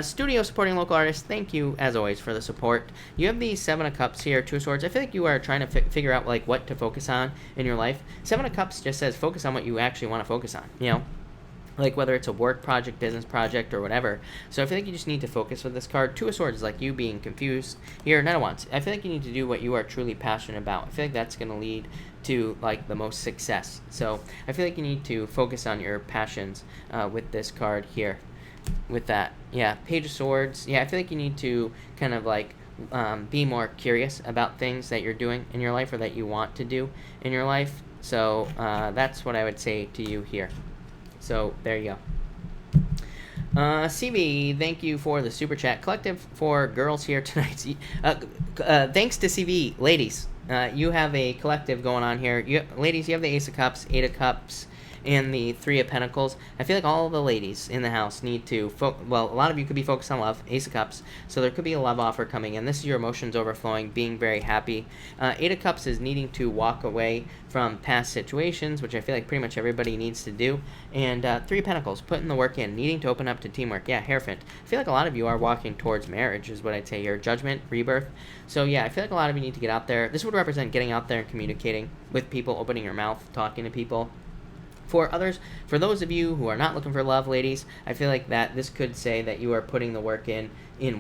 Studio supporting local artists, thank you as always for the support. You have the Seven of Cups here, Two of Swords. I feel like you are trying to figure out like what to focus on in your life. Seven of Cups just says focus on what you actually want to focus on, you know, like whether it's a work project, business project, or whatever. So I feel like you just need to focus with this card. Two of Swords is like you being confused. Here, Nine of Wands, I feel like you need to do what you are truly passionate about. I feel like that's going to lead to like the most success. So I feel like you need to focus on your passions with this card here. With that, yeah, Page of Swords, yeah, I feel like you need to kind of like be more curious about things that you're doing in your life or that you want to do in your life. So that's what I would say to you here. So there you go. CB, thank you for the super chat. Collective for girls here tonight. Thanks to CB, ladies. You have a collective going on here. Ladies, you have the Ace of Cups, Eight of Cups, and the Three of Pentacles. I feel like all the ladies in the house need to well, a lot of you could be focused on love, Ace of Cups, so there could be a love offer coming in. This is your emotions overflowing, being very happy. Eight of Cups is needing to walk away from past situations, which I feel like pretty much everybody needs to do. And Three of Pentacles, putting the work in, needing to open up to teamwork. Yeah, Hierophant. I feel like a lot of you are walking towards marriage is what I'd say here. Judgment, rebirth. So yeah, I feel like a lot of you need to get out there. This would represent getting out there and communicating with people, opening your mouth, talking to people. For those of you who are not looking for love, ladies, I feel like that this could say that you are putting the work in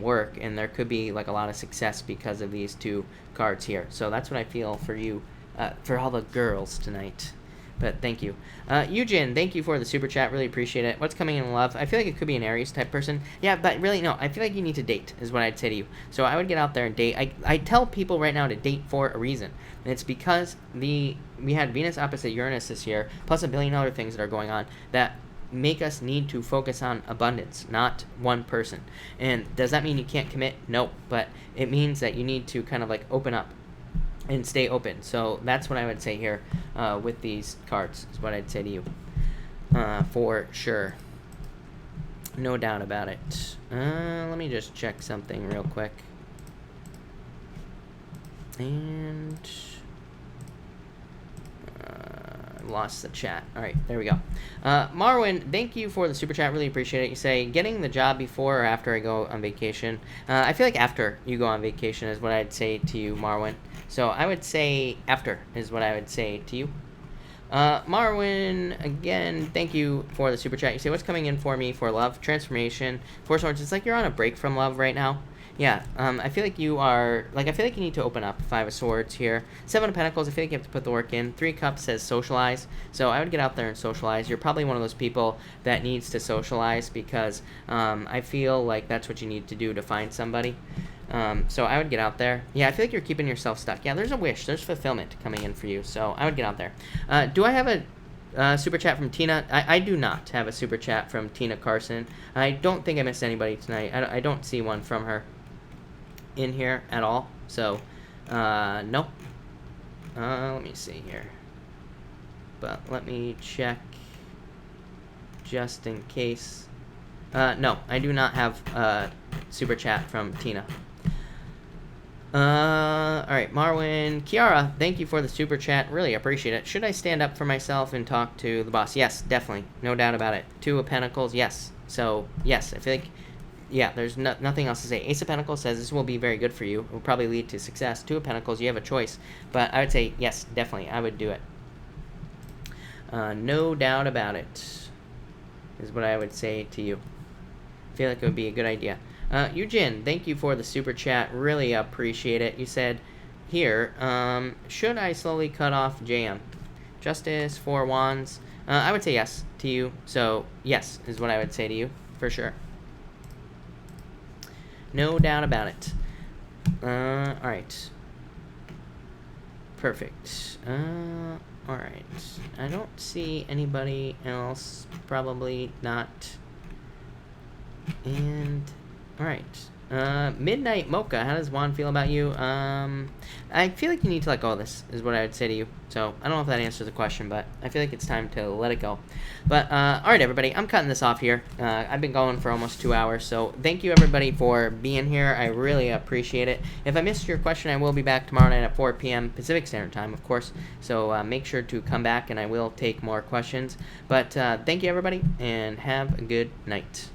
work, and there could be like a lot of success because of these two cards here. So that's what I feel for you, for all the girls tonight. But thank you. Eugen, thank you for the super chat. Really appreciate it. What's coming in love? I feel like it could be an Aries type person. Yeah, but really, no. I feel like you need to date is what I'd say to you. So I would get out there and date. I tell people right now to date for a reason. And it's because we had Venus opposite Uranus this year, plus a billion other things that are going on that make us need to focus on abundance, not one person. And does that mean you can't commit? No. But it means that you need to kind of like open up and stay open. So that's what I would say here with these cards, is what I'd say to you. For sure. No doubt about it. Let me just check something real quick. And lost the chat. All right, there we go. Marwin, thank you for the super chat. Really appreciate it. You say, getting the job before or after I go on vacation? I feel like after you go on vacation is what I'd say to you, Marwin. So I would say after is what I would say to you. Marwin, again, thank you for the super chat. You say, what's coming in for me for love? Transformation. Four of Swords, it's like you're on a break from love right now. Yeah, I feel like you are, like, I feel like you need to open up. Five of Swords here. Seven of Pentacles, I feel like you have to put the work in. Three of Cups says socialize. So I would get out there and socialize. You're probably one of those people that needs to socialize because I feel like that's what you need to do to find somebody. So I would get out there. Yeah, I feel like you're keeping yourself stuck. Yeah, there's a wish. There's fulfillment coming in for you. So I would get out there. Do I have a super chat from Tina? I do not have a super chat from Tina Carson. I don't think I missed anybody tonight. I don't see one from her in here at all. So, no. Let me see here. But let me check just in case. No, I do not have a super chat from Tina. Alright, Marwin. Kiara, thank you for the super chat. Really appreciate it. Should I stand up for myself and talk to the boss? Yes, definitely. No doubt about it. Two of Pentacles, yes. So, yes, I feel like, yeah, there's nothing else to say. Ace of Pentacles says this will be very good for you. It will probably lead to success. Two of Pentacles, you have a choice. But I would say, yes, definitely, I would do it. No doubt about it. is what I would say to you. I feel like it would be a good idea. Eugene, thank you for the super chat. Really appreciate it. You said here, should I slowly cut off JM? Justice, 4 wands. I would say yes to you. So yes is what I would say to you for sure. No doubt about it. All right. Perfect. All right. I don't see anybody else. Probably not. And all right. Midnight Mocha, how does Juan feel about you? I feel like you need to let go of this, is what I would say to you. So I don't know if that answers the question, but I feel like it's time to let it go. But all right, everybody, I'm cutting this off here. I've been going for almost 2 hours, so thank you everybody for being here. I really appreciate it. If I missed your question, I will be back tomorrow night at 4 p.m. Pacific Standard Time, of course. So make sure to come back, and I will take more questions. But thank you everybody, and have a good night.